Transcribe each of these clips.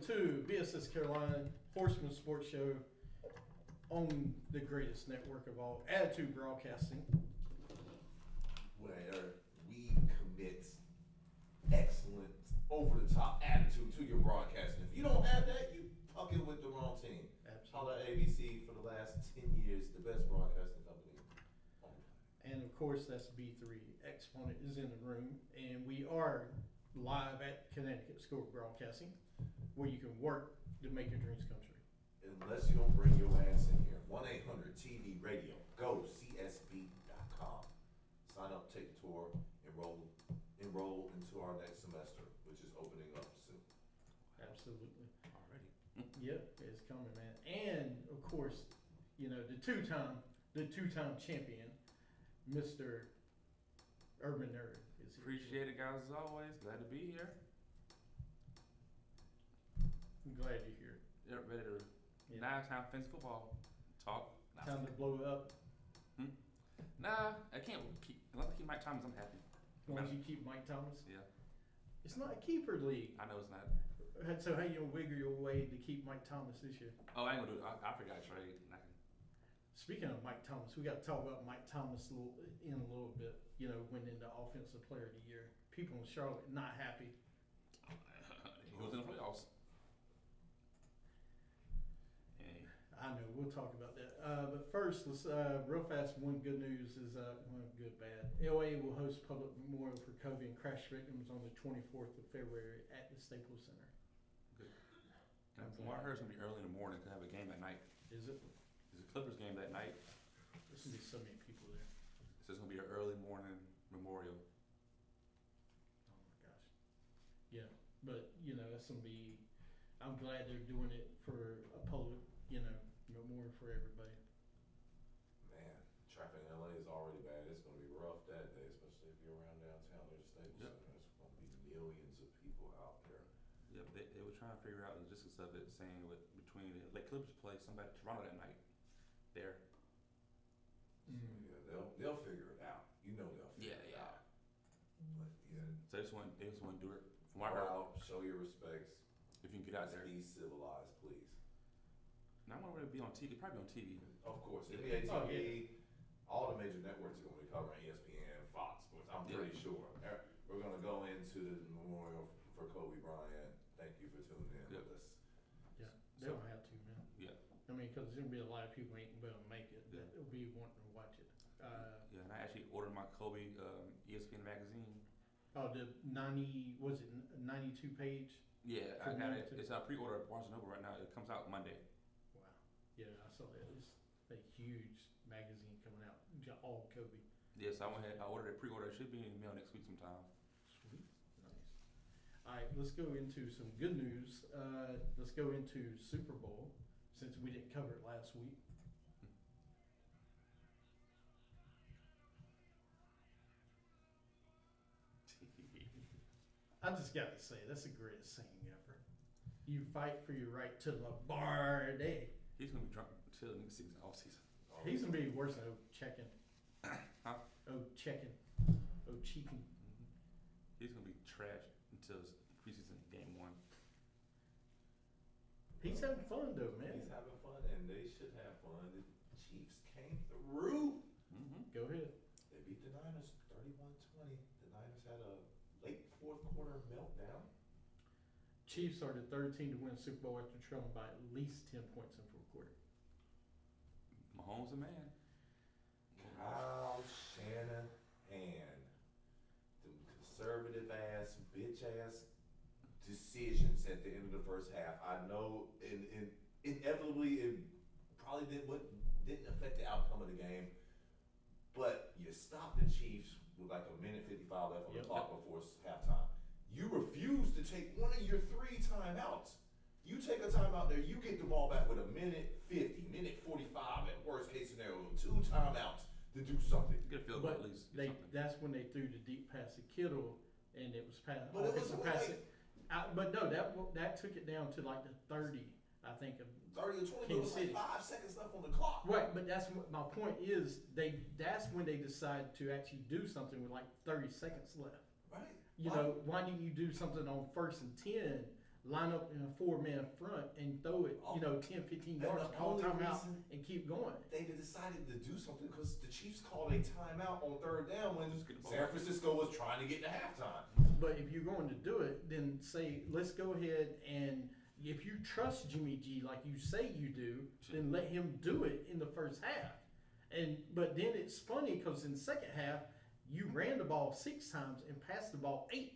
to BSS Carolina Horseman Sports Show on the greatest network of all, Attitude Broadcasting. Where we commit excellent, over-the-top attitude to your broadcasting. If you don't have that, you fucking with the wrong team. Absolutely. Holla ABC for the last 10 years, the best broadcasting company on the planet. And of course, that's B3. Exponent is in the room, and we are live at Connecticut School of Broadcasting, where you can work to make your dreams come true. Unless you don't bring your ass in here. 1-800-TV Radio. Go CSB.com. Sign up, take the tour, enroll into our next semester, which is opening up soon. Absolutely. Already. Yep, it's coming, man. And of course, you know, the two-time champion, Mr. Urban Nerd is here. Appreciate it, guys, as always. Glad to be here. I'm glad you're here. Yeah, ready to Yeah. now time fantasy football talk. Time to blow it up. Nah, I can't keep. Unless I keep Mike Thomas, I'm happy. As long as you keep Mike Thomas. Yeah, It's not a keeper league. I know it's not. So how you gonna wiggle your way to keep Mike Thomas this year? Oh, I ain't gonna do it. I forgot to trade. Speaking of Mike Thomas, we got to talk about Mike Thomas in a little bit. You know, went into Offensive Player of the Year. People in Charlotte not happy. He was in the playoffs. Hey. I know, we'll talk about that. But first, let's real fast. One good news is good, bad. LA will host public memorial for Kobe and crash victims on the 24th of February at the Staples Center. Good. And from what I heard, it's gonna be early in the morning. Gonna have a game at night. Is it? There's a Clippers game that night. There's gonna be so many people there. So it's gonna be an early morning memorial. Oh my gosh. Yeah, but you know that's gonna be. I'm glad they're doing it for a public, memorial for everybody. Man, traffic in LA is already bad. It's going to be rough that day, especially if you're around downtown. There's Staples Center. There's going to be millions of people out there. Yeah, they were trying to figure out the logistics of it, saying between the Lake Clippers play somebody at Toronto that night. There. So, yeah, they'll figure it out. You know they'll figure it out. But yeah, So they just want to do it. From go what I heard, out, show your respects. if you can get out there. Be civilized, please. Now I want to be on TV. Probably on TV. Of course, NBA TV, all the major networks are going to be covering ESPN, Fox Sports. I'm pretty sure. We're going to go into the memorial for Kobe Bryant. Thank you for tuning in with us. Yeah, they don't have to, man. Yeah. I mean, because there's gonna be a lot of people who ain't gonna be able to make it. Yeah. That will be wanting to watch it. Yeah, and I actually ordered my Kobe ESPN magazine. Oh, the 92 page? Yeah, For I got it. 92? It's a pre-order at Barnes & Noble right now. It comes out Monday. Wow. Yeah, I saw that. It's a huge magazine coming out, all Kobe. Yes, I went ahead. I ordered it pre-order. It should be in the mail next week sometime. Sweet. Nice. All right, let's go into some good news. Let's go into Super Bowl, since we didn't cover it last week. I just got to say, that's the greatest singing ever. You fight for your right to Lombardi. He's gonna be drunk until the next season, all season. He's going to be worse than Checking. Huh? Checking. Cheeking. Mm-hmm. He's gonna be trash until preseason game 1. He's having fun, though, man. He's having fun, and they should have fun. The Chiefs came through. Mm-hmm. Go ahead. They beat the Niners 31-20. The Niners had a late fourth quarter meltdown. Chiefs are the third team to win the Super Bowl after trailing by at least 10 points in the fourth quarter. Mahomes a man. Kyle Shanahan, the conservative ass, bitch ass decisions at the end of the first half. I know, inevitably, it probably didn't affect the outcome of the game. But you stopped the Chiefs with like a minute 55 left on the clock before halftime. You refuse to take one of your 3 timeouts. You take a timeout there, you get the ball back with a minute 50, minute 45 at worst case scenario, 2 timeouts to do something. Get a field goal at least. That's when they threw the deep pass to Kittle, and it was passed. But it was but no, that took it down to like the 30, I think. Of 30 or 20, there was like 5 seconds left on the clock. Right, but that's what my point is. That's when they decided to actually do something with like 30 seconds left. Right. You know, why didn't you do something on 1st and 10? line up in a 4-man front and throw it, 10, 15 yards, call timeout, and keep going. They decided to do something because the Chiefs called a timeout on third down when San Francisco was trying to get to halftime. But if you're going to do it, then say, let's go ahead and if you trust Jimmy G like you say you do, then let him do it in the first half. But then it's funny because in the second half, you ran the ball 6 times and passed the ball 8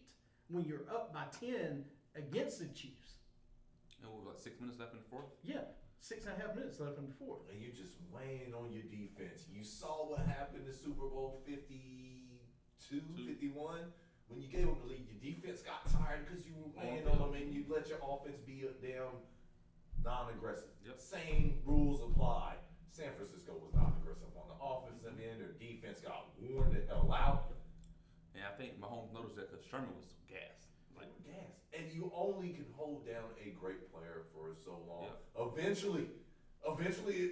when you're up by 10 against the Chiefs. And what was 6 minutes left in the fourth? Yeah, 6.5 minutes left in the fourth. And you're just weighing on your defense. You saw what happened in Super Bowl 52, 51. When you gave them the lead, your defense got tired because you were weighing on them and you let your offense be a damn non-aggressive. Yep. Same rules apply. San Francisco was non-aggressive on the offensive end. Their defense got worn the hell out. And I think Mahomes noticed that because Sherman was gassed. Like gas. And you only can hold down a great player for so long. Yeah. Eventually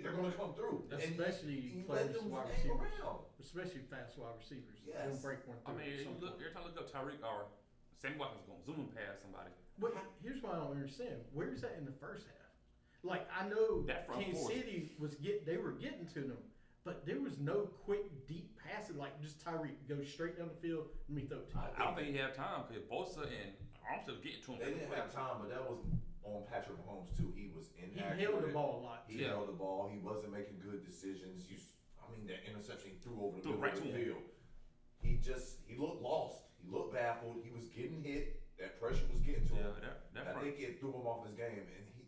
they're going to come through. Especially players wide receivers. Especially fast wide receivers. Yes. They'll break one through. I mean, every time I look up Tyreek or Sammy Watkins going zoom past somebody. But here's what I don't understand. Where's that in the first half? Like, I know Kansas City they were getting to them, but there was no quick, deep passing, like just Tyreek go straight down the field, let me throw it to you. I don't think he had time because Bosa and Armstead were getting to him. They didn't have time, but that was on Patrick Mahomes too. He was inaccurate. He held the ball a lot. He held the ball. He wasn't making good decisions. That interception he threw over the middle of the field. He looked lost. He looked baffled. He was getting hit. That pressure was getting to him. I think it threw him off his game, and he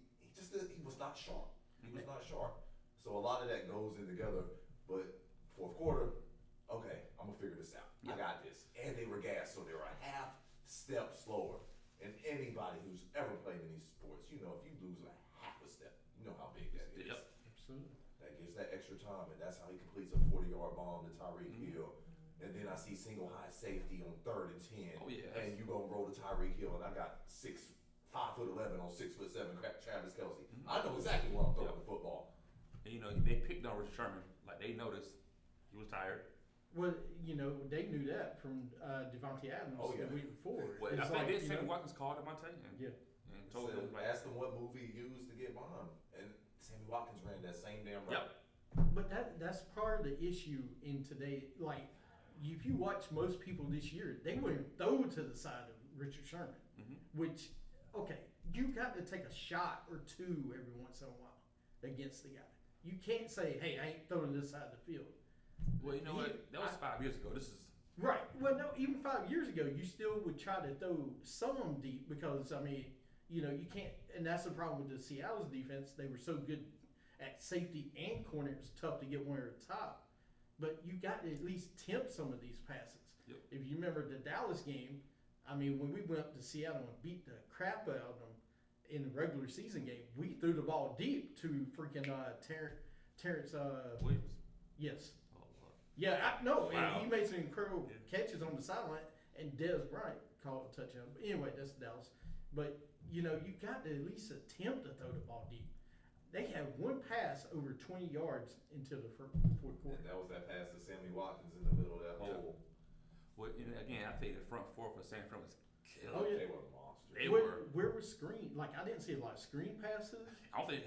was not sharp. He was not sharp. So a lot of that goes in together. But fourth quarter, okay, I'm gonna figure this out. I got this. And they were gassed, so they were a half step slower. And anybody who's ever played in these sports, if you lose a half a step, you know how big that is. Yep. Absolutely. That gives that extra time, and that's how he completes a 40-yard bomb to Tyreek Hill. And then I see single high safety on 3rd and 10. Oh, yeah. And you gonna roll to Tyreek Hill, and I got 5'11" on 6'7" Travis Kelce. I know exactly where I'm throwing the football. And they picked on Richard Sherman. Like they noticed he was tired. Well, they knew that from Devontae Adams the week before. Well, I think Sammy Watkins called Devontae and told him asked him what move he used to get behind, and Sammy Watkins ran that same damn route. But that's part of the issue in today. Like, if you watch most people this year, they wouldn't throw to the side of Richard Sherman, which, okay, you got to take a shot or two every once in a while against the guy. You can't say, hey, I ain't throwing this side of the field. Well, you know what? That was 5 years ago. This is right. Well, no, even 5 years ago, you still would try to throw some deep because, you can't, and that's the problem with the Seattle's defense. They were so good at safety and corner, it was tough to get one at the top. But you got to at least tempt some of these passes. Yep. If you remember the Dallas game, when we went up to Seattle and beat the crap out of them in the regular season game, we threw the ball deep to freaking Terrence Williams. Yes. Oh, Lord. Yeah, Wow. and he made some incredible catches on the sideline, and Dez Bryant called a touchdown. But anyway, that's Dallas. But, you got to at least attempt to throw the ball deep. They had one pass over 20 yards into the fourth quarter. And that was that pass to Sammy Watkins in the middle of that hole. Well, again, I think the front four for San Fran was killer. Oh, yeah. They were monsters. Where was screen? Like, I didn't see a lot of screen passes. I don't think.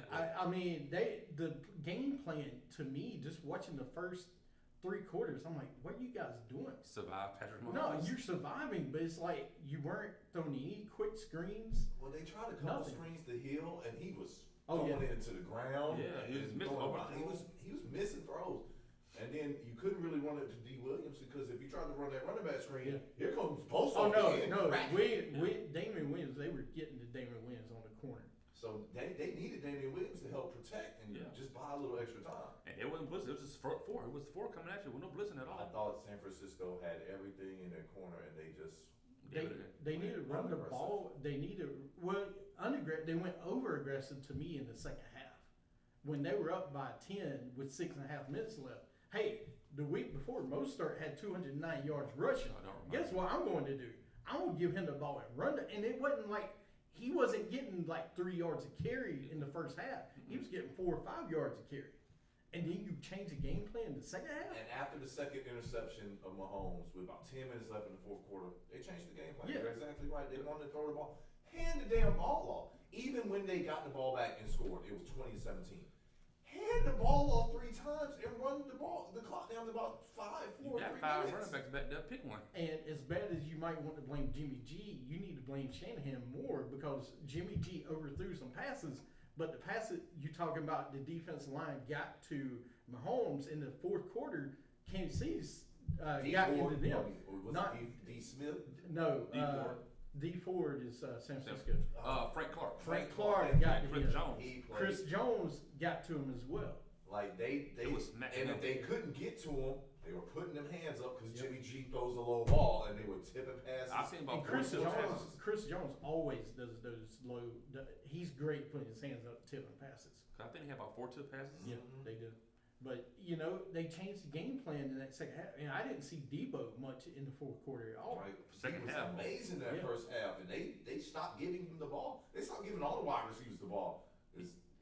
The game plan, to me, just watching the first 3 quarters, I'm like, what are you guys doing? Survive Patrick Mahomes. No, you're surviving, but it's like you weren't throwing any quick screens. Well, they tried a couple screens to Hill, and he was going into the ground. Yeah, he was missing he was missing throws. And then you couldn't really run it to D. Williams because if you tried to run that running back screen, here comes Bosa. Damon Williams, they were getting to Damon Williams on the corner. So they needed Damon Williams to help protect and just buy a little extra time. And it wasn't blitzing, it was just 4. It was 4 coming at you with no blitzing at all. I thought San Francisco had everything in their corner and they just... They need to run the ball. They need to... they went over-aggressive to me in the second half. When they were up by 10 with 6.5 minutes left. Hey, the week before, Mostert had 209 yards rushing. Guess what I'm going to do? I'm going to give him the ball and run it. And it wasn't like... He wasn't getting like 3 yards a carry in the first half. He was getting 4 or 5 yards a carry. And then you change the game plan in the second half? And after the second interception of Mahomes, with about 10 minutes left in the fourth quarter, they changed the game plan. Yeah. You're exactly right. They wanted to throw the ball. hand the damn ball off. Even when they got the ball back and scored, it was 2017. Hand the ball off 3 times and run the clock down to about 5, 4, You got 3 5 minutes. running backs back there. Pick one. And as bad as you might want to blame Jimmy G, you need to blame Shanahan more because Jimmy G overthrew some passes, but the passes you talking about the defensive line got to Mahomes in the fourth quarter. Kansas City's got into them. Not D Smith. No, D Ford. D Ford is San Francisco. Frank Clark. Frank Clark got to Chris him. Jones. Chris Jones got to him as well. Like they was smacking and him. if they couldn't get to him, they were putting them hands up because Jimmy G throws a low ball and they were tipping passes. I've seen about And Chris 4 Jones, passes. Chris Jones always does those low. He's great putting his hands up, tipping passes. I think they had about 4 tip passes. Yeah, they do. But you know they changed the game plan in that second half, and I didn't see Debo much in the fourth quarter at all. Right. Second he was half. amazing that first half, and they stopped giving him the ball. They stopped giving all the wide receivers the ball.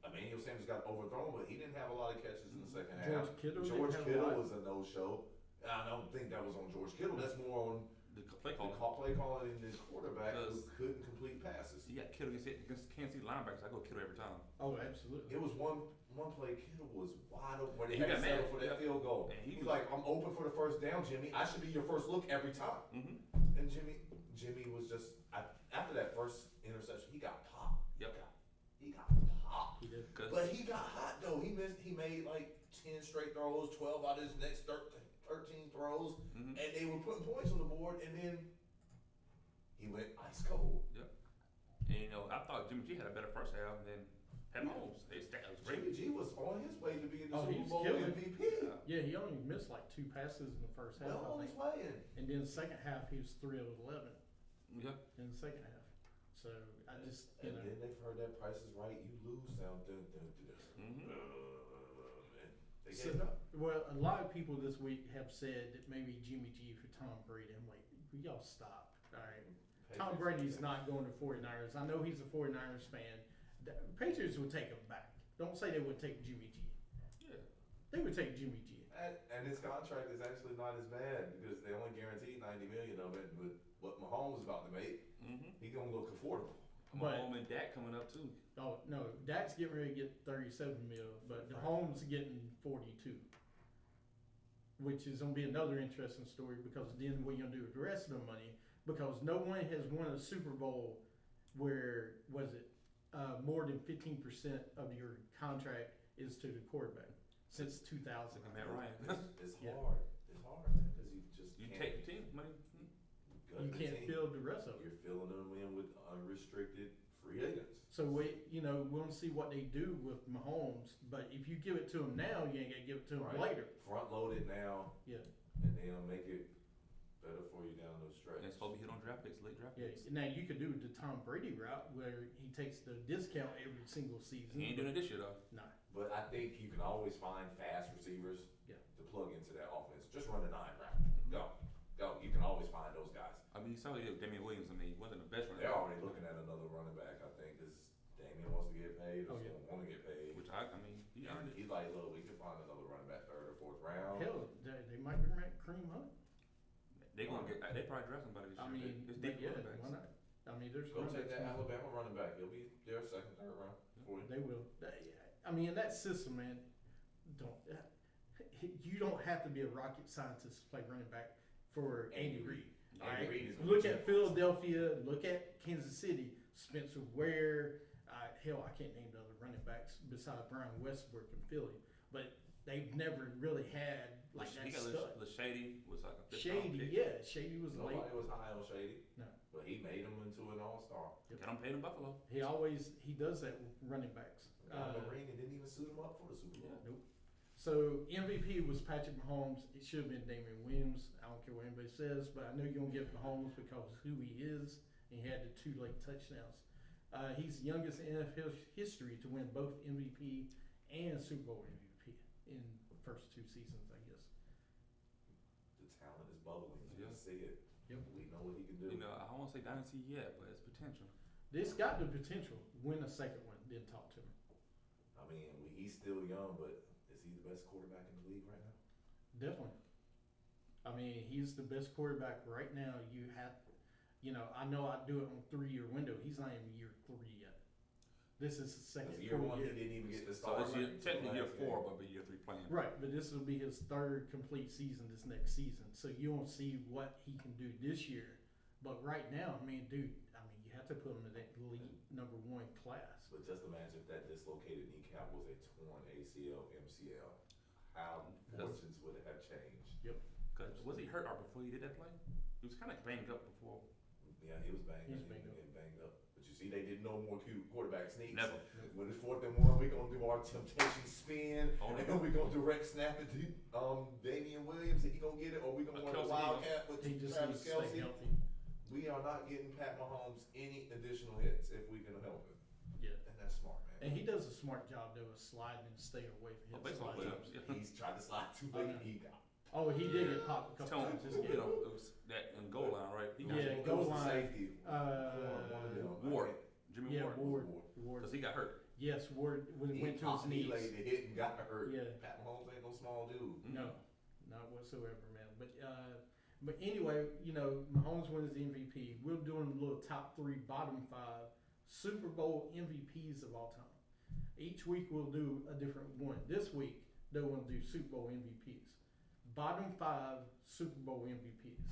Emmanuel Sanders got overthrown, but he didn't have a lot of catches in the second half. George Kittle was a no-show. I don't think that was on George Kittle. That's more on The play call. play calling in this quarterback who couldn't complete passes. You got Kittle against Kansas City linebackers. I go Kittle every time. Oh, absolutely. It was one play. Kittle was wide open where they He had to got settle mad. for that field goal. And he He's like, I'm open for the first down, Jimmy. I should be your first look every time. Mm-hmm. And Jimmy was just after that first interception, he got popped. Yep. He got popped. He did. But he got hot though. He made like 10 straight throws, 12 out of his next 13 throws, Mm-hmm. and they were putting points on the board. And then he went ice cold. Yep. And you know, I thought Jimmy G had a better first half than had Mahomes. That was great. Jimmy G was on his way to being the Oh, he Super was Bowl killing it. MVP. Yeah, he only missed like 2 passes in the first half, Well I on his think. way in. And then the second half, he was 3 of 11 Yep. in the second half. So I just, And then they've heard that Price is Right, you lose now. Mm-hmm. They So, gave it up. well, a lot of people this week have said that maybe Jimmy G for Tom Brady. I'm like, y'all stop. All right. Tom Brady's not going to 49ers. I know he's a 49ers fan. The Patriots would take him back. Don't say they would take Jimmy G. Yeah. They would take Jimmy G. And his contract is actually not as bad because they only guaranteed $90 million of it. But what Mahomes is about to make, Mm-hmm. he gonna look affordable. Mahomes and Dak coming up too. Oh no, Dak's getting ready to get 37 mil, but the Holmes getting 42, which is gonna be another interesting story because then what you gonna do with the rest of the money? Because no one has won a Super Bowl where more than 15% of your contract is to the quarterback since 2000. Matt Ryan. It's Yeah. hard. It's hard because You can't take the team money. gut You the can't team. fill the rest of it. You're filling them in with unrestricted free agents. So we'll see what they do with Mahomes. But if you give it to him now, you ain't gonna give it to him Right. later. Front load it now. Yeah. And they'll make it better for you down the stretch. And it's supposed to be hit on draft picks, late draft Yeah. picks. Now you could do the Tom Brady route where he takes the discount every single season. He ain't doing it this year though. No. But I think you can always find fast receivers Yeah. to plug into that offense. Just run the 9 route. Go. You can always find those guys. I mean, you saw what he did with Damian Williams. I mean, he wasn't the best running They're back. already looking at another running back, I think, because Damian wants to get paid. Oh, Or yeah. want to get paid. Which I mean, he earned it. He's like, look, we can find another running back 3rd or 4th round. Hell, they might bring back Kareem Hunt. They probably draft somebody this I year. mean, It's but deep yeah, running backs. why not? I mean, there's Go running take backs that now. Alabama running back. He'll be there 2nd, 3rd round for you. They will. I mean, in that system, man, you don't have to be a rocket scientist to play running back for Andy Reid. All Andy right? Reid is Look legit. at Philadelphia. Look at Kansas City. Spencer Ware. Hell, I can't name the other running backs besides Brian Westbrook in Philly. But they've never really had like that He got stud. Shady was like a 5th round Shady, pick. yeah. Shady was late. Nobody was high on Shady. No. But he made him into an all-star. Got him paid in Buffalo. He does that with running backs. Got him a ring and didn't even suit him up for the Super Bowl. Nope. So MVP was Patrick Mahomes. It should have been Damian Williams. I don't care what anybody says, but I know you're gonna get Mahomes because of who he is, and he had the 2 late touchdowns. He's the youngest in NFL history to win both MVP and Super Bowl MVP in the first 2 seasons, I guess. The talent is bubbling. You Yeah. can see it. Yep. We know what he can do. You know, I won't say dynasty yet, but it's potential. This got the potential. Win a second one, then talk to me. I mean, he's still young, but is he the best quarterback in the league right now? Definitely. I mean, he's the best quarterback right now. You have I know I do it on 3-year window. He's not even year 3 yet. This is his second Year full 1, year. he didn't even get to So start. it's technically year 4, but be year 3 playing. Right, but this will be his 3rd complete season this next season. So you won't see what he can do this year. But right now, dude, you have to put him in that elite number 1 class. But just imagine if that dislocated kneecap was a torn ACL, MCL. How fortunes would have changed. Cause was he hurt or before he did that play? He was kind of banged up before. Yeah, he was banged up. Banged up. But you see, they did no more quarterback sneaks. Never. When it's 4th and 1, we're going to do our temptation spin. And then we're going to direct snap it to Damian Williams. Is he going to get it? Or we going to run a wildcat with Travis Kelce? We are not getting Pat Mahomes any additional hits if we can help him. Yeah. And that's smart, man. And he does a smart job, though, of sliding and staying away from him. Baseball players. He's tried to slide too late. He got. Oh, he did get popped a couple times this game. It was that in the goal line, right? He got goal line. Safety. Ward. Jimmy Ward. Ward. Because he got hurt. Yes, Ward when he went to his knees. He laid the hit and got hurt. Yeah. Pat Mahomes ain't no small dude. No, not whatsoever, man. But anyway, Mahomes wins the MVP. We're doing a little top 3, bottom 5 Super Bowl MVPs of all time. Each week we'll do a different one. This week they want to do Super Bowl MVPs. Bottom 5 Super Bowl MVPs.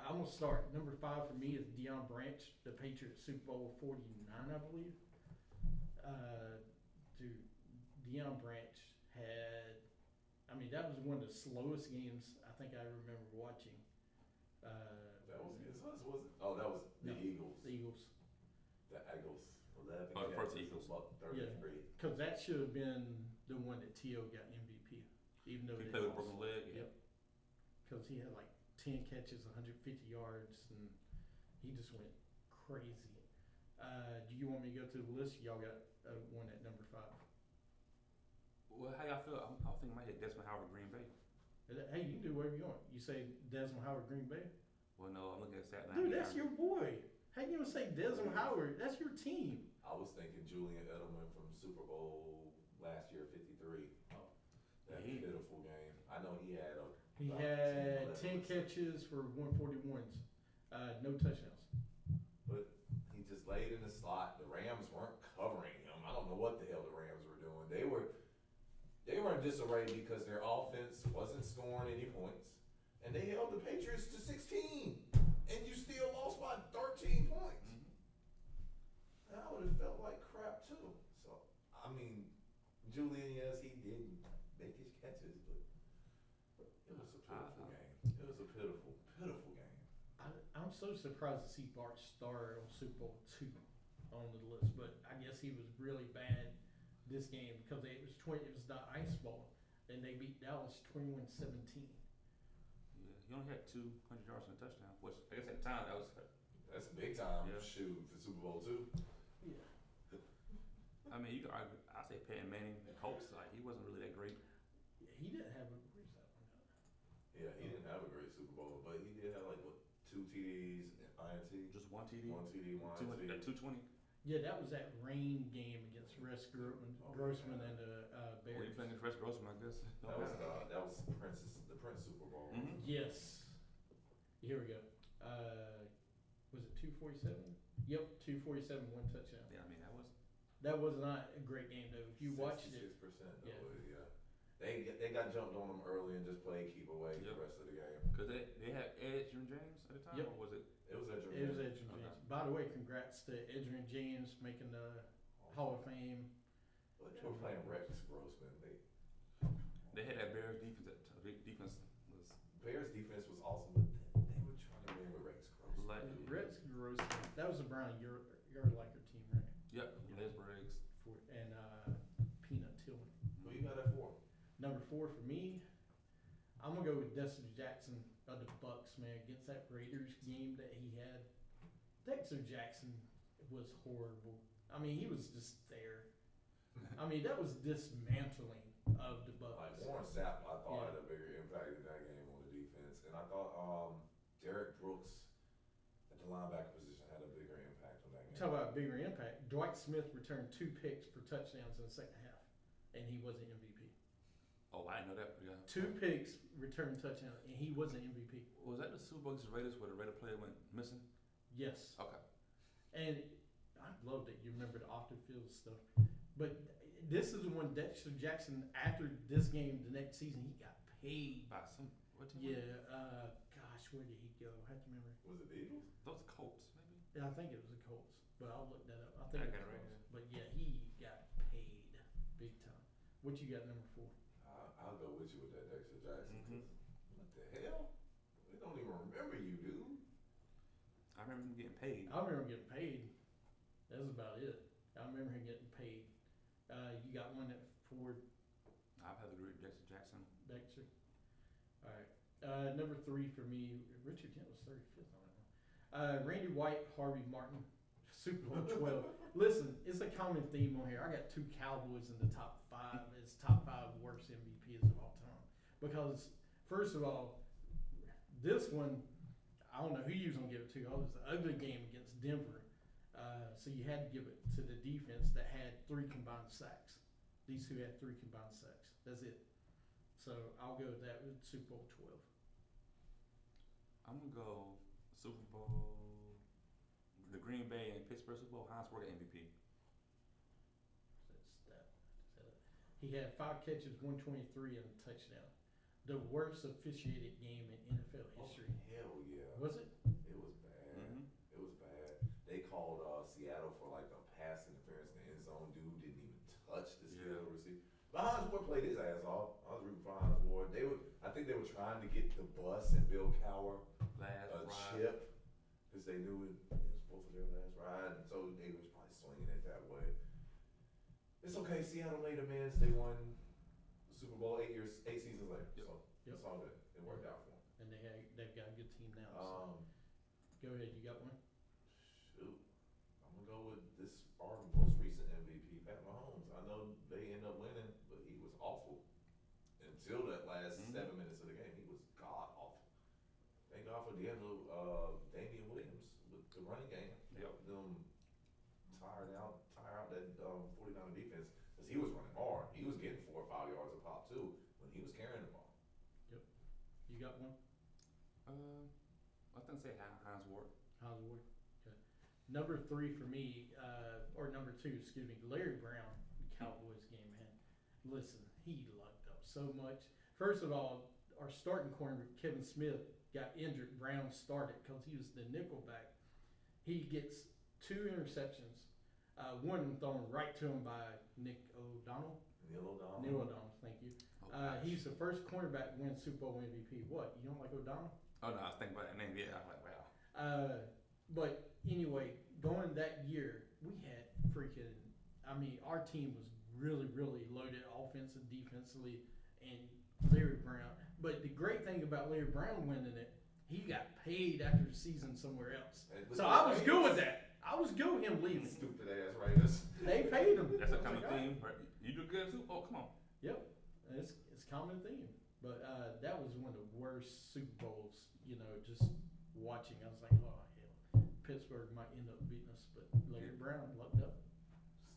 I'm gonna start. Number 5 for me is Deion Branch, the Patriots Super Bowl 49, I believe. Dude, Deion Branch had. That was one of the slowest games I think I remember watching. That was against us, was it? Oh, that was the Eagles. The Eagles. The Eagles. 11 Oh, the first Eagles. About 33. Because that should have been the one that T.O. got MVP, even though He they played with a lost. broken leg. Yeah. Yep. Because he had like 10 catches, 150 yards, and he just went crazy. Do you want me to go to the list? Y'all got one at number 5. Well, how y'all feel? I think I might hit Desmond Howard, Green Bay. Hey, you can do whatever you want. You say Desmond Howard, Green Bay? Well, no, I'm looking at Saturday. Dude, that's your boy. How you gonna say Desmond Howard? That's your team. I was thinking Julian Edelman from Super Bowl last year, 53. Oh. That pitiful game. I know he had He had 10 catches for 141s. No touchdowns. But he just laid in the slot. The Rams weren't covering him. I don't know what the hell the Rams were doing. They were in disarray because their offense wasn't scoring any points. And they held the Patriots to 16. And you still lost by 13 points. Mm-hmm. I would have felt like crap too. So, Julian, yes, he didn't make his catches, but it was a pitiful game. It was a pitiful game. I'm so surprised to see Bart Starr on Super Bowl 2 on the list, but I guess he was really bad this game because it was the ice ball, and they beat Dallas 21-17. Yeah, he only had 200 yards and a touchdown, which I guess at the time That's big time. Yeah. Shoot for Super Bowl 2. Yeah. You could argue. I say Peyton Manning, the Colts, he wasn't really that great. He didn't have where's that one? Yeah, he didn't have a great Super Bowl, but he did have 2 TDs, INT. Just one TD. 1 TD, 1 INT. 220. Yeah, that was that rain game against Grossman and the Well, you Bears. playing against Rex Grossman, I guess. That was the Prince Super Bowl. Mm-hmm. Yes. Here we go. Was it 247? Yep, 247, 1 touchdown. Yeah, That was not a great game though. If you watched it, 66% yeah. They got jumped on them early and just played keep away the rest of the game. Because they had Edgerrin James at the time, Yep. or was it? It was Edgerrin. it was Edgerrin James. By the way, congrats to Edgerrin James making the Hall of Fame. But they were playing Rex Grossman. They had that Bears defense. Defense was. Bears defense was awesome, but they were trying to win with Rex Grossman. Rex Grossman. That was the Brown Urlacher team, right? Yep, Les Briggs. And Peanut Tillman. Who you got at 4? Number 4 for me, I'm gonna go with Dexter Jackson of the Bucks, man, against that Raiders game that he had. Dexter Jackson was horrible. He was just there. That was dismantling of the Bucks. Warren Sapp, I thought had a bigger impact in that game on the defense, and I thought Derek Brooks at the linebacker position had a bigger impact on that game. Talk about bigger impact. Dwight Smith returned 2 picks for touchdowns in the second half, and he wasn't MVP. Oh, I didn't know that. Yeah. 2 picks, returned touchdown, and he wasn't MVP. Was that the Super Bowl against the Raiders where the Raider player went missing? Yes. Okay. And I love that you remember the off the field stuff. But this is when Dexter Jackson, after this game, the next season, he got paid. By some, what team? Yeah, gosh, where did he go? I have to remember. Was it the Eagles? Those Colts, maybe? Yeah, I think it was the Colts, but I'll look that up. I think I it got was it right Colts. here. But yeah, he got paid big time. What you got number 4? I'll go with you with that Dexter Jackson. Mhm. 'Cause what the hell? We don't even remember you, dude. I remember him getting paid. I remember getting paid. That's about it. I remember him getting paid. You got one at Ford I've had to agree with Dexter Jackson. Dexter. All right. Number 3 for me, Richard Kent was 35th on that one. Randy White, Harvey Martin, Super Bowl 12. Listen, it's a common theme on here. I got 2 Cowboys in the top 5 as top 5 worst MVPs of all time. Because, first of all, this one, I don't know who you was going to give it to. It was an ugly game against Denver. So you had to give it to the defense that had 3 combined sacks. These 2 had 3 combined sacks. That's it. So I'll go with that with Super Bowl 12. I'm gonna go Super Bowl. The Green Bay and Pittsburgh Super Bowl. Heinz Ward MVP. He had 5 catches, 123, and a touchdown. The worst officiated game in NFL history. Oh, hell yeah. Was it? It was bad. Mm-hmm. It was bad. They called Seattle for like a pass interference in the end zone. Dude didn't even touch the Seattle receiver. But Heinz Ward played his ass off. I was rooting for Heinz Ward. I think they were trying to get the bus and Bill Cowher Last a ride. chip because they knew it was both of their last ride, and so they was probably swinging it that way. It's okay. Seattle made amends. They won the Super Bowl 8 seasons later. Yep. So it's all good. It worked out for them. And they've got a good team now. So. Go ahead, you got one? Shoot, I'm gonna go with this our most recent MVP, Pat Mahomes. I know they end up winning, but he was awful until that last 7 minutes of the game. He was god awful. Thank God for Damian Williams with the running game. Yep. Them tire out that 49er defense because he was running hard. He was getting 4 or 5 yards a pop too when he was carrying the ball. You got one? I think say Heinz Ward. How's it work? Okay. Number 3 for me, or number 2, excuse me, Larry Brown, the Cowboys game, man. Listen, he lucked up so much. First of all, our starting corner, Kevin Smith, got injured. Brown started because he was the nickelback. He gets 2 interceptions. One of them thrown right to him by Neil O'Donnell, thank you. Oh, He's the first cornerback to win Super Bowl MVP. What, you don't like O'Donnell? Oh no, I was thinking about that name. Yeah, I was like, wow. But anyway, going that year, we had our team was really, really loaded offensive, defensively, and Larry Brown. But the great thing about Larry Brown winning it, he got paid after the season somewhere else. So I was good with that. I was good with him leaving. Stupid ass Raiders. They paid him. That's a I was common like, all right. theme. Right? You do good too. Oh, come on. Yep, it's common theme. But that was one of the worst Super Bowls. Just watching, I was like, oh hell, Pittsburgh might end up beating us, but Larry Brown lucked up.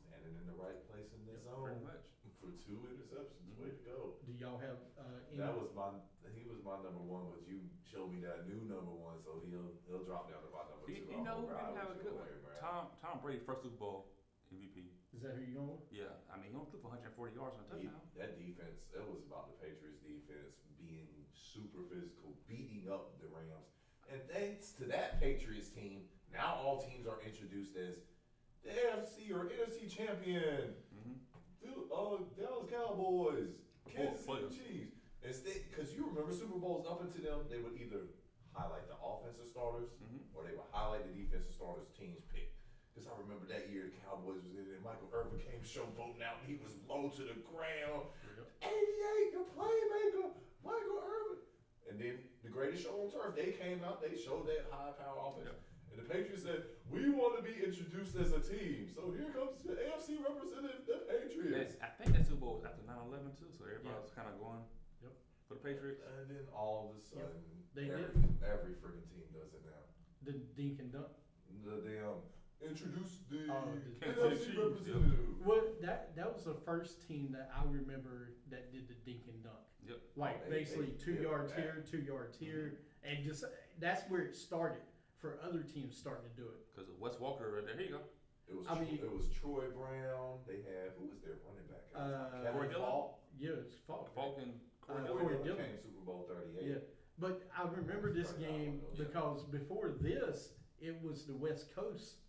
Standing in the right place in the zone. Pretty much. For 2 interceptions. Way to go. Do y'all have any? He was my number 1, but you showed me that new number 1, so he'll drop down to my number 2. You know who didn't have a good one? Tom Brady, first Super Bowl MVP. Is that who you going with? Yeah, I mean he only threw for 140 yards on a touchdown. That defense, it was about the Patriots defense being super physical, beating up the Rams. And thanks to that Patriots team, now all teams are introduced as the AFC or NFC champion, Dallas Cowboys, Kansas City Chiefs. Instead, because you remember Super Bowls up until them, they would either highlight the offensive starters or they would highlight the defensive starters teams picked. Because I remember that year the Cowboys was in it and Michael Irvin came showboating out and he was low to the ground. 88, the playmaker, Michael Irvin. And then the greatest show on turf, they came out, they showed that high power offense. Yep. And the Patriots said, we want to be introduced as a team. So here comes the AFC representative, the Patriots. I think that Super Bowl was after 9/11 too, so everybody was kind of going for the Patriots. And then all of a sudden, They every freaking team does it now. The dink and dunk. They introduce the Kansas NFC City representative. Well, that was the first team that I remember that did the dink and dunk. Yep. Like They basically 2 did yards that. here, 2 yards here, and just that's where it started. for other teams starting to do it. Because Wes Walker, right there, here you go. It was Troy Brown. They had, who was their running back at the time? Corey Kevin Dillon? Falk. Yeah, it's Falk. Falk and Corey Corey Dillon. Dillon. Came Super Bowl 38. Yeah, but I remember this game because before this, it was the West Coast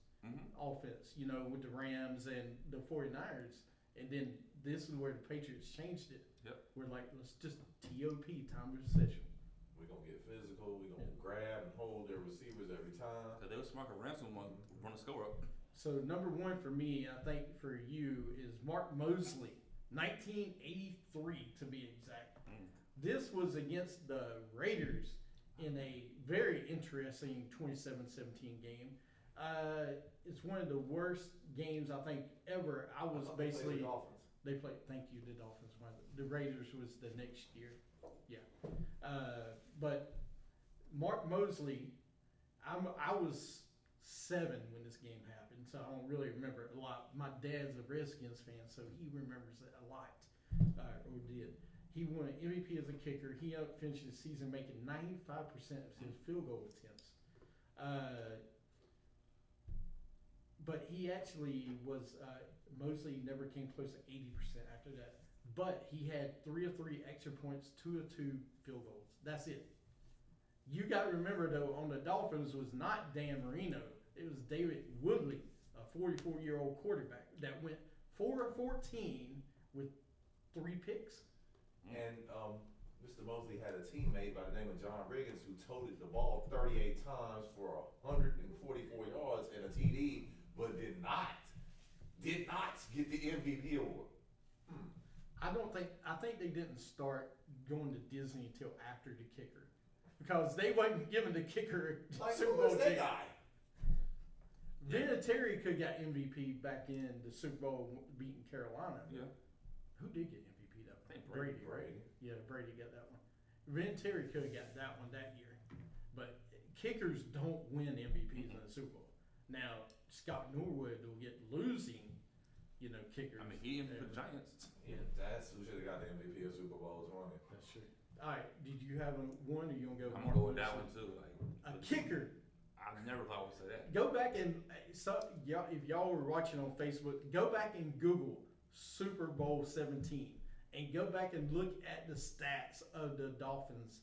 offense, you know, with the Rams and the 49ers. And then this is where the Patriots changed it. Yep. We're like, let's just TOP, time of possession. We're going to get physical. We're going to grab and hold their receivers every time. Because they was smart to ransom one, run the score up. So number one for me, I think for you, is Mark Mosley, 1983 to be exact. This was against the Raiders in a very interesting 27-17 game. It's one of the worst games I think ever. I was basically they played. Thank you, the Dolphins. The Raiders was the next year. Yeah, but Mark Mosley, I was 7 when this game happened, so I don't really remember it a lot. My dad's a Redskins fan, so he remembers it a lot, or did. He won an MVP as a kicker. He finished the season making 95% of his field goal attempts. But he actually was, Mosley never came close to 80% after that. But he had 3 of 3 extra points, 2 of 2 field goals. That's it. You got to remember, though, on the Dolphins was not Dan Marino. It was David Woodley, a 44-year-old quarterback that went 4 of 14 with 3 picks. And Mr. Mosley had a teammate by the name of John Riggins who toted the ball 38 times for 144 yards and a TD, but did not get the MVP award. I think they didn't start going to Disney until after the kicker, because they wasn't giving the kicker a Super Bowl ticket. Vinatieri could got MVP back in the Super Bowl beating Carolina. Yeah. Who did get MVP that one? I think Brady. Yeah, Brady got that one. Vinatieri could have got that one that year. But kickers don't win MVPs in the Super Bowl. Now, Scott Norwood will get losing, kickers. I mean, he MVP the Giants. Yeah, that's who should have got the MVP of Super Bowls, wasn't it? That's true. All right, did you have one, or you gonna go? I'm gonna go with that one too. A kicker. I never thought I would say that. Go back and if y'all were watching on Facebook, go back and Google Super Bowl 17 and go back and look at the stats of the Dolphins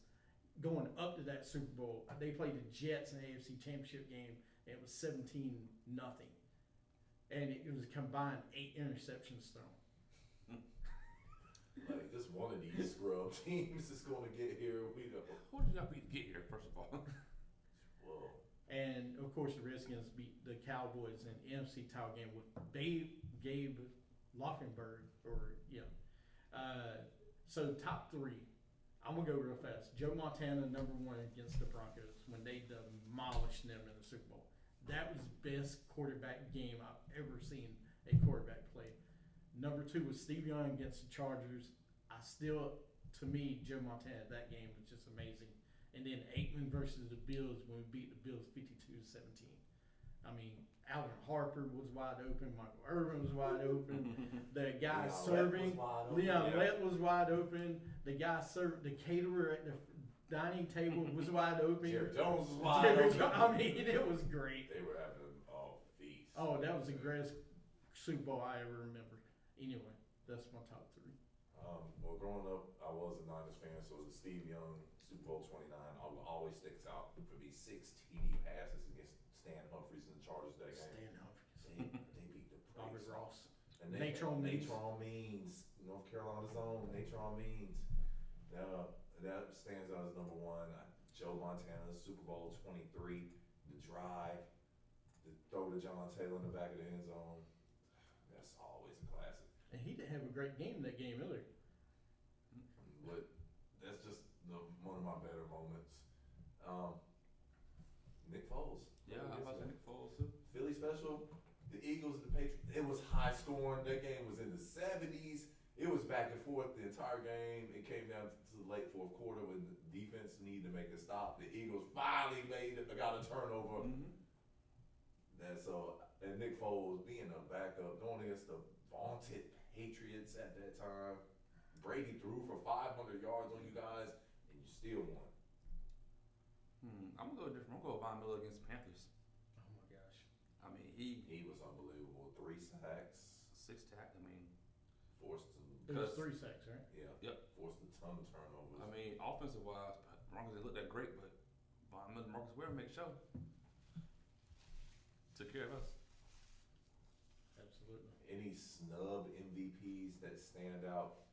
going up to that Super Bowl. They played the Jets in the AFC Championship game, and it was 17-0, and it was combined 8 interceptions thrown. Like, just one of these scrub teams is going to get here. We go. Who did y'all beat to get here, first of all? Whoa. And of course, the Redskins beat the Cowboys in the NFC title game with Gabe Lockenberg, so top 3. I'm gonna go real fast. Joe Montana, number 1 against the Broncos when they demolished them in the Super Bowl. That was the best quarterback game I've ever seen a quarterback play. Number 2 was Steve Young against the Chargers. To me, Joe Montana, that game was just amazing. And then Aikman versus the Bills when we beat the Bills 52-17. I mean, Alvin Harper was wide open. Michael Irvin was wide open. The guy serving, Leon Lett was wide open. The guy the caterer at the dining table was wide open. Jerry Jones was wide open. I mean, it was great. They were having a feast. Oh, that was the greatest Super Bowl I ever remember. Anyway, that's my top 3. Well, growing up, I was a Niners fan, so the Steve Young Super Bowl 29 always sticks out for me. 6 TD passes against Stan Humphries and the Chargers that game. Stan Humphries. They beat the Bobby brakes Ross. And Natron Means, North Carolina's own Natron Means. That stands out as number 1. Joe Montana's Super Bowl 23, the drive, the throw to John Taylor in the back of the end zone. That's always a classic. And he didn't have a great game that game either. But that's just one of my better moments. Nick Foles. Yeah, I was about to say Nick Foles too. Philly special. The Eagles, the Patriots. It was high scoring. That game was in the 70s. It was back and forth the entire game. It came down to the late fourth quarter when the defense needed to make a stop. The Eagles finally got a turnover. And Nick Foles being a backup, going against the vaunted Patriots at that time. Brady threw for 500 yards on you guys, and you still won. I'm gonna go different. I'm gonna go Von Miller against the Panthers. Oh my gosh. I mean, he was unbelievable. 3 sacks. 6 tack. I mean, Forced some. It was 3 sacks, right? Yeah. Yep. Forced a ton of turnovers. I mean, offensive wise, Broncos they look that great, but Von Miller, Marcus Ware make show. Took care of us. Absolutely. Any snub MVPs that stand out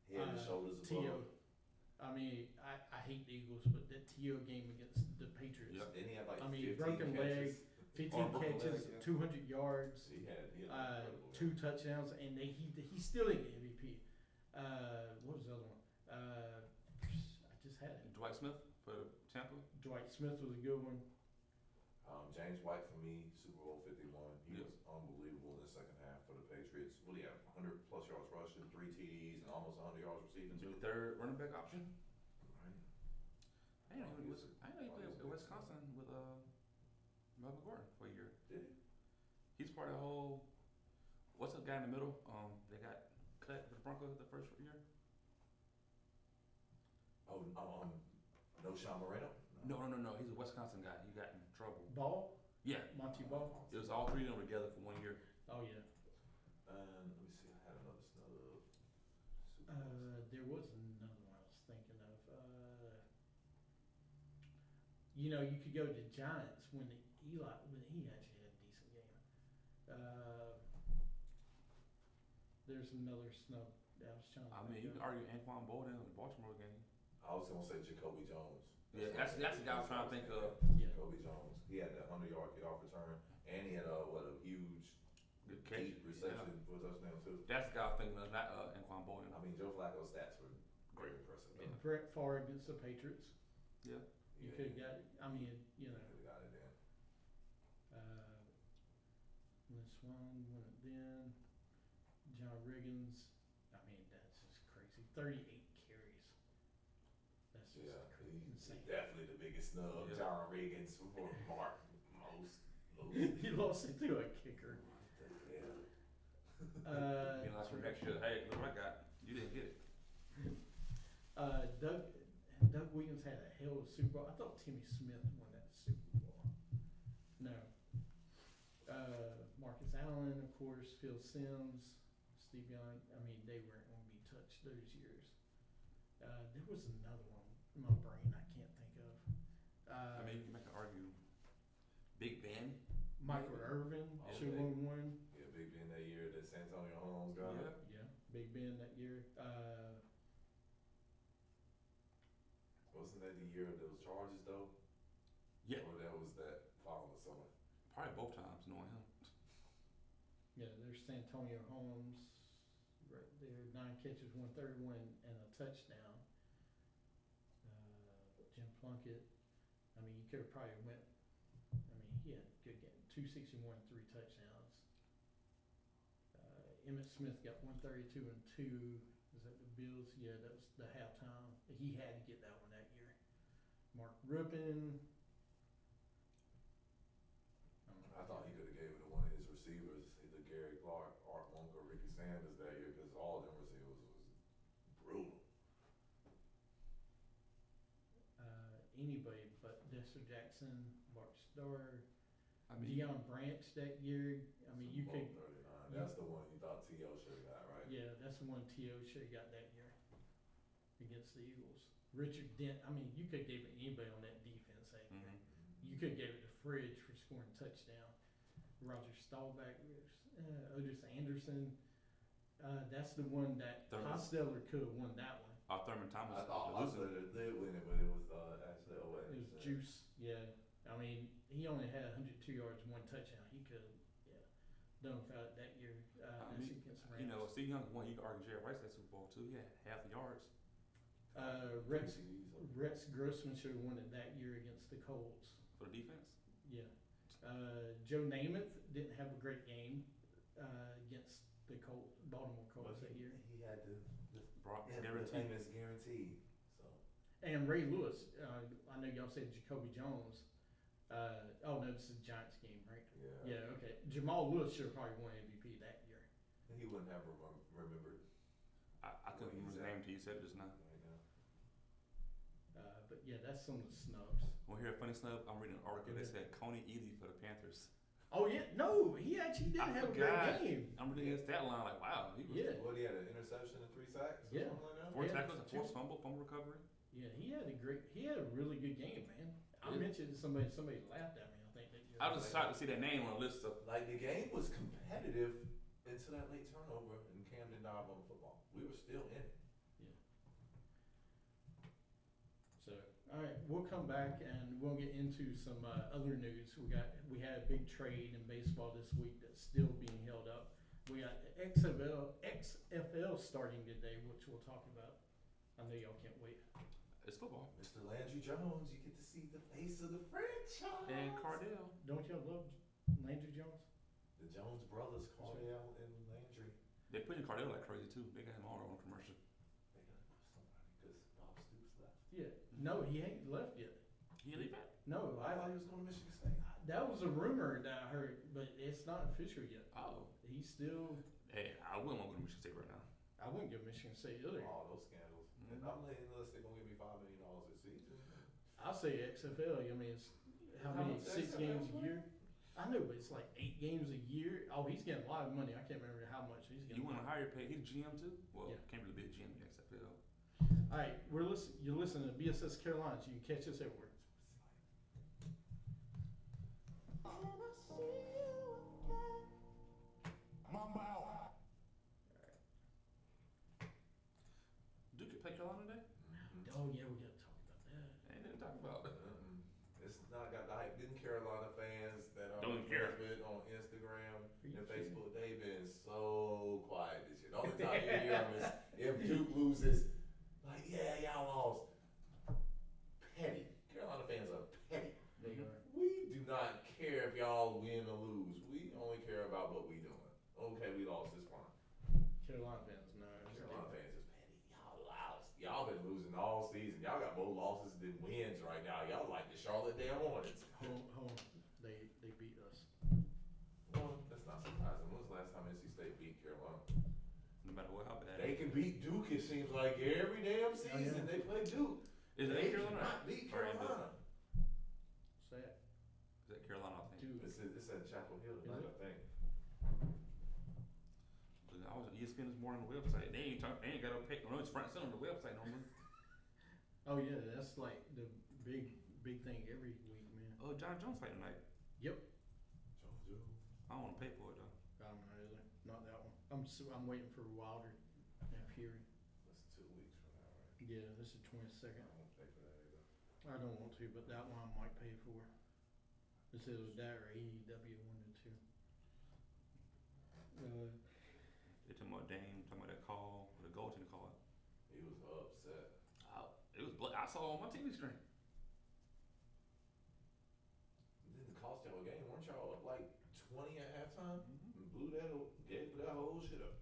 head and shoulders T.O. above? I mean, I hate the Eagles, but that T.O. game against the Patriots. Yep. Didn't he have like I mean, 15 broken leg, catches? 15 broken catches, leg, yeah. 200 yards, He had incredible 2 touchdowns, and he still didn't get MVP. What was the other one? I just had it. Dwight Smith for Tampa. Dwight Smith was a good one. James White for me, Super Bowl 51. He Yep. was unbelievable in the second half for the Patriots. What do you have? 100 plus yards rushing, 3 TDs, and almost 100 yards receiving too. Third running back option. Right. I didn't know he played at Wisconsin with Melvin Gordon for a year. Did he? He's part of the whole. What's the guy in the middle? They got cut with the Broncos the first year. Oh, no Sean Moreno? No. He's a Wisconsin guy. He got in trouble. Ball? Yeah, Monty Ball? it was all 3 of them together for 1 year. Oh, yeah. Let me see. I had another snub. There was another one I was thinking of. You know, you could go to the Giants when he actually had a decent game. There's another snub that I was trying to I mean, you can argue Anquan Bolden in the Baltimore game. I was gonna say Jacoby Jones. Yeah, that's the guy I'm trying to think of. Yeah. Jacoby Jones. He had that 100-yard kickoff return, and he had a huge Good catch. deep reception for a touchdown too. That's the guy I'm thinking of, not Anquan Bolden. I mean, Joe Flacco's stats were Great. impressive. And Though. Brett Favre against the Patriots. Yeah. You could have got it. I mean, you know. Could have got it in. This one went then. John Riggins. I mean, that's just crazy. 38 carries. That's just Yeah, crazy. he's Insane. definitely the biggest snub. Yeah. John Riggins for Mark most. He lost it to a kicker. Yeah. You know, like for next year, hey, look what I got. You didn't get it. Doug Williams had a hell of a Super Bowl. I thought Timmy Smith won that Super Bowl. No. Marcus Allen, of course, Phil Simms, Steve Young. I mean, they weren't going to be touched those years. There was another one in my brain I can't think of. I mean, you can make an argue. Big Ben. Michael Irvin Oh, should have won. Yeah, Big Ben that year that San Antonio Holmes got. Yeah. Yeah, Big Ben that year. Wasn't that the year of those charges though? Yeah. Or that was that following summer? Probably both times knowing him. Yeah, there's Santonio Holmes right there, 9 catches, 131, and a touchdown. Jim Plunkett. I mean, you could have probably went. I mean, he had a good game, 261, 3 touchdowns. Emmitt Smith got 132 and 2. Was that the Bills? Yeah, that was the halftime. He had to get that one that year. Mark Ruppin. I thought he could have gave it to one of his receivers, either Gary Clark, Art Monk, or Ricky Sanders that year, because all of them receivers was brutal. Anybody but Dexter Jackson, Mark Starr, I mean, Deion Branch that year. I mean, you Super could. Bowl 39. That's the one you thought T.O. should have got, right? Yeah, that's the one T.O. should have got that year against the Eagles. Richard Dent. I mean, you could have gave it to anybody on that defense that year. You could have gave it to Fridge for scoring a touchdown. Roger Staubach, Otis Anderson. That's the one that Thurman. Hostetler could have won that one. Thurman Thomas. I thought losing. Osler did win it, but it was actually Owen. It was Juice. Yeah. I mean, he only had 102 yards, 1 touchdown. He could have, done without it that year. I That's mean, against the you know, Rams. Steve Young won. You could argue Jerry Rice that Super Bowl too. He had half the yards. Rex Grossman should have won it that year against the Colts. For the defense? Yeah. Joe Namath didn't have a great game against the Baltimore Colts that year. He had the Guaranteed. famous guarantee. So And Ray Lewis. I know y'all said Jacoby Jones. Oh, no, this is the Giants game, right? yeah. Yeah, okay. Jamal Lewis should have probably won MVP that year. He wouldn't have remembered I couldn't remember his name until you said it just now. right now. But yeah, that's some of the snubs. Want to hear funny stuff? I'm reading an article that said Coney Ely for the Panthers. Oh yeah, no, he actually did have a great game. I'm reading his stat line like, wow. He was, What, he had an interception and 3 sacks? Or Yeah. something like that? 4 tackles, a forced fumble recovery. Yeah, he had a really good game, man. I mentioned somebody laughed at me. I think that. I was shocked to see that name on the list. Like, the game was competitive until that late turnover and Cam didn't dive on the football. We were still in it. Yeah. So, all right, we'll come back and we'll get into some other news. We had a big trade in baseball this week that's still being held up. We got XFL starting today, which we'll talk about. I know y'all can't wait. It's football. Mr. Landry Jones, you get to see the face of the franchise. And Cardell. Don't y'all love Landry Jones? The Jones brothers, Cardell and Landry. They put in Cardell like crazy too. They got him all on a commercial. They got somebody because Bob Stoops left. Yeah. No, he ain't left yet. He leave it? No, I thought he was going to Michigan State. that was a rumor that I heard, but it's not official yet. Oh. He's still. Hey, I wouldn't want to go to Michigan State right now. I wouldn't give Michigan State either. All those scandals. Mm-hmm. And I'm letting unless they're going to give me $5 million a season. I'll say XFL. I mean, it's how many? 6 games a year? I know, but it's like 8 games a year. Oh, he's getting a lot of money. I can't remember how much he's getting. You want a higher pay? He's GM too? Well, Yeah. can't really be a GM in the XFL. All right, you're listening to BSS Carolinas. You can catch us everywhere. Duke play Carolina today? Oh yeah, we gotta talk about that. Ain't nothing to talk about. It's not got the hype. Didn't Carolina fans that I'm Don't care. friends with on Instagram you and kidding? Facebook, they've been so quiet this year. The only time you hear them is if Duke loses, like, yeah, y'all lost. Petty. Carolina fans are petty. They are. We do not care if y'all win or lose. We only care about what we doing. Okay, we lost this one. Carolina fans, no. Carolina fans is petty. Y'all lost. Y'all been losing all season. Y'all got more losses than wins right now. Y'all like the Charlotte damn Hornets. Home. They beat us. Well, that's not surprising. When was the last time NC State beat Carolina? No matter what, how bad. They can beat Duke, it seems like every damn season they play Duke. Is it They Carolina? cannot beat Carolina. Sad. Is that Carolina, I think? Dude. It's at Chapel Hill tonight, I think. I was on ESPN this morning on the website. They ain't got to pay. No, it's front and center on the website no more. Oh yeah, that's like the big thing every week, man. Oh, John Jones fight tonight. Yep. I don't want to pay for it though. I'm not either. Not that one. I'm waiting for Wilder and Fury. That's 2 weeks from now, right? Yeah, this is 22nd. I won't pay for that either. I don't want to, but that one I might pay for. This is that or AEW 1 and 2. They talking about Dame, talking about that call, the goaltender call. He was upset. I saw on my TV screen. Didn't cost y'all a game. Weren't y'all up like 20 at halftime? Mm-hmm. And gave that whole shit up.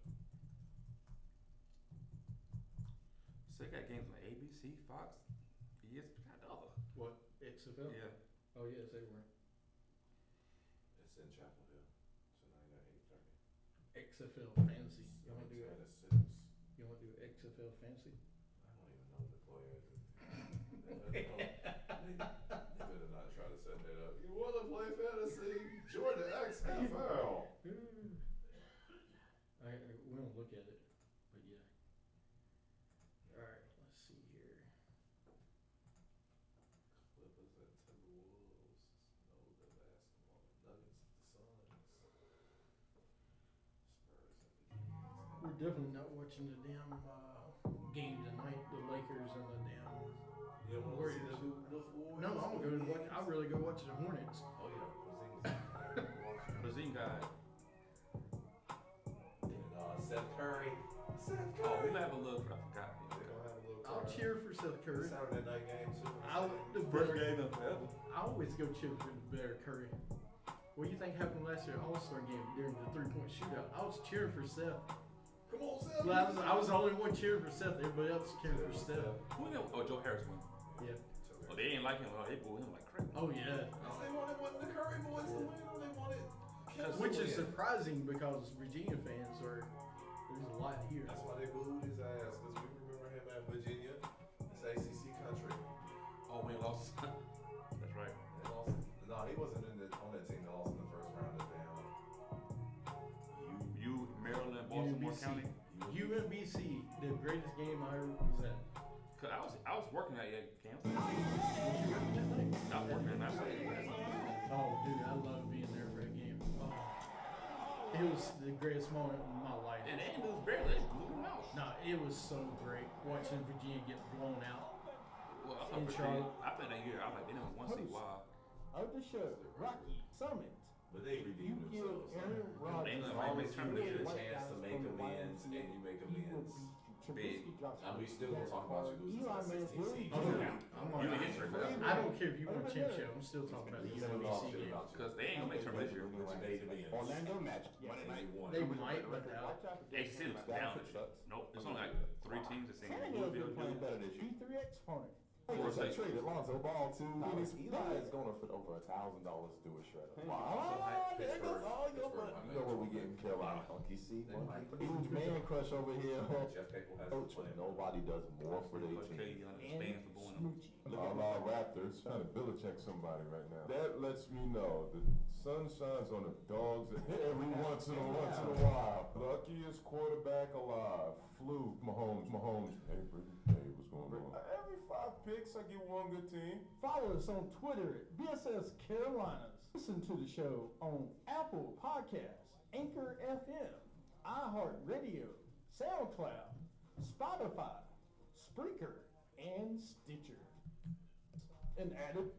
So they got games on ABC, Fox, ESPN, other. What? XFL? Yeah. Oh yes, they were. It's in Chapel Hill. So now you got 8:30. XFL Fantasy. You want to do it? 7 to 6. You want to do XFL Fantasy? I don't even know the players. They better not try to set that up. You want to play fantasy? Join the XFL. We don't look at it, but yeah. All right, let's see here. Clippers at Timberwolves. No, the basketball. Nuggets at the Suns. Spurs at the Kings. We're definitely not watching the damn game tonight. The Lakers and the damn. You don't want to see the Warriors? No, I'm gonna go watch. I'd really go watch the Hornets. Oh yeah, Brazilian guy. And Seth Curry. Oh, we might have a look, but I forgot. They're gonna have a little. I'll cheer for Seth Curry. Saturday night game too. First game of forever. I always go cheer for the better Curry. What do you think happened last year All-Star game during the 3-point shootout? I was cheering for Seth. Come on, Seth. Well, I was the only one cheering for Seth. Everybody else cheering for Steph. Who know? Oh, Joe Harris won. Yeah. Oh, they ain't like him. Oh, they booed him like crazy. Oh yeah. They wanted the Curry boys to win, or they wanted Kemp to Which is win. surprising because Virginia fans are. There's a lot here. That's why they booed his ass, because we remember him at Virginia. It's ACC country. Oh, when he lost. Baltimore County. UMBC, the greatest game I ever was at. Cause I was working that game. Was you working that night? I was working that night. Oh, dude, I love being there for that game. Oh. It was the greatest moment of my life. And they didn't lose barely. They blew them out. No, it was so great watching Virginia get blown out. Well, In Charlotte. I think that year I was like, they didn't want to see why. Of the show, Rocky Summit. But they redeemed themselves. Aaron Rodgers. As long as you get a chance to make amends and you make amends big. We still gonna talk about you losing to the 16 seed. Oh, yeah. You didn't get turned. I don't care if you won a championship. I'm still talking about the UMBC game. Because they ain't gonna make tournament this year. Orlando Magic. They might, but They said it's down this year. Nope, it's only like 3 teams that say Tannehill's Louisville. been playing better this year. P3 exponent. Course, I traded Lonzo Ball to Phoenix. Eli is going to put over $1,000 to do a shredder. Wow. There goes all your money. You know what we get in Carolina, Funky C? Huge man crush over here. Coach, but nobody does more for their team. Spain for going All our Raptors trying to Belichick somebody right now. That lets me know the sun shines on the dogs every once in a while. Luckiest quarterback alive. Flew Mahomes. Hey, what's going on? Every 5 picks, I get one good team. Follow us on Twitter at BSS Carolinas. Listen to the show on Apple Podcasts, Anchor FM, iHeartRadio, SoundCloud, Spotify, Spreaker, and Stitcher. And added.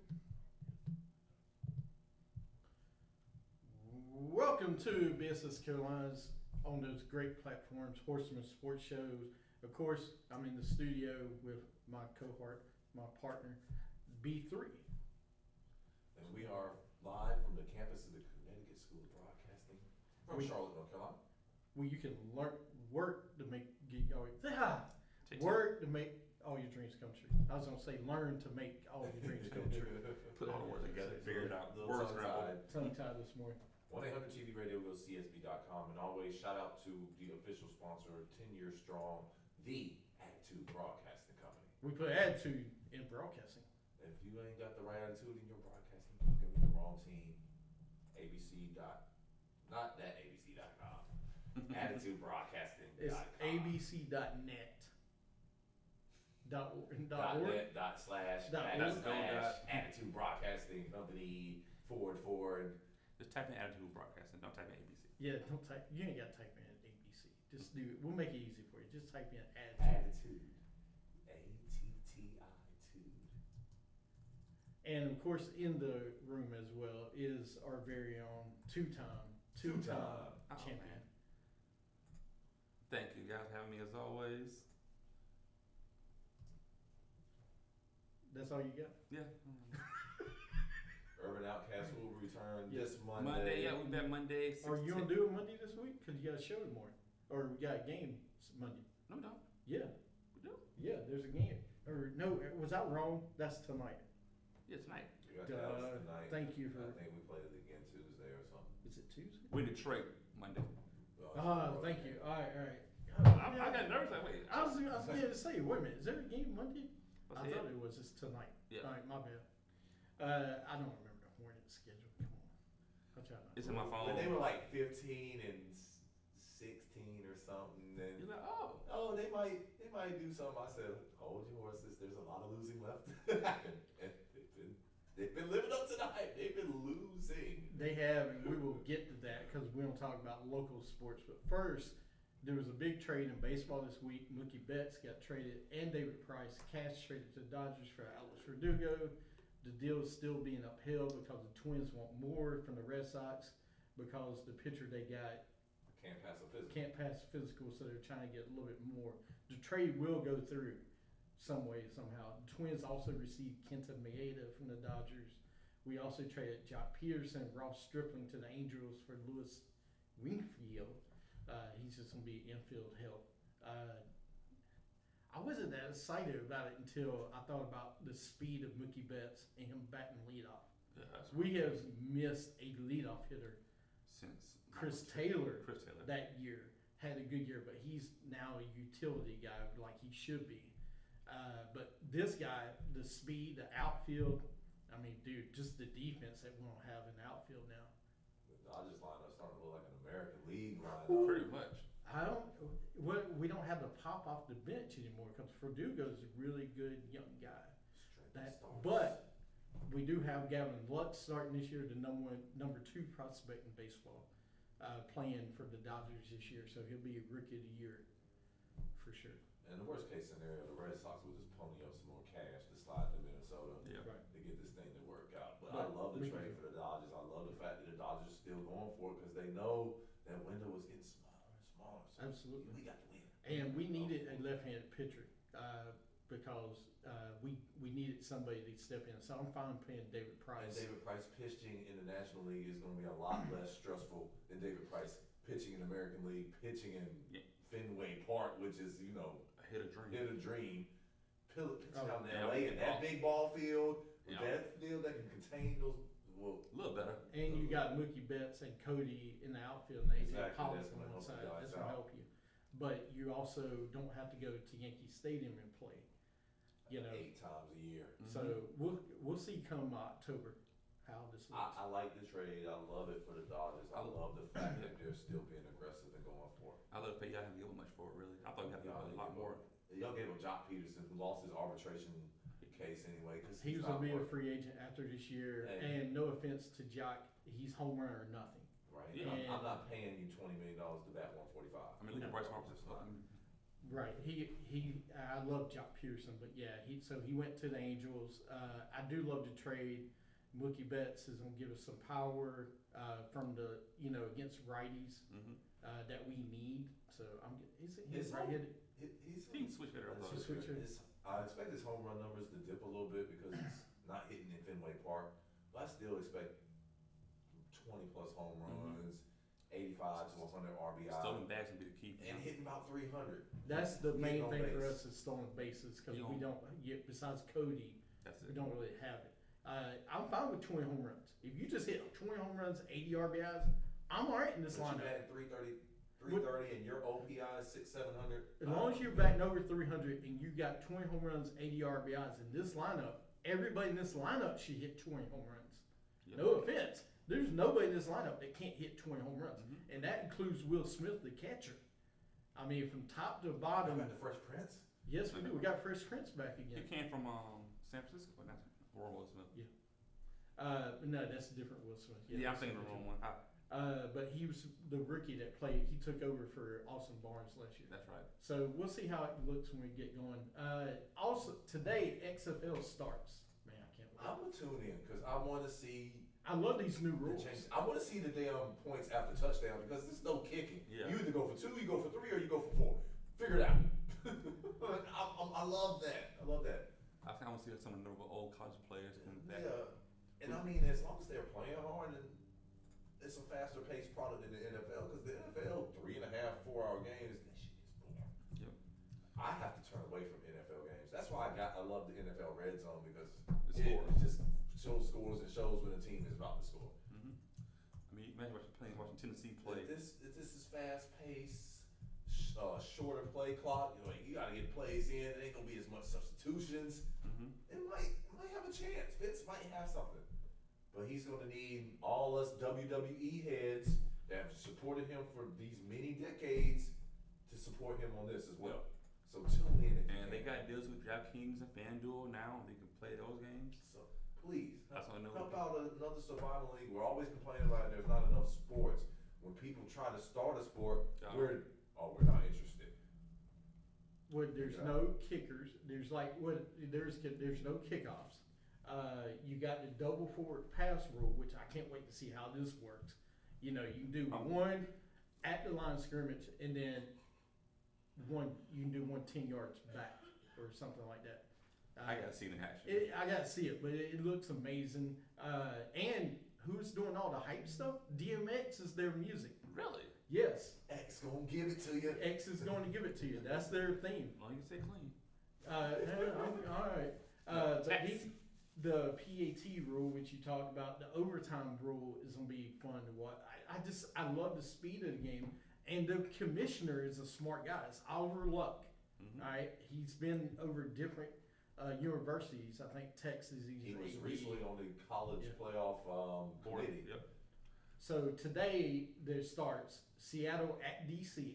Welcome to BSS Carolinas on those great platforms, Horseman Sports Shows. Of course, I'm in the studio with my cohort, my partner, B3. And we are live from the campus of the Connecticut School of Broadcasting from Charlotte, North Carolina. Where you can work to make all your dreams come true. I was gonna say learn to make all your dreams come true. Put all the words together, figure it out. Little Tongue-tied this morning. 1-800 TV Radio, go CSB.com, and always shout out to the official sponsor, 10 years strong, the Attitude Broadcasting Company. We put attitude in broadcasting. If you ain't got the right attitude in your broadcasting, you're fucking with the wrong team. Not that ABC.com. AttitudeBroadcasting.com. It's abc.net. .org. Attitude Broadcasting Company /. Just type in Attitude Broadcasting. Don't type in ABC. Yeah, don't type. You ain't gotta type in ABC. Just do it. We'll make it easy for you. Just type in attitude. Attitude. And of course, in the room as well is our very own two-time champion. Thank you guys for having me as always. That's all you got? Yeah. Urban Outcast will return this Monday. Monday, we'll be back Monday. Are you gonna do it Monday this week? Cause you got a show tomorrow, or we got a game Monday. No, we don't. Yeah, We do. yeah. There's a game. Or no, was I wrong? That's tonight. Yeah, tonight. We got Dallas tonight. Thank you for. I think we played it again Tuesday or something. Is it Tuesday? We're in Detroit Monday. Thank you. All right. I got nervous. Like, wait. I was going to say, wait a minute. Is there a game Monday? I What's thought it? it was just tonight. Yeah. All right, my bad. I don't remember the Hornets schedule. Come on. I'll try not. It's in my phone. But they were like 15 and 16 or something. And You're like, oh. they might do something. I said, hold your horses. There's a lot of losing left to happen. And they've been living up to the hype. They've been losing. They have, and we will get to that because we don't talk about local sports. But first, there was a big trade in baseball this week. Mookie Betts got traded, and David Price cash traded to the Dodgers for Alex Verdugo. The deal is still being upheld because the Twins want more from the Red Sox because the pitcher they got Can't pass a physical. can't pass physical, so they're trying to get a little bit more. The trade will go through some way, somehow. The Twins also received Kenta Maeda from the Dodgers. We also traded Jock Peterson, Ross Stripling to the Angels for Louis Wingfield. He's just going to be infield help. I wasn't that excited about it until I thought about the speed of Mookie Betts and him batting leadoff. Yeah, that's We have missed a leadoff hitter. since Chris Taylor Taylor. that year had a good year, but he's now a utility guy like he should be. But this guy, the speed, the outfield, I mean, dude, just the defense that we don't have in the outfield now. The Dodgers lineup starting to look like an American League lineup. Pretty much. We don't have the pop off the bench anymore because Verdugo's a really good young guy. But we do have Gavin Lux starting this year, the number 2 prospect in baseball, playing for the Dodgers this year. So he'll be a rookie of the year for sure. In the worst case scenario, the Red Sox will just pony up some more cash to slide to Minnesota to get this thing to work out. But I love the trade for the Dodgers. I love the fact that the Dodgers are still going for it because they know that window is getting smaller and smaller. So absolutely. We got to win. And we needed a left-handed pitcher because we needed somebody to step in. So I'm fine paying David Price. And David Price pitching in the National League is going to be a lot less stressful than David Price pitching in the American League, pitching in Fenway Park, which is, hit a dream. Pitching out in LA in that big ball field, that field that can contain those. Well, a little better. And you got Mookie Betts and Cody in the outfield and AJ Pollock on one side. That's going to help you. But you also don't have to go to Yankee Stadium and play. 8 times a year. So we'll see come October how this looks. I like the trade. I love it for the Dodgers. I love the fact that they're still being aggressive and going for it. I love the fact y'all haven't given much for it, really. I thought you had to give a lot more. Y'all gave him Jock Peterson, who lost his arbitration case anyway. Cause he was going to be a free agent after this year. And no offense to Jock, he's home run or nothing. Right. Yeah. I'm not paying you $20 million to bat 145. I mean, look at Bryce Harper. Right. I love Jock Peterson, but yeah, he went to the Angels. I do love the trade. Mookie Betts is going to give us some power from the against righties that we need. So he's right-handed. He can switch hitter. I expect his home run numbers to dip a little bit because it's not hitting in Fenway Park, but I still expect 20 plus home runs. 85 to 100 RBI. Stolen bases would be the key. And hitting about 300. That's the main thing for us is stolen bases because we don't get, besides Cody, we don't really have it. I'm fine with 20 home runs. If you just hit 20 home runs, 80 RBIs, I'm all right in this lineup. You batting 330 and your OPI is 700. As long as you're batting over 300 and you got 20 home runs, 80 RBIs in this lineup, everybody in this lineup should hit 20 home runs. Yep. No offense. There's nobody in this lineup that can't hit 20 home runs. And that includes Will Smith, the catcher. I mean, from top to bottom. You got the Fresh Prince? Yes, we do. We got Fresh Prince back again. He came from San Francisco, or not? Or Will Smith? Yeah. No, that's a different Will Smith. Yeah, I'm thinking the wrong one. But he was the rookie that played. He took over for Austin Barnes last year. That's right. So we'll see how it looks when we get going. Also, today, XFL starts. Man, I can't wait. I'm going to tune in because I want to see. I love these new rules. I want to see the damn points after touchdown because there's no kicking. Yeah. You either go for 2, you go for 3, or you go for 4. Figure it out. I love that. I love that. I think I want to see some of the old college players come back. Yeah. And I mean, as long as they're playing hard, and it's a faster paced product than the NFL because the NFL 3.5, 4 hour games, that shit is boring. Yep. I have to turn away from NFL games. That's why I love the NFL Red Zone because it just shows scores and shows when a team is about to score. I mean, imagine watching Tennessee play. This is fast paced, shorter play clock. You got to get plays in. It ain't gonna be as much substitutions. It might have a chance. Vince might have something, but he's gonna need all us WWE heads that have supported him for these many decades to support him on this as well. So tune in. And they got deals with DraftKings and FanDuel now. They can play those games. So please, that's what I know. Help out another survival league. We're always complaining about there's not enough sports. When people try to start a sport, we're not interested. When there's no kickers, there's no kickoffs. You got the double forward pass rule, which I can't wait to see how this works. You can do one at the line of scrimmage, and then you can do 10 yards back or something like that. I gotta see it in action. I gotta see it, but it looks amazing. And who's doing all the hype stuff? DMX is their music. Really? Yes. X gonna give it to you. X is going to give it to you. That's their theme. Well, you can say clean. All right. The PAT rule, which you talked about, the overtime rule is gonna be fun to watch. I love the speed of the game, and the commissioner is a smart guy. It's Oliver Luck. All right, he's been over different universities. I think Texas. He was recently on the college playoff committee. Yep. So today there starts Seattle at DC,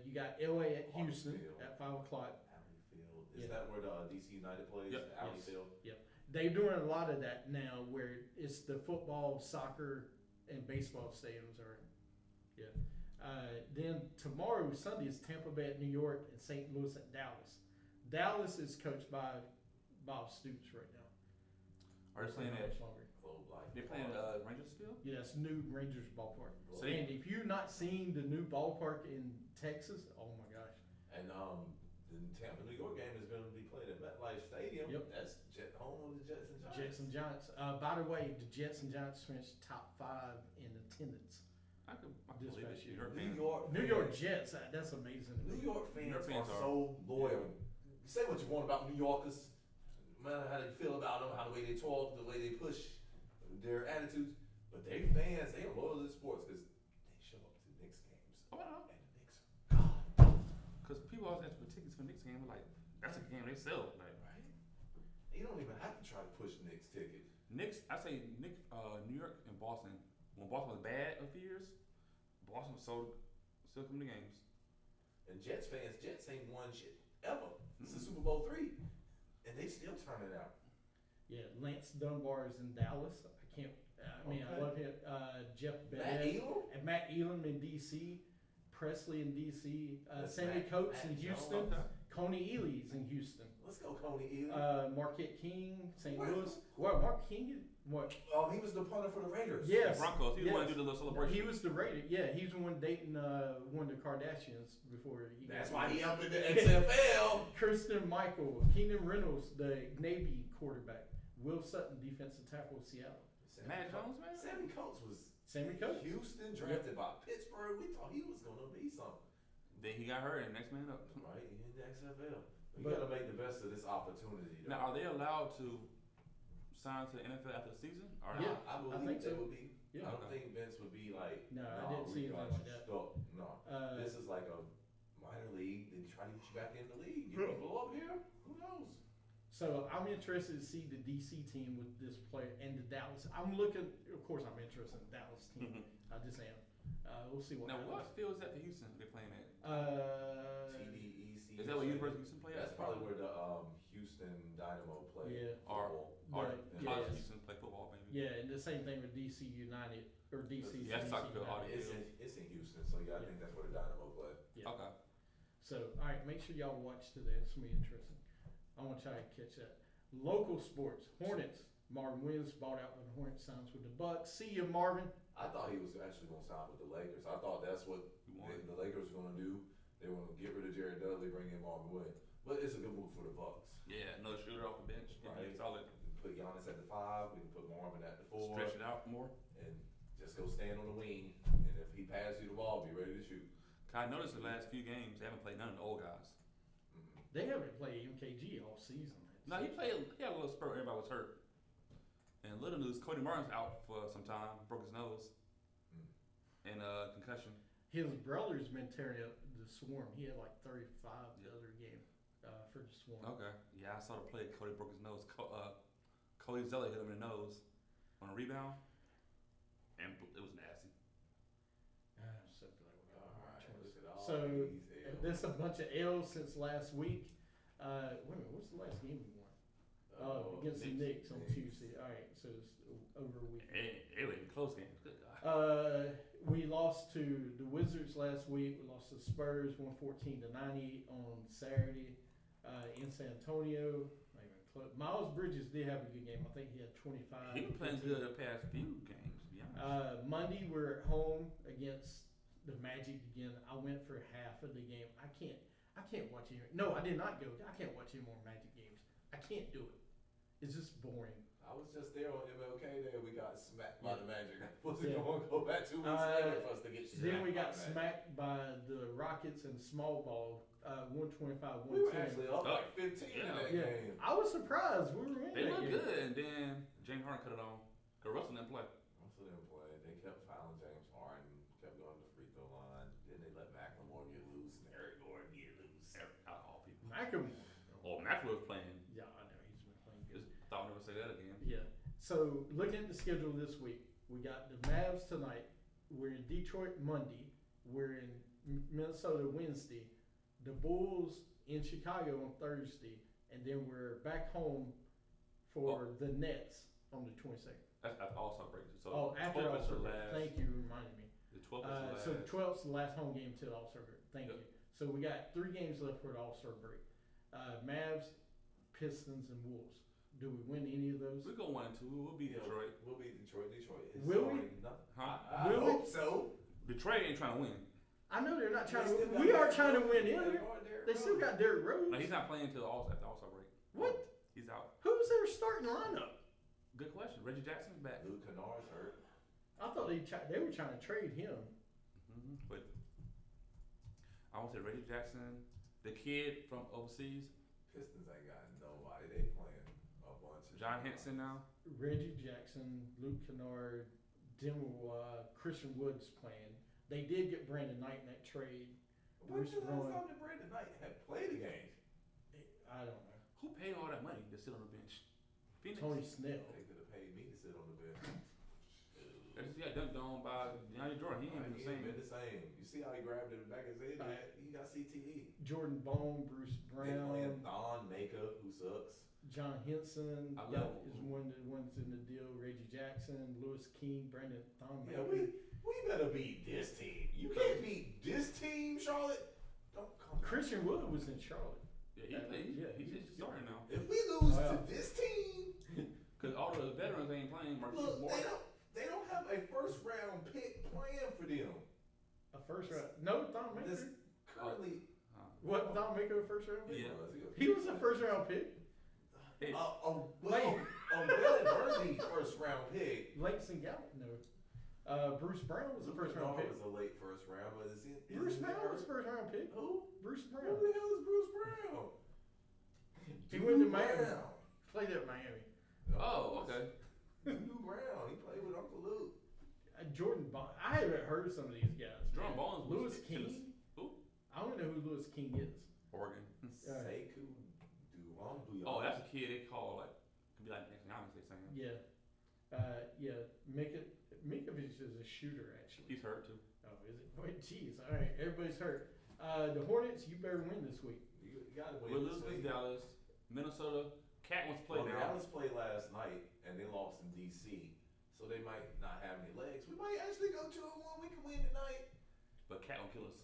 You got LA at Harvey Houston Field. at 5 o'clock. Alley Field. Is Yeah. that where the DC United plays? Yep. Alley Yes. Field? They're doing a lot of that now, where it's the football, soccer, and baseball stadiums are. Yeah. Then tomorrow, Sunday, is Tampa Bay at New York and St. Louis at Dallas. Dallas is coached by Bob Stoops right now. Are they playing at? much longer? Globe Life. They're playing Rangers Field. Yeah, it's new Rangers ballpark. So And if you've not seen the new ballpark in Texas, oh my gosh. And the Tampa New York game is going to be played at MetLife Stadium. Yep. That's home of the Jets and Giants. Jets and Giants. By the way, the Jets and Giants finished top 5 in attendance. I could This believe past it. year. New York Jets, that's amazing. New York fans, New York fans are are- so loyal. Say what you want about New Yorkers, no matter how you feel about them, how the way they talk, the way they push their attitudes, but they fans, they are loyal to the sports because they show up to Knicks games. Oh, I know. And the Knicks are God. Because people always ask for tickets for Knicks game. Like, that's a game they sell. Like, Right? You don't even have to try to push Knicks ticket. Knicks, I say New York and Boston. When Boston was bad a few years, Boston was still coming to games. And Jets fans, Jets ain't won shit ever since Super Bowl III, and they still turn it out. Yeah, Lance Dunbar is in Dallas. I Okay. love him. Jeff Matt Bennett. Elam? And Matt Elam in D.C. Presley in D.C. That's Sammy Matt- Coates Matt in Houston. Jones. Coney Ely's in Houston. Let's go, Coney Elam. Marquette King, St. Where- Louis. What, Mark King? What? He was the punter for the Raiders. Yes. The Broncos, he yes. wanted to do the little celebration. He was the Raider. Yeah, he's the one dating one of the Kardashians before he got That's why he up in the XFL. Kirsten Michael, Keenan Reynolds, the Navy quarterback. Will Sutton, defensive tackle, Seattle. Matt Jones, man? Sammy Coates was Sammy Coates. Houston, drafted by Pittsburgh. We thought he was going to be something. Then he got hurt and next man up. Right, in the XFL. You But- got to make the best of this opportunity. Though. Now, are they allowed to sign to the NFL after the season? Or Yeah. not? I believe think they so. would be. Yeah. I don't think Vince would be like, No, I "Nah, didn't see we anything got like you that. stuck." No, this is like a minor league. They try to get you back in the league. You can blow up here. Who knows? So I'm interested to see the DC team with this player and the Dallas. I'm looking. Of course, I'm interested in the Dallas team. I just am. We'll see what. Now, happens. what field is that for Houston they're playing at? TDEC. Is that where University of Houston play at? That's probably where the Houston Dynamo play. Yeah. football. Or But, College yes. Houston play football, maybe? Yeah, and the same thing with DC United or DC. Yeah, that's talking about United. It's in Houston, so yeah, I think that's where the Dynamo play. Yeah. Okay. So, all right, make sure y'all watch today. It's gonna be interesting. I want to try to catch that. Local sports, Hornets. Marvin Williams bought out when the Hornets signs with the Bucks. See you, Marvin. I thought he was actually going to sign with the Lakers. I thought that's what You want it. the Lakers were going to do. They were going to get rid of Jared Dudley, bring in Marvin Williams. But it's a good move for the Bucks. Yeah, another shooter off the bench. Give me Right. a solid. We can put Giannis at the 5. We can put Marvin at the 4. Stretch it out more. And just go stand on the wing. And if he passes you the ball, be ready to shoot. I noticed the last few games they haven't played none of the old guys. Mhm. They haven't played MKG all season. No, he had a little spurt. Everybody was hurt. And little news, Cody Martin's out for some time, broke his nose, and concussion. His brother's been tearing up the Swarm. He had like 35 the other game for the Swarm. Okay. Yeah, I saw the play. Cody broke his nose. Cody Zeller hit him in the nose on a rebound, and it was nasty. So glad we got All one right, choice. look at all So these L's. there's a bunch of L's since last week. Wait a minute, what's the last game we won? Against the Knicks on Tuesday. All right, so it's over a week. It was a close game. Good God. We lost to the Wizards last week. We lost to Spurs 114-90 on Saturday in San Antonio. Not even close. Miles Bridges did have a good game. I think he had 25. He been playing 15. good the past few games, to be honest. Monday we're at home against the Magic again. I went for half of the game. I can't watch him. No, I did not go. I can't watch him on Magic games. I can't do it. It's just boring. I was just there on MLK Day. We got smacked by Yeah. the Magic. Was Yeah. it going to go back 2 weeks later for us to get smacked? Then we by got the Magic? smacked by the Rockets and small ball, 125, 110. We were actually up like 15 in that Yeah. game. I was surprised. We were in They that look game. good, and then James Harden cut it on. Cause Russell didn't play. Russell didn't play. They kept fouling James Harden, kept going to the free throw line. Then they let McLemore get loose and Eric Gordon get loose. Out of all people. McElmore. Oh, Maxwell was playing. Yeah, I know. He's been playing good. Just thought I'd never say that again. Yeah. So looking at the schedule this week, we got the Mavs tonight. We're in Detroit Monday. We're in Minnesota Wednesday, the Bulls in Chicago on Thursday, and then we're back home for the Nets on the 22nd. That's All-Star break. So After 12th is All-Star the break. last. Thank you for reminding me. The 12th is the last. So 12th's the last home game till All-Star break. Thank you. So we got 3 games left for the All-Star break. Mavs, Pistons, and Wolves. Do we win any of those? We're going 1 and 2. We'll beat Detroit. We'll beat Detroit. Detroit is Will we? Huh? I hope so. Detroit ain't trying to win. I know they're not trying They to still win. We got are trying to win Derrick either. Rose. They still got Derrick Rose. No, he's not playing until after the All-Star break. What? He's out. Who's their starting lineup? Good question. Reggie Jackson's back. Luke Kennard's hurt. I thought they were trying to trade him. But I want to say Reggie Jackson, the kid from overseas, Pistons ain't got nobody. They playing a bunch of John Henson now. Reggie Jackson, Luke Kennard, Christian Woods playing. They did get Brandon Knight in that trade. When's the last Bruce time that Brandon Knight had played a game? I don't know. Who paid all that money to sit on the bench? Phoenix. Tony Snell. They could have paid me to sit on the bench. They just got dunked on by DeAndre Jordan. He ain't been the same. Been the same. You see how he grabbed it back his head? He got CTE. Jordan Bone, Bruce They playing Brown, Thon Maker, who sucks. John Henson I love is one of the ones in the deal. Reggie Jackson, Lewis King, Brandon Thon. Yeah, we better beat this team. You can't beat this team, Charlotte. Don't come. Christian Wood was in Charlotte. Yeah, he's just starting now. If we lose to this team, Because all the veterans ain't playing. Marcus look, Morris. they don't have a first round pick playing for them. A first round? No, Thon This Maker. currently, What? Thon Maker a first round pick? Yeah. He was a first round pick. Hey, a well-worthy first round pick. Langston Gallup, no. Bruce Brown was a first round pick. Was a late first round, but Bruce Brown was a first round pick. Who? Bruce Who Brown. the hell is Bruce Brown? He went to Dude Miami. Brown. Played at Miami. oh, okay. Dude Brown. He played with Uncle Luke. Jordan Bond. I haven't heard of some of these guys. Jordan man. Bones was Lewis with King. Tennessee. Who? I don't know who Lewis King is. Oregon. Sekou Doumbouya. Oh, that's a kid they call like could be like nationalities they saying. Yeah. Mikovic is a shooter actually. He's hurt too. Oh, is it? Wait, jeez. All right, everybody's hurt. The Hornets, you better win this week. You gotta win. We'll this lose week. against Dallas, Minnesota. Cat wants to play Well, now. Dallas played last night and they lost in DC, so they might not have any legs. We might actually go 2-1. We can win tonight. But Cat won't kill us.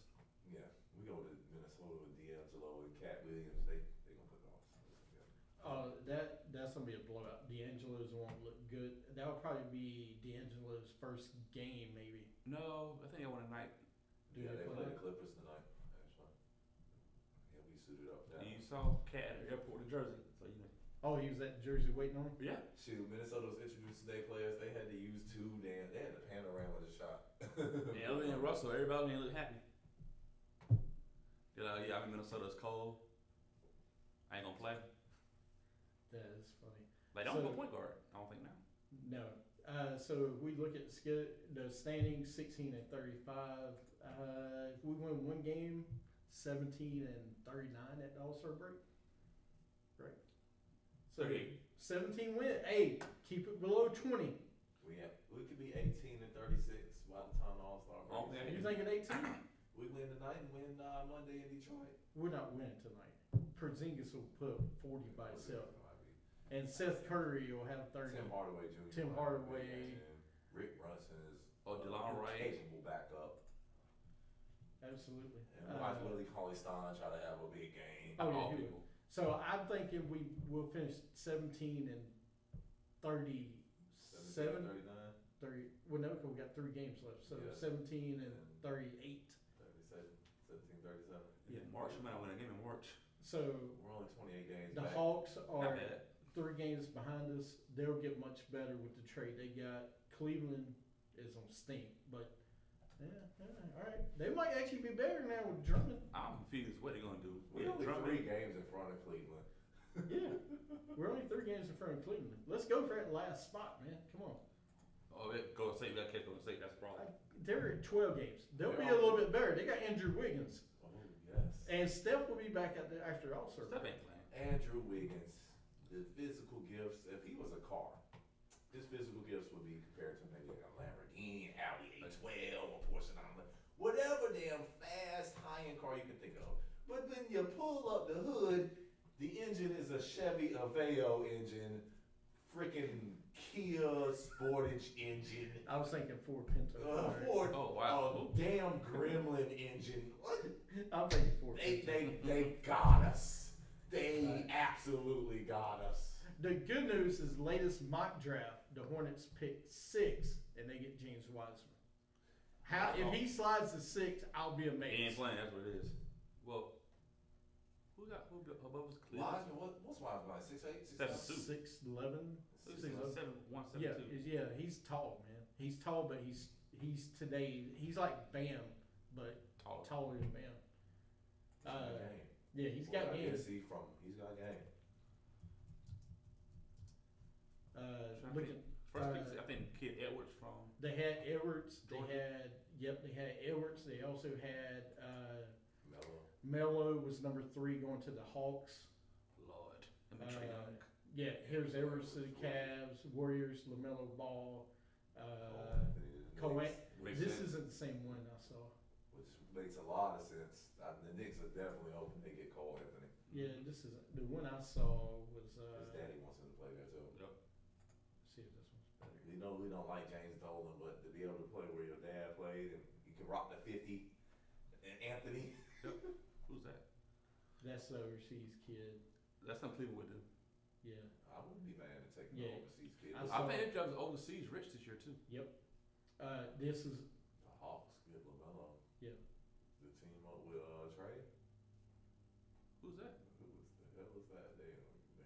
Yeah, we go to Minnesota with D'Angelo and Cat Williams. They gonna put it off. That's gonna be a blowout. D'Angelo's won't look good. That'll probably be D'Angelo's first game, maybe. No, I think they won tonight. Yeah, they play play the Clippers tonight. Actually, he'll be suited up now. You saw Cat at the airport in Jersey, so you know. Oh, he was at Jersey waiting on him. Yeah. Shoot, Minnesota was introducing their players. They had to use they had the panorama to shot. Yeah, other than Russell, everybody didn't look happy. Yeah, I'm in Minnesota. It's cold. I ain't gonna play. That is funny. Like, don't So- go point guard. I don't think now. No. So if we look at the standings, 16 and 35. If we win one game, 17 and 39 at the All-Star break. Right. So 38. 17 win. Hey, keep it below 20. We could be 18 and 36 by the time the All-Star break. Oh, yeah. You thinking 18? We win tonight and win Monday in Detroit. We're not winning tonight. Porzingis will put up 40 by himself. And Seth Curry will have 30. Tim Hardaway Jr. Tim Hardaway. Rick Brunson is DeLon Wright. capable backup. Absolutely. And watch Willie Cauley-Stein try to have a big game. Oh, yeah, All he people. So I'm thinking we will finish 17 and 37. 39, 30. Well, no, because we got 3 games left. So Yeah. 17 and 38. 37, 17, 37. Yeah, March. We might win a game in March. So We're only 28 games the back. Hawks Not are bad. 3 games behind us. They'll get much better with the trade they got. Cleveland is on stink, but all right. They might actually be better now with Drummond. I'm confused. What they gonna do? We're only 3 games in front of Cleveland. Yeah, we're only 3 games in front of Cleveland. Let's go for that last spot, man. Come on. Oh, Golden State. We got to catch Golden State. That's the problem. They're at 12 games. They'll be They're a on- little bit better. They got Andrew Wiggins, Oh, yes. and Steph will be back after All-Star. Steph ain't playing. Andrew Wiggins, the physical gifts, if he was a car, his physical gifts would be compared to maybe a Lamborghini, Audi A12, a Porsche 911, whatever damn fast fast high-end car you can think of. But when you pull up the hood, the engine is a Chevy Aveo engine, freaking Kia Sportage engine. I was thinking Ford Pinto. Ford. Oh, wow. Damn Gremlin engine. What? I'm thinking Ford Pinto. They got us. They absolutely got us. The good news is latest mock draft, the Hornets picked 6, and they get James Wiseman. If he slides to 6, I'll be amazed. He ain't playing. That's what it is. Well, who above us? Wiseman, what's Wiseman like? 6'8", 7'2". 6'11". 172. Yeah, he's tall, man. He's tall, but he's like Bam, but taller than Bam. Yeah, he's got game. He's got game. I think Kid Edwards from. They had Edwards. They had Edwards. They also had Melo was number 3 going to the Hawks. Lord, Here's Edwards to the Cavs, Warriors, LaMelo Ball, Cohen. This isn't the same one I saw. Which makes a lot of sense. The Knicks are definitely hoping they get Cole Anthony. Yeah, this is the one I saw was. His daddy wants him to play there too. Yep. See if this one's better. We know we don't like James Dolan, but to be able to play where your dad played and you can rock the 50 and Anthony. Yep. Who's that? That's the overseas kid. That's something people would do. Yeah. I wouldn't be mad at taking Yeah. the overseas kid. I think it was overseas rich this year too. Yep. This is. The Hawks get LaMelo. Yeah. The team up with Trey. Who's that? Who the hell was that? They ain't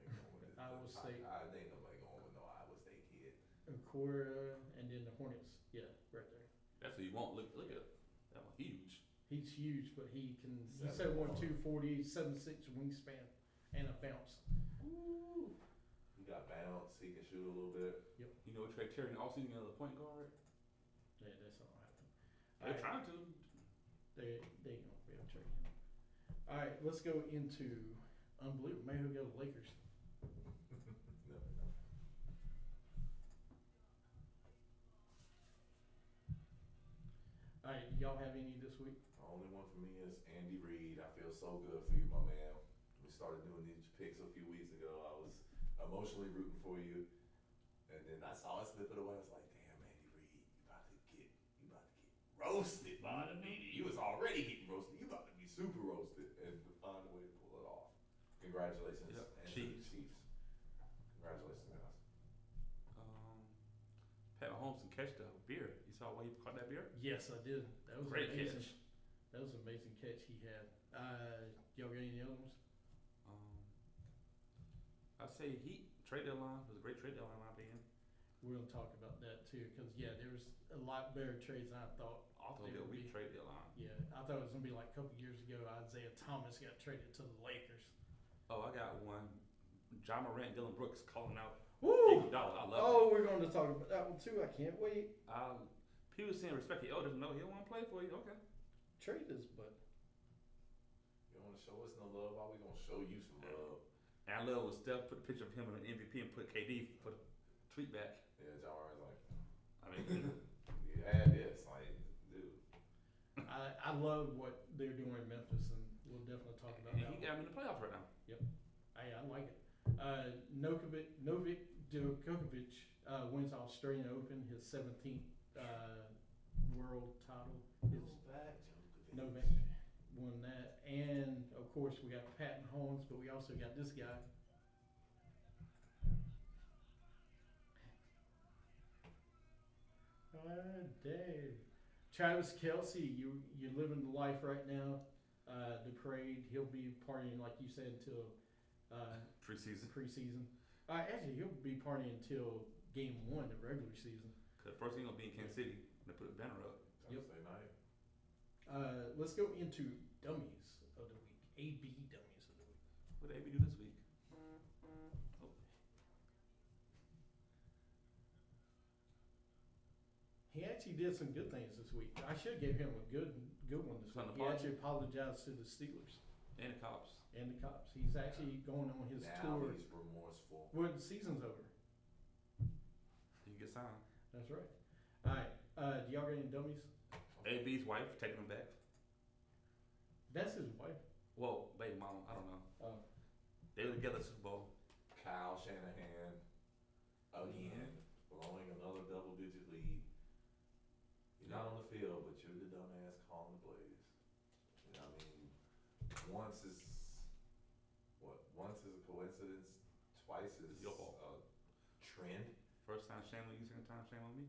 going with it. Iowa State. They ain't nobody going with no Iowa State kid. Okora, and then the Hornets. Yeah, right there. That's what you want. Look at it. That one huge. He's huge, but he can. He said 1-2-40, 7'6" wingspan, and a bounce. Ooh. He got bounce. He can shoot a little bit. Yep. You know, Trey Terry and Austin another point guard. Yeah, that's not happening. They're trying to. They gonna be able to trade him. All right, let's go into unbelievable. Maybe we'll go to Lakers. Never know. All right, y'all have any this week? The only one for me is Andy Reid. I feel so good for you, my man. We started doing these picks a few weeks ago. I was emotionally rooting for you, and then I saw it slip it away. I was like, "Damn, Andy Reid, you about to get roasted by the media. You was already getting roasted. You about to be super roasted, and to find a way to pull it off. Congratulations, Yep. and Chiefs. Congratulations, guys. Pat Mahomes can catch the beer. You saw why he caught that beer? Yes, I did. That was Great amazing. catch. That was an amazing catch he had. Y'all got any other ones? I'd say Heat trade deadline was a great trade deadline in my opinion. We're gonna talk about that too, because there was a lot better trades than I thought. I thought it would be a trade deadline. Yeah, I thought it was gonna be like a couple years ago. Isaiah Thomas got traded to the Lakers. Oh, I got one. John Morant, Dylan Brooks calling out Woo! $50. I love Oh, we're going to talk about that one too. I can't wait. it. People saying respect the elders. No, he don't want to play for you. Okay. Trade this, but You want to show us no love? Why we gonna show you some love? And I love when Steph put a picture of him in an MVP and put KD for the tweet back. Yeah, John Warren's like, I mean, you had this, like, dude. I love what they're doing in Memphis, and we'll definitely talk about and that. he got him in the playoffs right now. I like it. Novak Djokovic wins Australian Open, his 17th world title. Novak won that, and of course we got Pat Mahomes, but we also got this guy. Dave. Travis Kelce, you're living the life right now. The parade, he'll be partying like you said until Preseason. Actually, he'll be partying until game 1 of regular season. Cause first thing gonna be in Kansas City. They put a banner up. Thursday night. Let's go into dummies of the week. AB dummies of the week. What did AB do this week? Oh. He actually did some good things this week. I should have gave him a good one this Son week. of He Paul. actually apologized to the Steelers And the cops. and the cops. He's actually going on his Now tour. he's remorseful. Well, the season's over. He can get signed. That's right. All right. Do y'all got any dummies? AB's wife taking him back. That's his wife. Well, baby mama, I don't know. Oh. They were together at Super Bowl. Kyle Shanahan, again, blowing another double-digit lead. You're not on the field, but you're the dumbass calling the plays. You know what I mean? Once is a coincidence, twice is Your fault. a trend. First time shame on you, second time shame on me.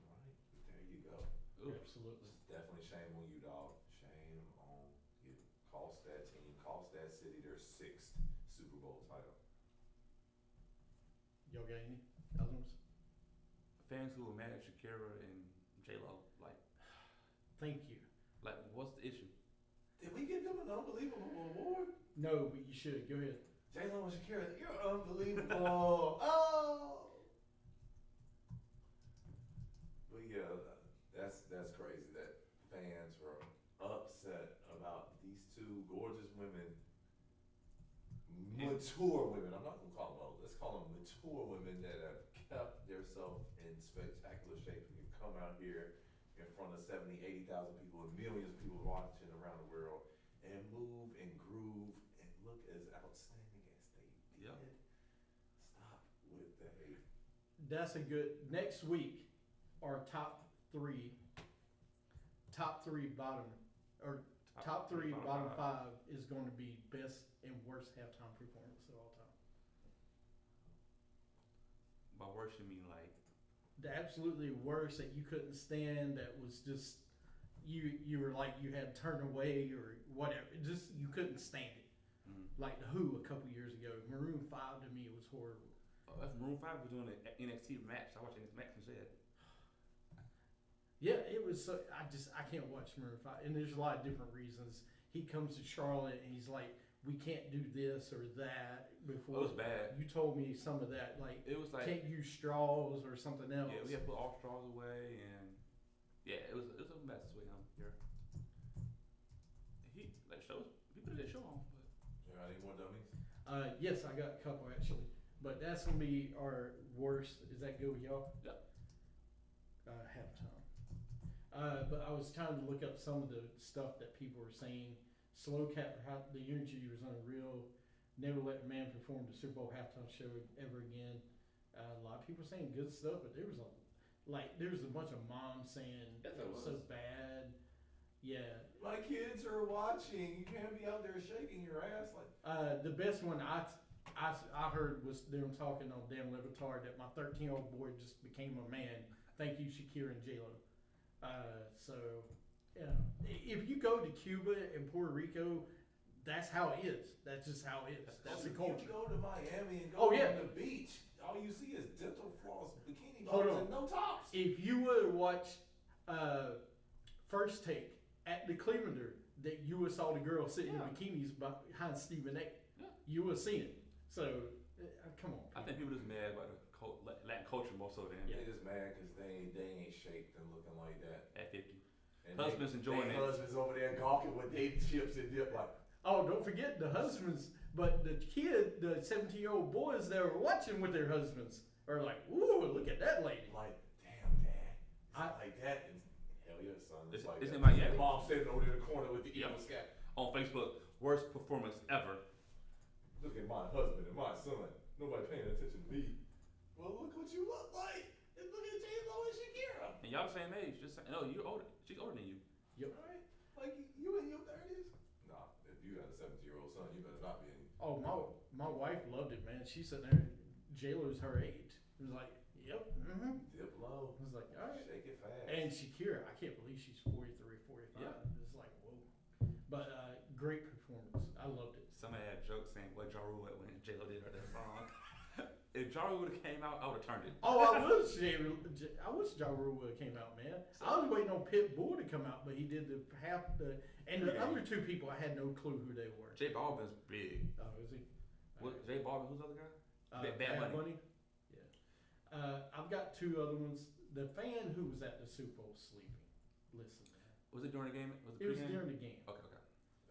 Right, there you go. Ooh. Absolutely. It's definitely shame on you, dog. Shame on you. Cost that team, cost that city their 6th Super Bowl title. Y'all got any other ones? Fans who were mad at Shakira and J-Lo, like, Thank you. like, what's the issue? Did we give them an unbelievable award? No, but you should. Go ahead. J-Lo and Shakira, you're unbelievable. Oh. But yeah, that's crazy that fans were upset about these two gorgeous women, mature women. I'm not gonna call them old. Let's call them mature women that have kept themselves in spectacular shape and can come out here in front of 70, 80,000 people and millions of people watching around the world and move and groove and look as outstanding as they did. Yep. Stop with the hate. That's a good. Next week, our top three bottom, or top three bottom five is going to be best and worst halftime performance of all time. By worst, you mean like The absolutely worst that you couldn't stand, that was just you were like you had turned away or whatever. Just you couldn't stand it. Like the Who a couple years ago. Maroon 5 to me was horrible. Oh, that's Maroon 5 was doing an NXT match. I watched NXT match instead. Yeah, it was. I can't watch Maroon 5, and there's a lot of different reasons. He comes to Charlotte and he's like, we can't do this or that before. It was bad. You told me some of that, like It was like, can't use straws or something else. yeah, we had to put all straws away, and yeah, it was a mess with him here. He like shows people did show on, but You got any more dummies? Yes, I got a couple actually, but that's gonna be our worst. Is that good with y'all? Yep. Halftime. But I was trying to look up some of the stuff that people were saying. Slow Cat, the energy was unreal. Never let a man perform the Super Bowl halftime show ever again. A lot of people saying good stuff, but there was a bunch of moms saying Yes, it there was so was. bad. Yeah. My kids are watching. You can't be out there shaking your ass like. The best one I heard was them talking on Damn Levitar that my 13-year-old boy just became a man. Thank you, Shakira and J-Lo. So, yeah. If you go to Cuba and Puerto Rico, that's how it is. That's just how it is. That's the culture. You go to Miami and Oh, go yeah. to the beach, all you see is dental floss, bikini Hold bottoms, on. and no tops. If you would watch First Take at the Clevelander, that you would saw the girl sitting in bikinis behind Stephen A. Yeah. You would have seen it. So, come on. I think people just mad about the Latin culture more so than They just mad because they ain't shaped and looking like that. at 50. And Husbands enjoying it. Husbands over there gawking with their chips and dip like. Oh, don't forget the husbands, but the kid, the 17-year-old boys that were watching with their husbands are like, ooh, look at that lady. Like, damn, Dad. It's like that. And hell yeah, son. It's like in that. Miami. Mom sitting over there in the corner with the Yeah. Eagle Scat. On Facebook, worst performance ever. Look at my husband and my son. Nobody paying attention to me. Well, look what you look like. And look at J-Lo and Shakira. And y'all the same age. Just no, you're older. She's older than you. Yep. Right? Like, you in your 30s? Nah, if you got a 17-year-old son, you better not be in. Oh, my wife loved it, man. She said there, J-Lo's her age. It was like, yep. Mm-hmm. Dip low. I was like, all right. Shake it fast. And Shakira, I can't believe she's 43, 45. Yeah. It's like, whoa. But great performance. I loved it. Somebody had jokes saying what Ja Rule when J Lo did her that song. If Ja Rule would have came out, I would have turned it. Oh, I wish Ja Rule would have came out, man. I was waiting on Pitbull to come out, but he did the and the other two people, I had no clue who they were. J Balvin's big. Oh, is he? What, J Balvin, who's the other guy? Bad Bunny. Yeah. I've got two other ones. The fan who was at the Super Bowl sleeping. Listen, man. Was it during the game? Was It was pregame? during the game. Okay.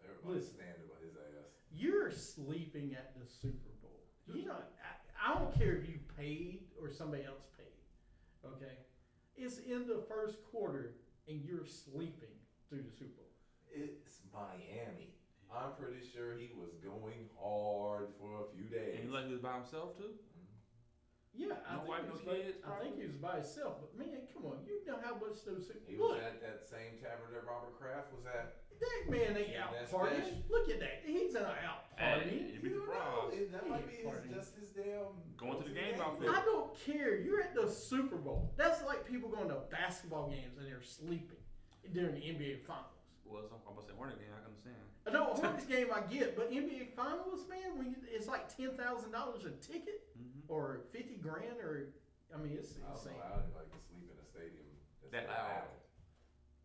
Everybody's Listen. standing by his ass. You're sleeping at the Super Bowl. You know, I don't care if you paid or somebody else paid. Okay, it's in the first quarter and you're sleeping through the Super Bowl. It's Miami. I'm pretty sure he was going hard for a few days. And he like he was by himself too. Yeah, No wife, no kids. I think he was by himself. But man, come on, you know how much those. He was at that same tavern that Robert Kraft was at. That man ain't out partying. Look at that. He's not out partying. You'd be surprised. That might be just his damn. Going to the game outfit. I don't care. You're at the Super Bowl. That's like people going to basketball games and they're sleeping during the NBA Finals. Well, I'm about to say Hornet game. I can understand. No, Hornets game I get, but NBA Finals, man, it's like $10,000 a ticket or $50,000 or I mean, it's insane. I don't know how anybody can sleep in a stadium that loud.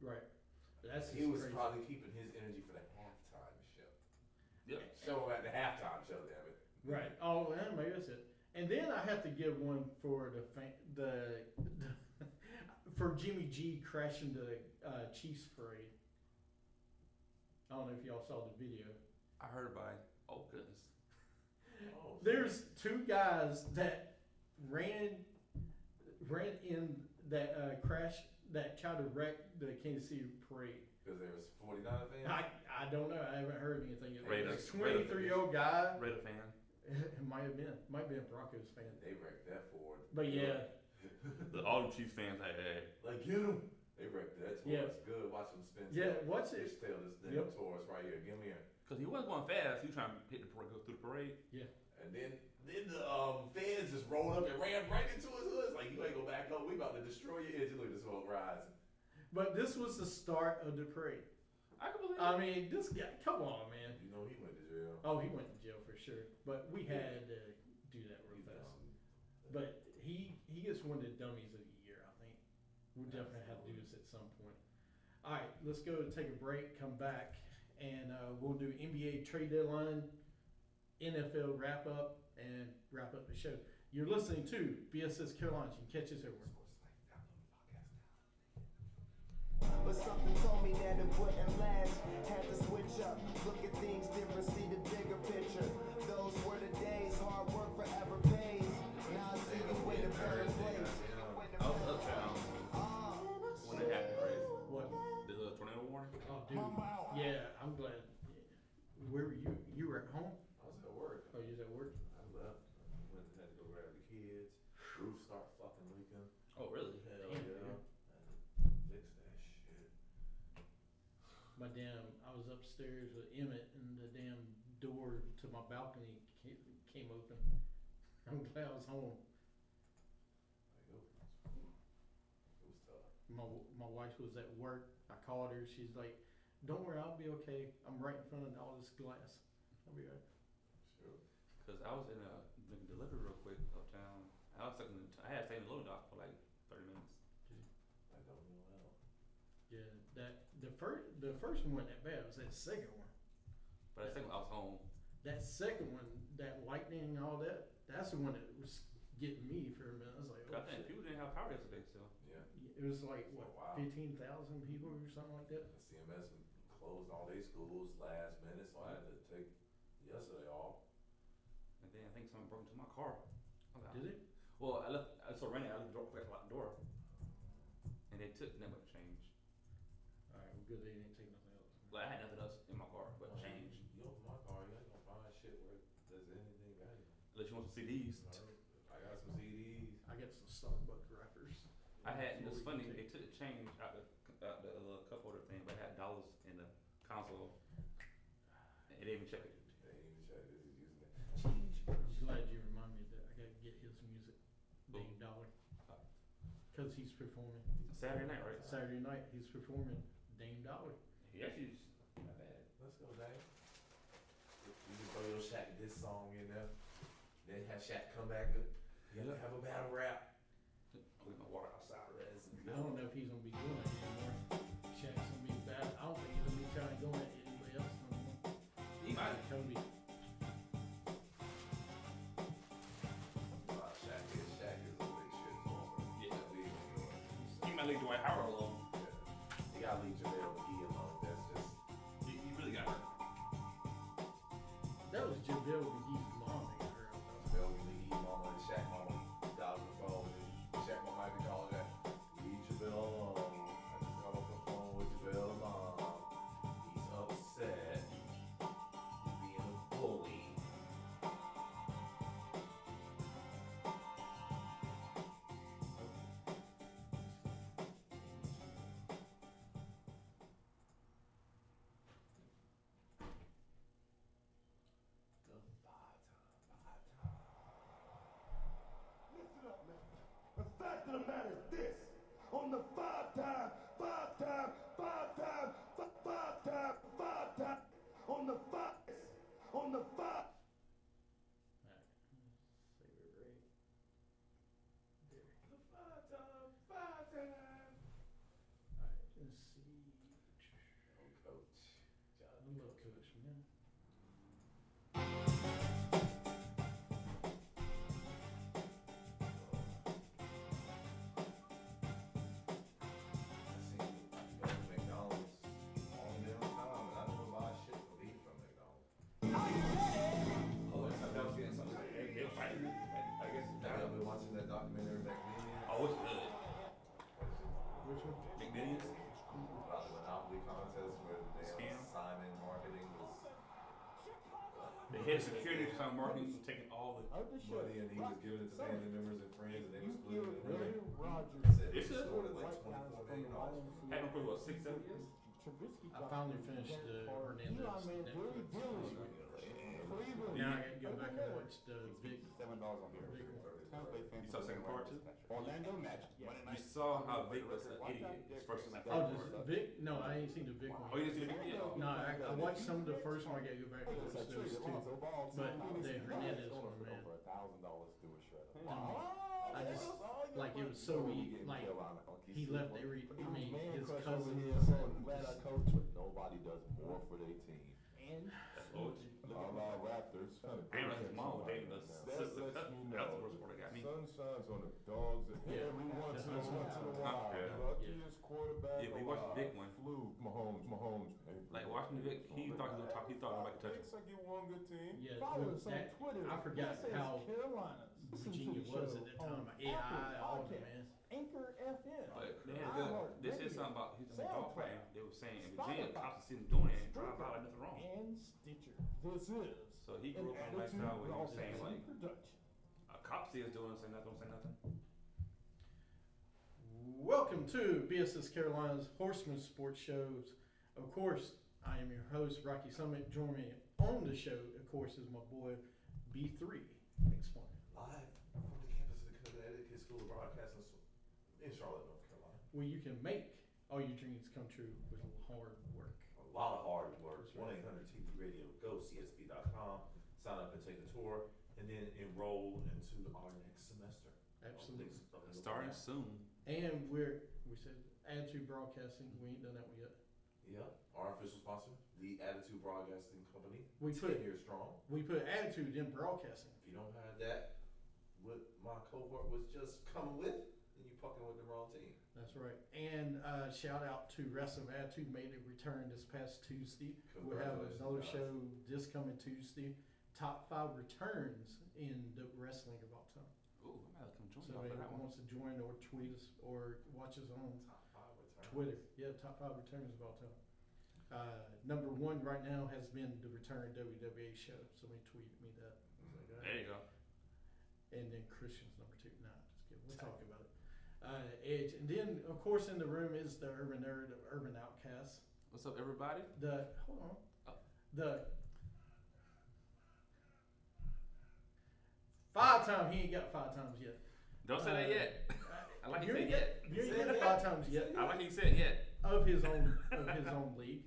Right. That's he was crazy. probably keeping his energy for the halftime show. Yep. Show him at the halftime show, damn it. Right. Oh, yeah, maybe that's it. And then I have to give one for for Jimmy G crashing the Chiefs parade. I don't know if y'all saw the video. I heard about it. Oh goodness. There's two guys that ran in that crash that tried to wreck the Kansas City parade. Because there was 49 fans? I don't know. I haven't heard anything yet. Raiders. 23-year-old guy. Raider fan. It might have been a Broncos fan. They wrecked that Ford. But yeah. All the Chiefs fans had. Like, get him. They wrecked that Taurus. Yeah. Good. Watch them spin. Yeah, watch it. Fishtail this damn Taurus right here. Give me here. Because he wasn't going fast. He was trying to go through the parade. Yeah. And then the fans just rolled up and ran right into his hood. It's like, you ain't go back up. We about to destroy your engine. Look at this smoke rising. But this was the start of the parade. I can believe it. I mean, this guy, come on, man. You know he went to jail. Oh, he went to jail for sure. But we had to do that real fast. But he gets one of the dummies of the year, I think. We'll definitely have to do this at some point. All right, let's go take a break, come back, and we'll do NBA trade deadline, NFL wrap up, and wrap up the show. You're listening to BSS Carolinas. You can catch us everywhere. But something told me that it wouldn't last. Had to switch up, look at things different, see the bigger picture. Those were the days, hard work forever pays. Now I see you in a better place. I was uptown when it happened, right? What? The tornado warning? Oh, dude. Yeah, I'm glad. Where were you? You were at home? I was at work. Oh, you was at work? I left. Went and had to go grab the kids. Roof start fucking leaking. Oh, really? Hell Damn, yeah. dude. Fix that shit. I was upstairs with Emmett and the damn door to my balcony came open. I'm glad I was home. Like, it was tough. My wife was at work. I called her. She's like, "Don't worry, I'll be okay. I'm right in front of all this glass. I'll be right." Sure. Because I was in a delivery real quick uptown. I had to stay in the loading dock for like 30 minutes. I don't know how. Yeah, the first one wasn't that bad. It was that second one. But I think I was home. That second one, that lightning and all that, that's the one that was getting me for a minute. I was like, I oh, think shit. people didn't have power yesterday still. Yeah. It was like, what, Oh, wow. 15,000 people or something like that? CMS closed all their schools last minute, so I had to take yesterday off. And then I think someone broke into my car. Did it? Well, I saw raining. I locked the door. And they took that much change. All right, well, good they didn't take nothing else. Like, I had nothing else in my car but change. You open my car, you ain't gonna find shit where there's anything valuable. Unless you want some CDs. I got some CDs. I got some Starbucks wrappers. It's funny, they took the change out the cup holder thing, but I had dollars in the console. And they didn't even check it. They ain't even tried this, he's using it. I'm glad you reminded me of that. I gotta get his music. Who? Dame Dollar. Because he's performing. Saturday night, right? Saturday night, he's performing Dame Dollar. He actually not bad. Let's go, Dave. You can throw your Shaq this song in there. Then have Shaq come back and you gotta have a battle rap. I'll get my water outside. I don't know if he's gonna be doing it anymore. Shaq's gonna be bad. I don't think he's gonna be trying to go at anybody else no more. He might. Kobe. Shaq is a big shit performer. Yeah. Leave him alone. He might leave Dwight Howard alone. Yeah. You gotta leave JaVale McGee alone. That's just. He really got it. That was JaVale McGee's mom. I heard. JaVale McGee mama and Shaq mama dialed the phone. And Shaq mama might be calling that. Leave JaVale alone. I just got off the phone with JaVale's mom. He's upset. of the matter is this. On the five-time, on the five. Head security for some marketing was taking all the money and he was giving it to family members and friends and they was splitting it. Rogers. It's a- Stored at like $24 million. had them for what, 6-7 years? I finally finished Hernandez Netflix. Now I gotta go back and watch the Vic. $7 on here. You saw the second part too? Orlando Magic. You saw how Vic was an idiot his first and Oh, second does part. Vic? No, I ain't seen the Vic Oh, one. you didn't see the Vic yet? No, I watched some of the first one. I gotta go back and watch those two. But the Hernandez one, man. Over $1,000 to a shredder. I just like it was so like he left every. I mean, his cousin. I'm glad I coach, but nobody does more for their team. And That's loyalty. Our Raptors trying to I ain't like his mom dating us. that lets me That's the know worst part that got me. sun shines on the dogs Yeah. every once in a Yeah. while. Yeah. Luckiest quarterback Yeah, but he watched the Vic alive. one. Flew Mahomes. Like watching the Vic, he thought he was top. He thought nobody could touch him. Looks like you won good team. Yeah, follow with us on that, Twitter. I forgot BSS how Carolinas. Listen to Virginia the was show at that on time. AI, all of Apple it, man. Anchor FM. But they Yeah. had good. They said iHeartRadio, something about he's a dog SoundCloud, fan. They were saying in Virginia, Spotify, cops see him doing it and drive by like nothing wrong. And Stitcher. This is So he grew up in a an lifestyle where he was attitude saying like, production. a cop see us doing it, say nothing, don't say nothing. Welcome to BSS Carolinas Horseman Sports Shows. Of course, I am your host, Rocky Summit. Join me on the show, of course, is my boy B3. Explain. Live from the campus of the Connecticut School of Broadcasting in Charlotte, North Carolina. Where you can make all your dreams come true with a little hard work. A lot of hard work. That's right. 1-800-TV Radio. Go CSB.com. Sign up and take a tour, and then enroll into our next semester. Absolutely. Starting soon. And we said Attitude Broadcasting. We ain't done that one yet. Yeah, our official sponsor, the Attitude Broadcasting Company. We 10 put years strong. we put attitude in broadcasting. If you don't have that, what my cohort was just coming with, then you fucking with the wrong team. That's right. And shout out to Wrestling Attitude made a return this past Tuesday. We'll have Congratulations, another guys. show this coming Tuesday. Top 5 returns in the wrestling of all time. Ooh, I might have to come join So y'all for that anyone one. wants to join or tweet us or watch us on Top 5 return. Twitter. Yeah, top 5 returns of all time. Number 1 right now has been the return WWE show. Somebody tweeted me that. There you go. And then Christian's number 2. Nah, just kidding. We'll talk about it. Edge. And then, of course, in the room is the Urban Nerd, the Urban Outcast. What's up, everybody? Hold on. Oh. The 5 times, he ain't got 5 times yet. Don't say that yet. I like he you said ain't yet. got- You ain't got 5 times yet I like he said yet. of his own league.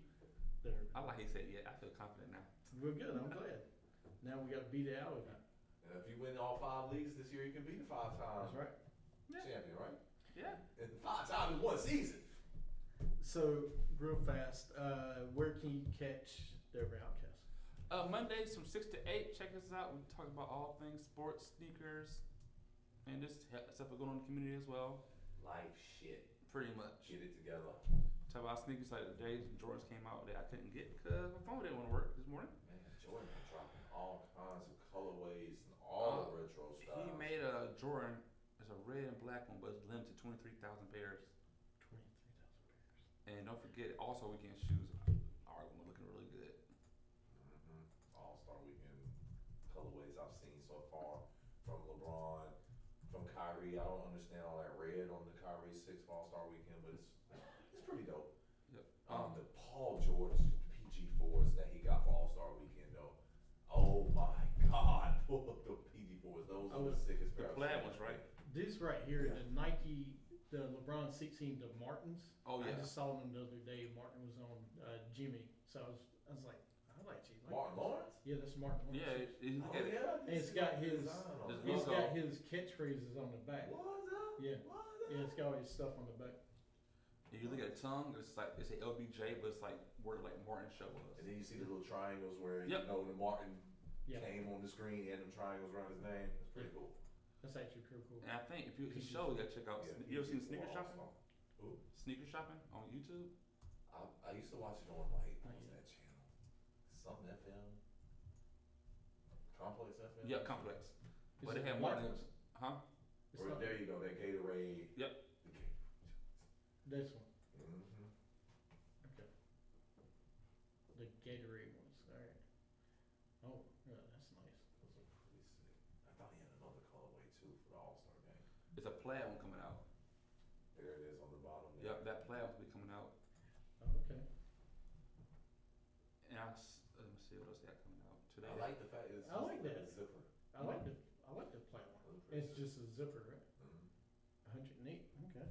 There. I like he said yet. I feel confident now. We're good. I'm glad. Now we got to beat it out of you. And if you win all 5 leagues this year, you can be the 5-time That's right. champion, right? Yeah. And 5 times in one season. So, real fast, where can you catch the Urban Outcast? Mondays from 6 to 8. Check us out. We talk about all things sports, sneakers, and just stuff that's going on in the community as well. Life shit. Pretty much. Get it together. Talk about sneakers like the days Jordans came out that I couldn't get because my phone didn't want to work this morning. Man, Jordan been dropping all kinds of colorways and all the retro stuff. He made a Jordan. It's a red and black one, but it's limited to 23,000 pairs. 23,000 pairs. And don't forget, also weekend shoes are looking really good. All-Star Weekend colorways I've seen so far from LeBron, from Kyrie. I don't understand all that red on the Kyrie 6 All-Star Weekend, but it's pretty dope. Yep. The Paul George PG4s that he got for All-Star Weekend though. Oh my God, the PG4s. Those are the sickest The pairs. plaid ones, right? This right here, the Nike the LeBron 16 to Martin's. Oh yeah. I just saw them the other day. Martin was on Jimmy, so I was like, I like you. Martin Lawrence? Yeah, that's Martin Lawrence. Yeah, and it's got his catchphrases on the back. What's up? Yeah. What's up? Yeah, it's got all his stuff on the back. If you look at the tongue, it's like it's a LBJ, but it's like where like Martin's show was. And then you see the little triangles where Yep. you know when Martin Yeah. came on the screen, he had them triangles around his name. That's pretty cool. That's actually pretty cool. And I think if you his show, you gotta check out. You ever seen Sneaker Shopping? Who? Sneaker Shopping on YouTube? I used to watch it on like what's that channel? Something FM. Complex FM. Yeah, Complex. Is But it they have the black Martin's, ones? huh? It's Or not there you go, that Gatorade. Yep. The Gatorade. this one. Mm-hmm. Okay. The Gatorade ones. All right. Oh, yeah, that's nice. Those are pretty sick. I thought he had another colorway too for the All-Star game. It's a plaid one coming out. There it is on the bottom there. Yep, that plaid will be coming out. Oh, okay. And let me see what else they got coming out today. I like the fact it's I like just that. a zipper. I like the plaid one. Those are pretty It's sick. just a zipper, right? Mhm. 108. Okay.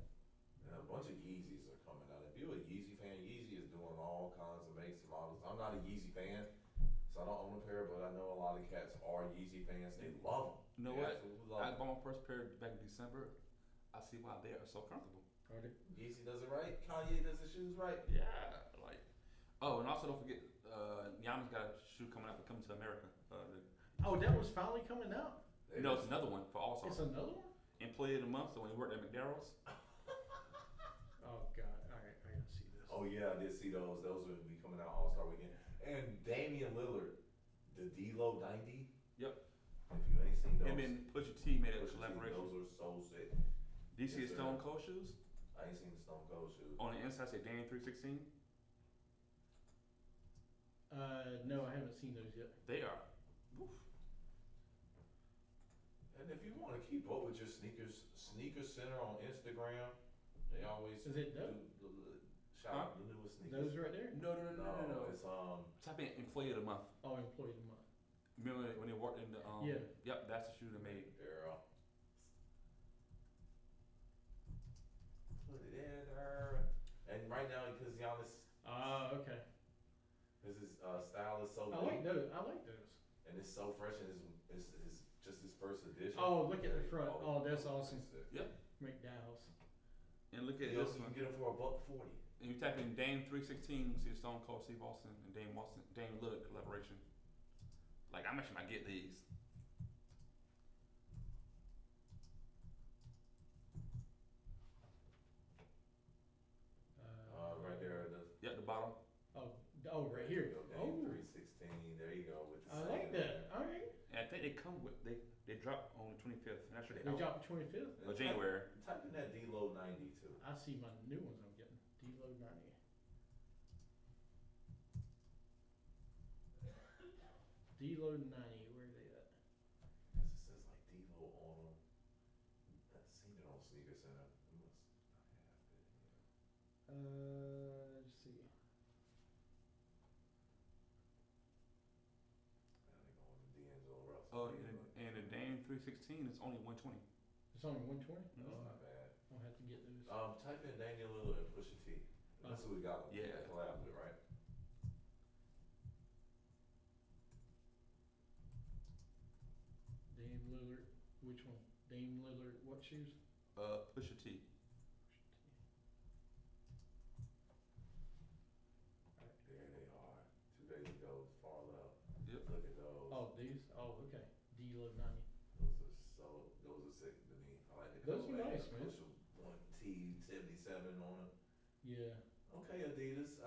And a bunch of Yeezys are coming out. If you're a Yeezy fan, Yeezy is doing all kinds of makes and models. I'm not a Yeezy fan, so I don't own a pair, but I know a lot of cats are Yeezy fans. They love them. You know They what? absolutely love I 'em. bought my first pair back in December. I see why they are so comfortable. Are they? Yeezy does it right. Kanye does his shoes right. Yeah, like. Oh, and also don't forget, Giannis got a shoe coming out for coming to America. Oh, that was finally coming out. No, it's another one for All It's Star. another one. Employee of the month. So when he worked at McDarrell's. Oh God! All right, I gotta see this. Oh yeah, I did see those. Those will be coming out All-Star weekend. And Damian Lillard, the D-Lo 90. Yep. If you ain't seen those, Him and Pusha T made a Pusha T, collaboration. those are so sick. Do you see Yes, his sir. Stone Cold shoes? I ain't seen the Stone Cold shoes. On the inside say Dame 316. No, I haven't seen those yet. They are. Oof. And if you want to keep up with your Sneaker Center on Instagram, they always Is it dope? shout out the newest sneakers. Those right there. No. It's Type in Employee of the month. Oh, employee of the month. Remember when they worked in the Yeah. Yep, that's the shoe they made. girl. Put it in her. And right now, because Giannis, Okay. his style is so I like those. I like those. and it's so fresh, and it's just his first edition. Oh, look at the front. Oh, that's awesome. Yep. McDowell's. And look at You this can one. get them for $140. And you type in Dame 316, see the Stone Cold Steve Austin and Dame Lillard collaboration. Like I'm actually might get these. Right there, Yeah, the bottom. Oh, right here. Dame Oh, 316. There you go. With the I like same that. there. All right. And I think they come with they drop on the 25th. And actually They dropped 25th. And January. Type in that D-Lo 90 too. I see my new ones I'm getting. D-Lo 90. D-Lo 90. Where are they at? Because it says like D-Lo on them. I've seen it on Sneaker Center. It must not have it. Let's see. D'Angelo Russell. Oh, and the Dame 316 is only 120. It's only 120. That's not bad. I'll have to get those. Type in Damian Lillard and Pusha T. That's who we got. Yeah. Collab with, right? Dame Lillard. Which one? Dame Lillard. What shoes? Pusha T. There they are. 2 days ago, far left. Yep. Look at those. Oh, these? Oh, okay. D-Lo 90. Those are sick to me. I like the Those are colorway. nice, man. Pusha 1T77 on it. Yeah. Okay, Adidas.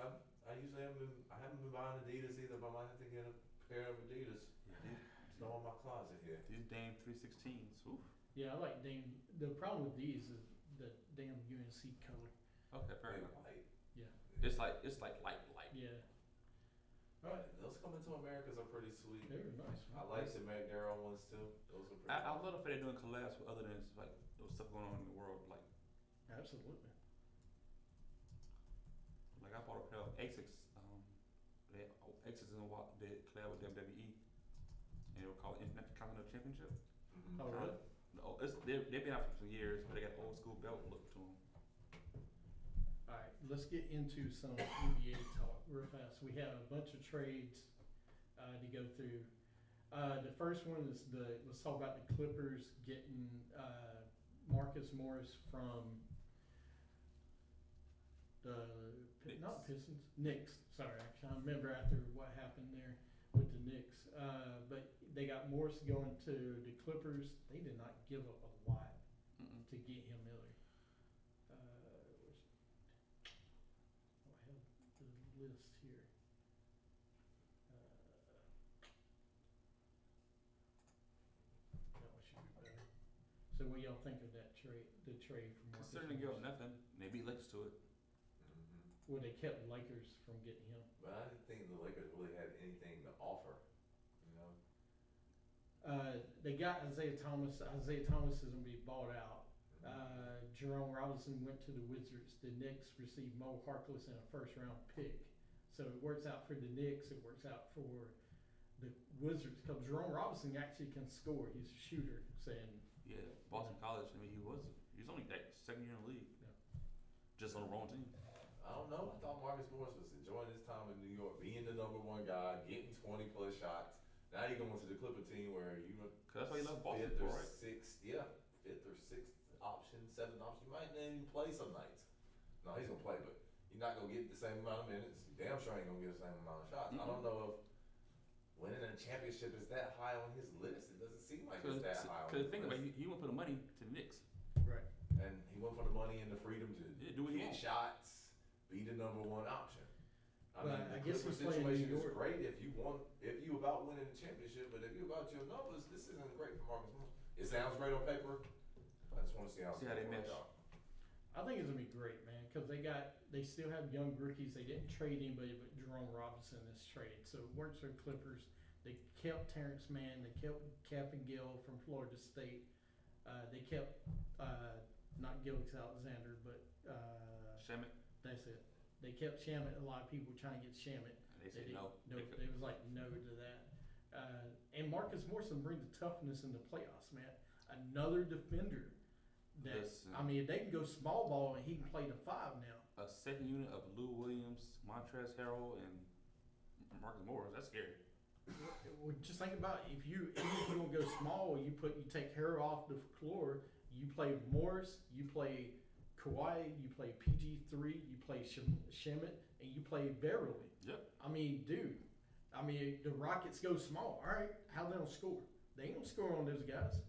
I usually I haven't been buying Adidas either, but I might have to get a pair of Adidas. Throw in my closet here. These Dame 316s. Oof. Yeah, I like Dame. The problem with these is the damn UNC color. Okay, fair They're enough. light. Yeah. It's like light. Yeah. Right. Those coming to Americas are pretty sweet. They were nice. I like the McDarrell ones too. Those are pretty. I love the fact they're doing collabs with other than like those stuff going on in the world. Like Absolutely. I bought a pair of Asics. Asics and they collab with WWE, and they were called Intercontinental Championship. Mhm. Oh, really? No, they've been out for some years, but they got old school belt look to them. All right, let's get into some NBA talk real fast. We have a bunch of trades to go through. The first one is let's talk about the Clippers getting Marcus Morris from not Pistons, Knicks. Sorry, I can't remember after what happened there with the Knicks. But they got Morris going to the Clippers. They did not give up a lot to get him, Miller. I have the list here. That one should be better. So what y'all think of that trade? The trade from Marcus Considering they give Morris? up nothing, they beat Lakers to it. Well, they kept Lakers from getting him. But I didn't think the Lakers really had anything to offer. You know. They got Isaiah Thomas. Isaiah Thomas is going to be bought out. Jerome Robinson went to the Wizards. The Knicks received Mo Harkless and a first-round pick. So it works out for the Knicks. It works out for the Wizards because Jerome Robinson actually can score. He's a shooter. Saying Yeah, Boston College. I mean, he was only like second year in the league. Yeah. Just on the wrong team. I don't know. I thought Marcus Morris was enjoying his time in New York, being the number one guy, getting 20 plus shots. Now you're going to the Clipper team where you Cause that's why you left Boston fifth for, or right? sixth, fifth or sixth option, seventh option. You might not even play some nights. No, he's gonna play, but you're not gonna get the same amount of minutes. You damn sure ain't gonna get the same amount of shots. I don't know if winning a championship is that high on his list. It doesn't seem like it's that high on his think list. about it, he went for the money to the Knicks. right. And he went for the money and the freedom to Do what he get wants. shots, be the number one option. I Well, mean, I the guess Clipper he's playing situation New is York. great if you about winning the championship, but if you about your numbers, this isn't great for Marcus Morris. It sounds great on paper. I just want to see how See how they mesh. out. I think it's gonna be great, man, because they still have young rookies. They didn't trade anybody but Jerome Robinson this trade, so it works for the Clippers. They kept Terrence Mann. They kept Captain Gill from Florida State. They kept not Gilgeous Alexander, but Shamet. that's it. They kept Shamet. A lot of people were trying to get Shamet. They said didn't- no. It was like no to that. And Marcus Morrison brings the toughness in the playoffs, man. Another defender. That Listen. I mean, if they can go small ball and he can play the five now. A second unit of Lou Williams, Montrezl Harrell, and Marcus Morris. That's scary. Well, just think about it. If you don't go small, you take Harrell off the floor. You play Morris. You play Kawhi. You play PG3. You play Shemet, and you play Beverly. Yep. I mean, dude. I mean, the Rockets go small. All right, how they don't score? They ain't gonna score on those guys.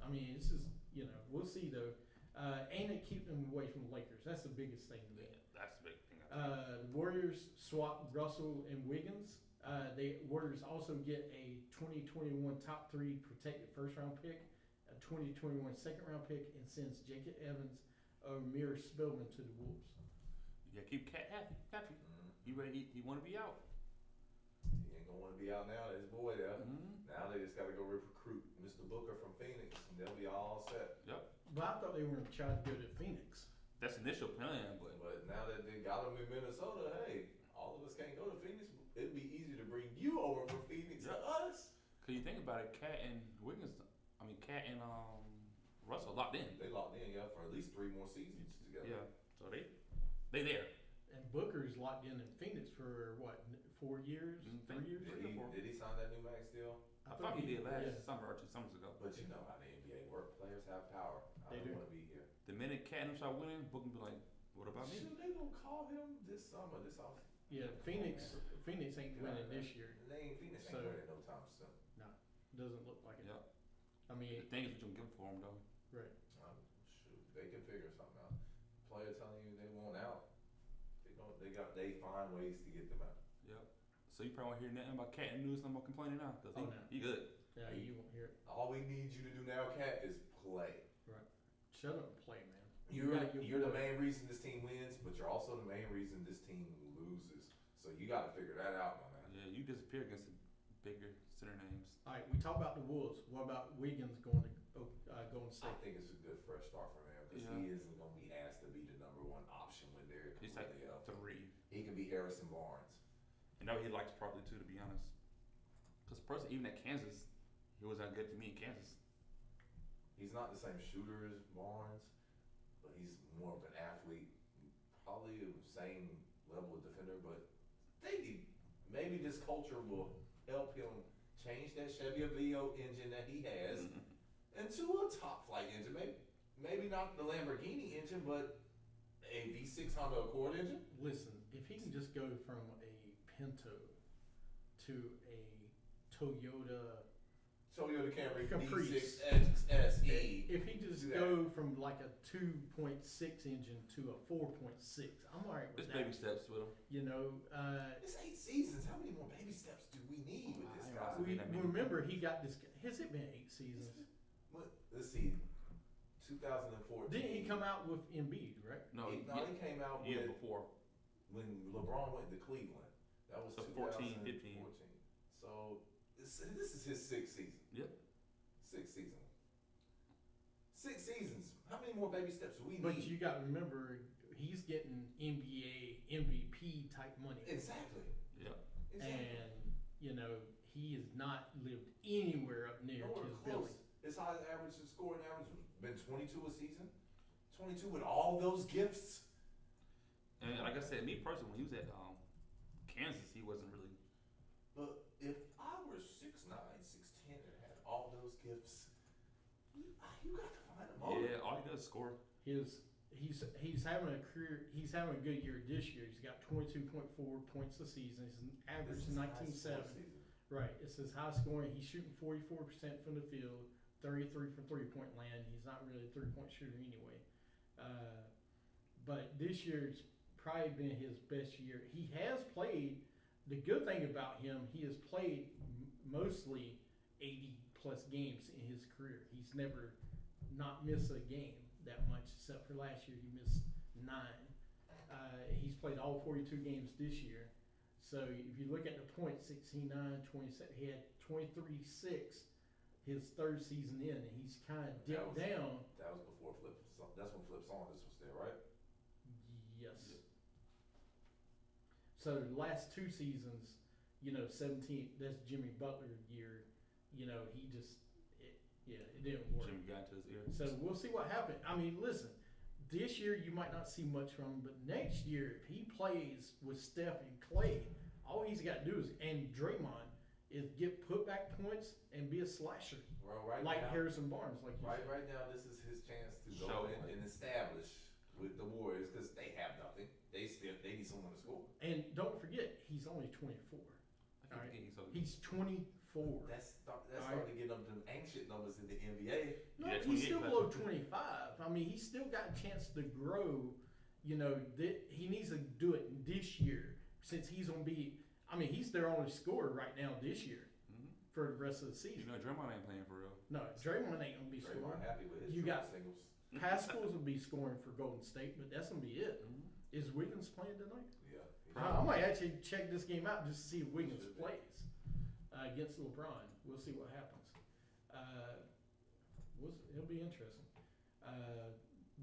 I mean, it's just we'll see though. And they keep them away from the Lakers. That's the biggest thing to me. Yeah, that's the big thing. The Warriors swap Russell and Wiggins. The Warriors also get a 2021 top 3 protected first round pick, a 2021 second round pick, and sends Jacob Evans or Amir Spillman to the Wolves. Yeah, keep Cat happy. He ready? He want to be out. He ain't gonna want to be out now. There's his boy there. Now they just got to go recruit Mr. Booker from Phoenix, and they'll be all set. Yep. But I thought they were going to try to go to Phoenix. That's the initial plan, but But now that they got him in Minnesota, hey, all of us can't go to Phoenix. It'd be easy to bring you over from Phoenix to us. cause you think about it, Cat and Russell locked in. They locked in, for at least 3 more seasons together. Yeah. So they there. And Booker's locked in Phoenix for what, 4 years, 3 years? Did he sign that new max deal? I thought he did last summer or 2 summers ago. But you know how the NBA work. Players have power. I They don't do. want to be here. The minute Cat and them start winning, Booker be like, "What about me?" Shoot, they gonna call him this summer, this off. Yeah, Phoenix ain't winning this year. Phoenix So- ain't winning no time soon. Doesn't look like it. Yep. I mean, The thing is, what you can give for him though. right. Shoot, they can figure something out. Player telling you they want out. They find ways to get them out. Yep. So you probably won't hear nothing about Cat and News no more complaining now, cause Oh, no. he good. Yeah, you won't hear it. All we need you to do now, Cat, is play. Shut up and play, man. You're got your the boy. main reason this team wins, but you're also the main reason this team loses. So you got to figure that out, my man. Yeah, you disappear against the bigger center names. All right, we talk about the Wolves. What about Wiggins going to Golden I State? think it's a good fresh start for him because Yeah. he isn't going to be asked to be the number 1 option when they're He's like completely up. 3. He can be Harrison Barnes. And that he likes probably too, to be honest. Cause personally, even at Kansas, he was that good to me in Kansas. He's not the same shooter as Barnes, but he's more of an athlete, probably the same level of defender, but maybe this culture will help him change that Chevy Aveo engine that he has into a top flight engine. Maybe not the Lamborghini engine, but a V6 Honda Accord engine. Listen, if he can just go from a Pinto to a Toyota Camry Caprice. V6 SE. If he just go from like a 2.6 engine to a 4.6, I'm all right with It's that. baby steps with him. You know, It's 8 seasons. How many more baby steps do we need with this guy? we remember he got this. Has it been 8 seasons? Let's see. 2014. Didn't he come out with Embiid, right? No, he came out year with before. when LeBron went to Cleveland. That was So 2014. 14, 15. So this is his 6th season. Yep. 6th season. 6 seasons. How many more baby steps do we But need? you got to remember, he's getting NBA MVP type money. Exactly. Yep. And, you know, he has not lived anywhere up near Nowhere his close. billing. His highest average scoring average has been 22 a season. 22 with all those gifts. And like I said, me personally, when he was at Kansas, he wasn't really. But if I were 6'9", 6'10", and had all those gifts, you got to find a motive. Yeah, all he does is score. He's having a career. He's having a good year this year. He's got 22.4 points a season. His average is 19.7. Right. It's his high scoring. He's shooting 44% from the field, 33 from 3-point land. He's not really a 3-point shooter anyway. But this year's probably been his best year. He has played. The good thing about him, he has played mostly 80 plus games in his career. He's never not missed a game that much, except for last year he missed 9. He's played all 42 games this year. So if you look at the points, 16, 9, 27, he had 23-6 his 3rd season in, and he's kind of dipped down. That was before Flip. That's when Flip Saunders was there, right? Yes. So the last 2 seasons, you know, 17, that's Jimmy Butler year, you know, he just, it didn't work. Jimmy got into his ear. So we'll see what happens. I mean, listen, this year you might not see much from him, but next year, if he plays with Steph and Clay, all he's got to do and Draymond, is get putback points and be a slasher. Well, like now, Harrison Barnes. Like you said. Right now, this is his chance to go in and establish with the Warriors because they have nothing. They need someone to score. And don't forget, he's only 24. All right? He's 24. That's starting to get up to anxious numbers in the NBA. No, he's still below 25. I mean, he's still got a chance to grow. You know, he needs to do it this year since he's going to be. I mean, he's their only scorer right now this year for the rest of the season. You know, Draymond ain't playing for real. No, Draymond ain't going to be Draymond scoring. Happy with his You got singles. Pascal's will be scoring for Golden State, but that's going to be it. Is Wiggins playing tonight? Yeah. I might actually check this game out just to see if Wiggins plays against LeBron. We'll see what happens. It'll be interesting.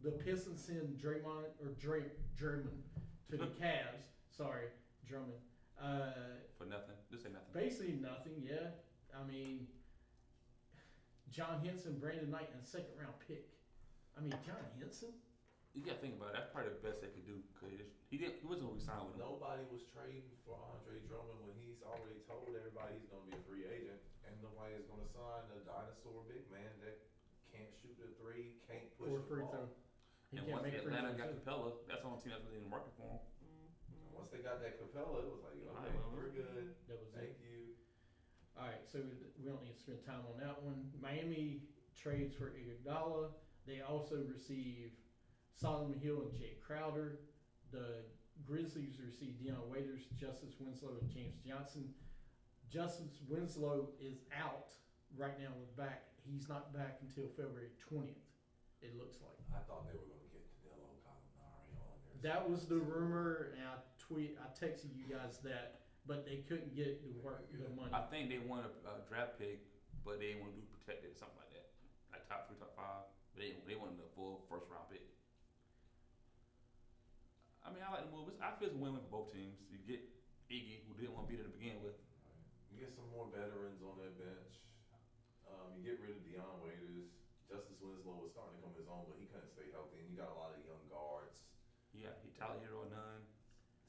The Pistons send Draymond to the Cavs. Sorry, Drummond. For nothing. This ain't nothing. Basically nothing. Yeah. I mean, John Henson, Brandon Knight, and a 2nd round pick. I mean, John Henson. You gotta think about it. That's probably the best they could do because he wasn't gonna resign with him. Nobody was trading for Andre Drummond when he's already told everybody he's gonna be a free agent, and nobody is gonna sign a dinosaur big man that can't shoot the 3, can't push Or the free ball. throw. And once Atlanta got Capella, that's the only team that's really in the market for him. And once they got that Capella, it was like, okay, Alright, well, we're good. That was Thank it. you. All right, so we don't need to spend time on that one. Miami trades for Iguodala. They also receive Solomon Hill and Jay Crowder. The Grizzlies receive Deion Waiters, Justice Winslow, and James Johnson. Justice Winslow is out right now with back. He's not back until February 20th, it looks like. I thought they were going to get Danilo Gallinari on there. That was the rumor, and I texted you guys that, but they couldn't get the money. I think they want a draft pick, but they didn't want to do protected or something like that. Like top 3, top 5. But they wanted a full 1st round pick. I mean, I like the move. I feel it's a win-win for both teams. You get Iggy, who didn't want to be there to begin with. You get some more veterans on that bench. You get rid of Deion Waiters. Justice Winslow is starting to come his zone, but he couldn't stay healthy. And you got a lot of young guards. Yeah, he tallied or none.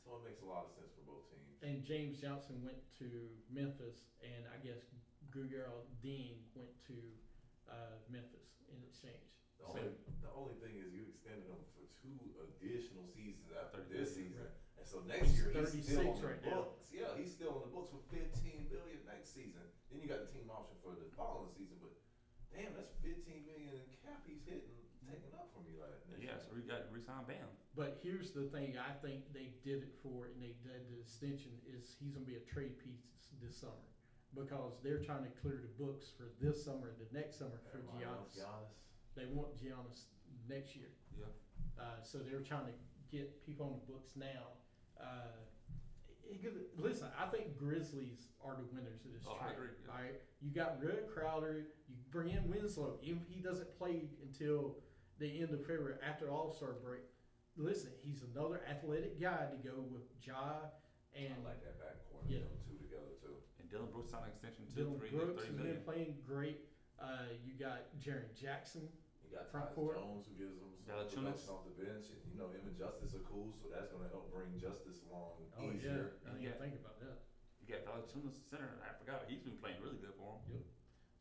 So it makes a lot of sense for both teams. And James Johnson went to Memphis, and I guess Guerrero Dean went to Memphis in exchange. The only thing is you extended him for 2 additional seasons after 30 this million, season. right. And so next year he's 36 still on the right now. books. Yeah, he's still on the books for $15 million next season. Then you got the team option for the following season, but damn, that's $15 million in cap he's taking up from you like next year. Yeah, so we got to re-sign Bam. But here's the thing I think they did it for, and they did the extension, is he's going to be a trade piece this summer. Because they're trying to clear the books for this summer and the next summer for Giannis. They want Giannis next year. Yeah. So they're trying to get people on the books now. Listen, I think Grizzlies are the winners of this trade. I agree. Yeah. All right, you got Red Crowder. You bring in Winslow. Even if he doesn't play until the end of February after the All-Star break, listen, he's another athletic guy to go with Ja and I like that backcourt. Yeah. Them two together too. And Dylan Brooks signed an extension too. Dylan 3 years, Brooks 30 has million. been playing great. You got Jaren Jackson. You got Front Tyus court. Jones who gives them some Valanciunas. production off the bench. And, you know, him and Justice are cool, so that's going to help bring Justice along Oh easier. yeah, I didn't even think about that. You got Valanciunas center. I forgot. He's been playing really good for him.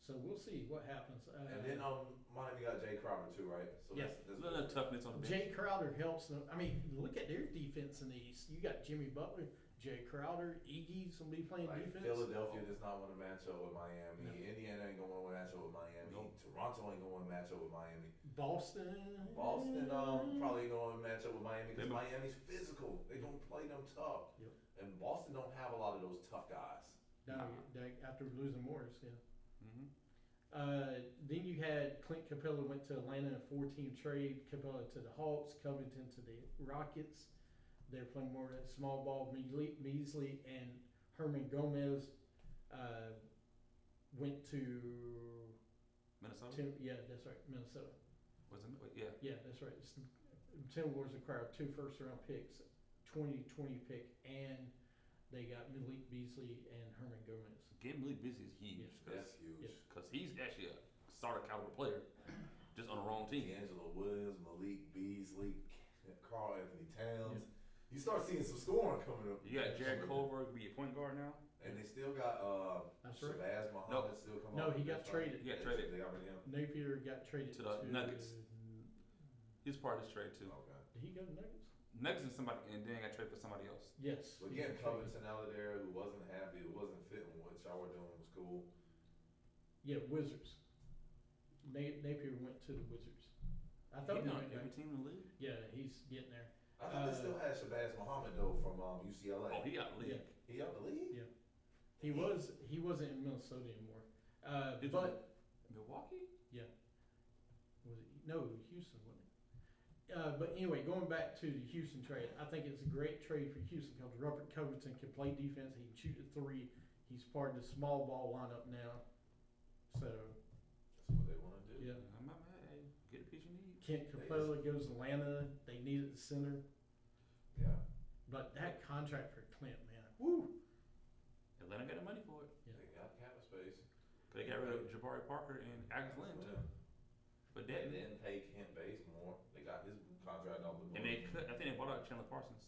So we'll see what happens. And then Miami got Jay Crowder too, right? So Yeah. A little toughness on the bench. Jay Crowder helps them. I mean, look at their defense in the East. You got Jimmy Butler, Jay Crowder, Iggy's gonna be playing Like defense. Philadelphia does not want to match up with Miami. No. Indiana ain't going to want to match up with Miami. Nope. Toronto ain't going to match up with Miami. Boston. Boston probably going to match up with Miami because They- Miami's physical. They don't play them tough. Yep. And Boston don't have a lot of those tough guys. No, after losing Morris, yeah. Mm-hmm. Then you had Clint Capella went to Atlanta in a 4-team trade. Capella to the Hawks, Covington to the Rockets. They're playing more of that small ball. Measley and Herman Gomez went to Minnesota. yeah, that's right, Minnesota. Was it? Yeah. Yeah, that's right. Timberwolves acquired 2 first-round picks, 2020 pick, and they got Malik Beasley and Herman Gomez. Getting Malik Beasley is huge. That's huge. Because he's actually a starter caliber player, just on the wrong team. D'Angelo Williams, Malik Beasley, Karl Anthony Towns. You start seeing some scoring coming up. You got Jared Culver be a point guard now. And they still got That's right. Shabazz Muhammad still coming No, off he the got bench, traded. right? He got traded. They got rid of him. Napier got traded To the Nuggets. He's part of this trade too. Okay. Did he go to Nuggets? Nuggets and somebody, and then got traded for somebody else. Yes. But he getting got traded. Covington out of there who wasn't happy, who wasn't fitting what y'all were doing was cool. Yeah, Wizards. Napier went to the Wizards. I thought He's he on went every back. team in the league. Yeah, he's getting there. I thought they still had Shabazz Muhammad though from UCLA. Oh, he got the league. He out the league? Yeah. He wasn't in Minnesota anymore. Did But Milwaukee? was it no Houston, wasn't it? But anyway, going back to the Houston trade, I think it's a great trade for Houston because Robert Covington can play defense. He can shoot a 3. He's part of the small ball lineup now. So That's what they want to do. yeah. I'm not mad. Hey, get a piece you need. Kent Capella goes to Atlanta. They needed the center. Yeah. But that contract for Clint, man, woo. Atlanta got the money for it. They got cap space. They got rid of Jabari Parker and Alex Lynn too. But They that, didn't pay Kent Bates more. They got his contract off the and they cut, I think they bought out Chandler Parsons.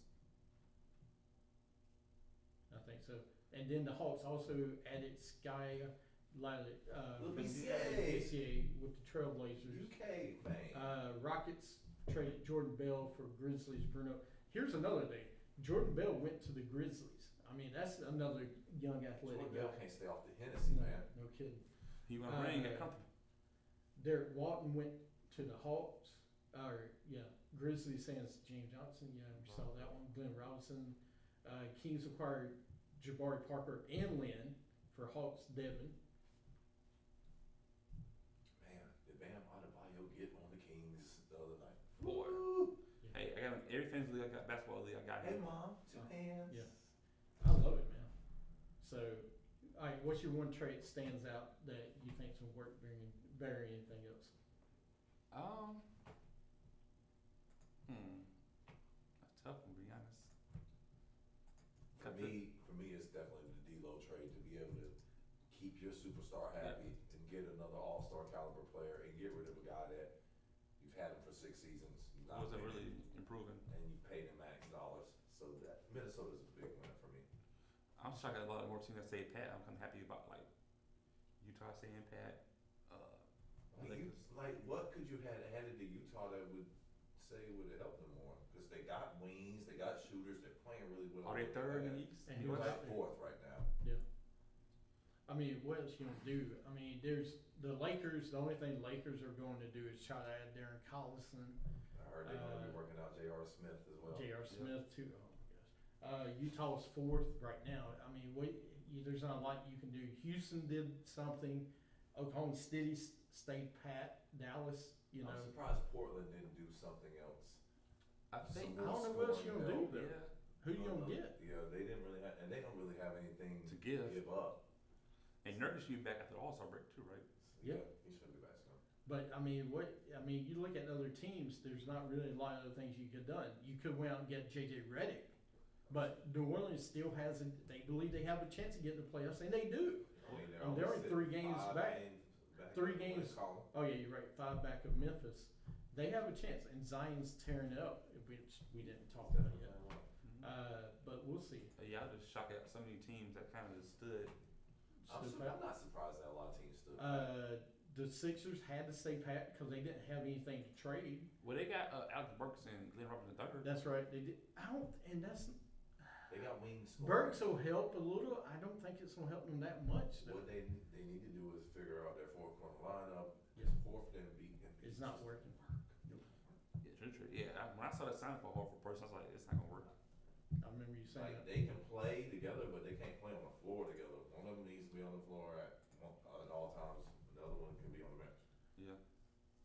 I think so. And then the Hawks also added Sky Labissiere. with the Trailblazers. UK fame. Rockets traded Jordan Bell for Grizzlies Bruno. Here's another thing. Jordan Bell went to the Grizzlies. I mean, that's another young athletic Jordan guy. Bell can't stay off the Hennessy, No, man. no kidding. He went ring, got comfortable. Derek Walton went to the Hawks. Grizzlies sans James Johnson. Yeah, we saw that one. Glenn Robinson. Kings acquired Jabari Parker and Lynn for Hawks Devin. Man, did Bam Adebayo get on the Kings the other night? Boy. Woo! Hey, I got him. Every fantasy league I got, basketball league I got Hey, him. Mom, 2 hands. Yeah. I love it, man. So, all right, what's your one trait that stands out that you think's gonna work better than anything else? That's tough one, to be honest. For me, it's definitely the D-Lo trade to be able to keep your superstar happy and get another all-star caliber player and get rid of a guy that you've had 6 seasons. Wasn't really improving. And you pay them max dollars. So that Minnesota's a big winner for me. I'm shocked at a lot of more teams that stay pat. I'm kind of happy about like Utah staying pat. What could you have added to Utah that would say would have helped them more? Because they got wings, they got shooters, they're playing really well. Are they third in the East? And They're like fourth right now. Yeah. I mean, what else you gonna do? I mean, there's the Lakers. The only thing Lakers are going to do is try to add Darren Collison. I heard they're going to be working out J.R. Smith as well. J.R. Smith too. Oh my gosh. Utah's fourth right now. I mean, there's not a lot you can do. Houston did something. Oklahoma City stayed pat. Dallas, I'm surprised Portland didn't do something else. I think I don't know what else you gonna do though. Yeah. Who you gonna get? Yeah, they didn't really have, and they don't really have anything To give. up. And Nurkic should be back after the All-Star break too, right? Yeah. He should be back soon. But I mean, you look at other teams. There's not really a lot of other things you could have done. You could went out and get JJ Redick, but New Orleans still hasn't. They believe they have a chance to get in the playoffs, and they do. I mean, And they're only 3 games back. 3 games. Oh yeah, you're right. 5 back of Memphis. They have a chance, and Zion's tearing it up, which we didn't talk about yet. But we'll see. Yeah, I was just shocked at so many teams that kind of just stood. I'm not surprised that a lot of teams stood. The Sixers had to stay pat because they didn't have anything to trade. Well, they got Alex Burks and Glenn Robinson III. That's right. They did. They got wings. Burks will help a little. I don't think it's gonna help them that much. Though. What they need to do is figure out their 4-corner lineup. It's Horford and beat. It's not working. Yeah, true. Yeah, when I saw that sign for Horford first, I was like, it's not gonna work. I remember you saying that. They can play together, but they can't play on the floor together. One of them needs to be on the floor at all times. The other one can be on the bench. Yeah.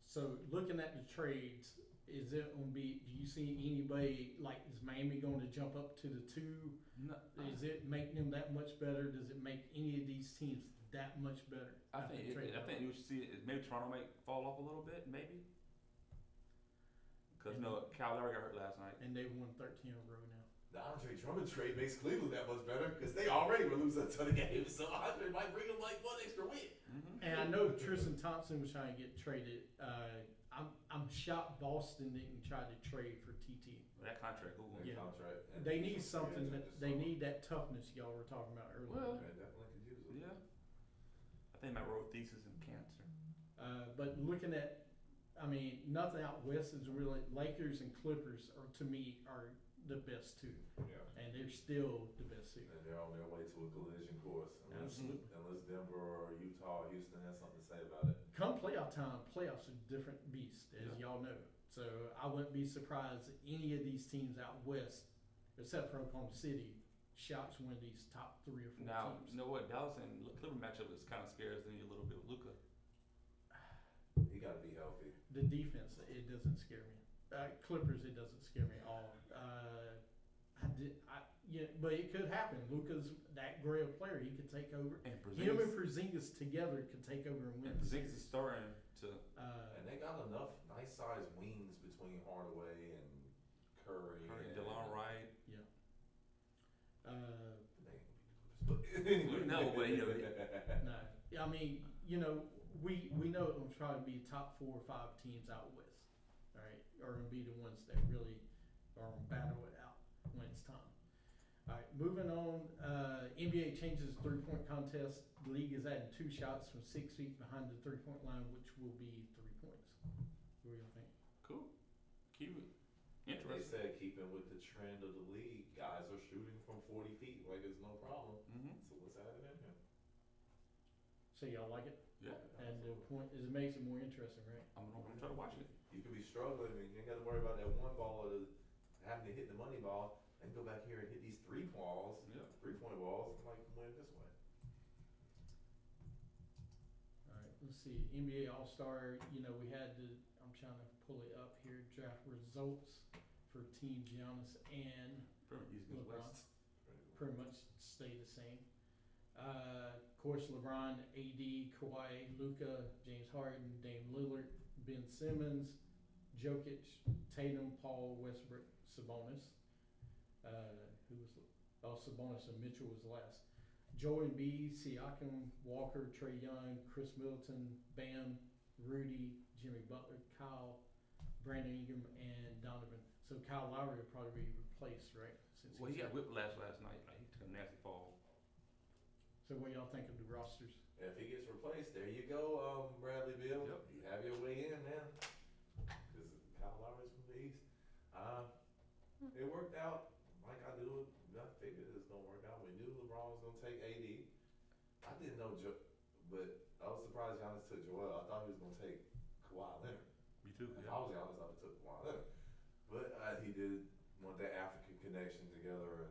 So looking at the trades, is it gonna be? Do you see anybody like? Is Miami going to jump up to the 2? No. Is it making them that much better? Does it make any of these teams that much better? I think you should see it. Maybe Toronto might fall off a little bit, maybe. Because Kyle Lowry got hurt last night, and they've won 13 in a row now. The Andre Drummond trade makes Cleveland that much better because they already were losing a ton of games. So Andre might bring them like 1 extra win. Mm-hmm. And I know Tristan Thompson was trying to get traded. I'm shocked Boston didn't try to trade for TT. That contract, Yeah. Contract. They need something they need that toughness y'all were talking about earlier. Well, They definitely could use it. yeah. I think my wrote thesis in cancer. But looking at, I mean, nothing out west is really Lakers and Clippers are to me are the best 2, Yeah. and they're still the best 2. And they're on their way to a collision course. Unless Denver or Utah or Houston has something to say about it. Come playoff time, playoffs are a different beast, as y'all know. So I wouldn't be surprised that any of these teams out west, except for Oklahoma City, shots one of these top 3 or 4 Now, teams. you know what? Dallas and Clipper matchup is kind of scares me a little bit with Luka. He got to be healthy. The defense, it doesn't scare me. Clippers, it doesn't scare me at all. But it could happen. Luka's that great a player; he could take over. And Him and Porzingis together could take over and win. And Porzingis is starting to. And they got enough nice sized wings between Hardaway and Curry and DeLon Wright. Yeah. But anyway, No, but No, I mean, we know it will try to be top 4 or 5 teams out west. All right, are going to be the ones that really are going to battle it out when it's time. All right, moving on. NBA changes the 3-point contest. The league is adding 2 shots from 6 feet behind the 3-point line, which will be 3 points. What do you think? Cool. Keep it they interesting. said keeping with the trend of the league, guys are shooting from 40 feet like it's no problem. Mm-hmm. So let's add it in here. So y'all like it? Yeah. And the point is, it makes it more interesting, right? I'm gonna try to watch it. You could be struggling. I mean, you ain't got to worry about that one ball or having to hit the money ball and go back here and hit these 3 balls, Yeah. 3-point balls, and like win this way. All right, let's see. NBA All-Star, we had I'm trying to pull it up here, draft results for Team Giannis and Pretty East against LeBron. West. Pretty much stay the same. Of course, LeBron, AD, Kawhi, Luka, James Harden, Dame Lillard, Ben Simmons, Jokic, Tatum, Paul, Westbrook, Sabonis. Sabonis and Mitchell was last. Joel Embiid, Siakam, Walker, Trae Young, Chris Middleton, Bam, Rudy, Jimmy Butler, Kyle, Brandon Ingram, and Donovan. So Kyle Lowry will probably be replaced, right? Well, he got whiplash last night. Like, he took a nasty fall. So what y'all think of the rosters? If he gets replaced, there you go, Bradley Beal. Yep. You have your way in, man. Because Kyle Lowry's from the East. It worked out like I do. I figured it was going to work out. We knew LeBron was going to take AD. I didn't know, but I was surprised Giannis took Joel. I thought he was going to take Kawhi Leonard. Me too. If Yeah. I was Giannis, I would have took Kawhi Leonard. But he did want that African connection together, and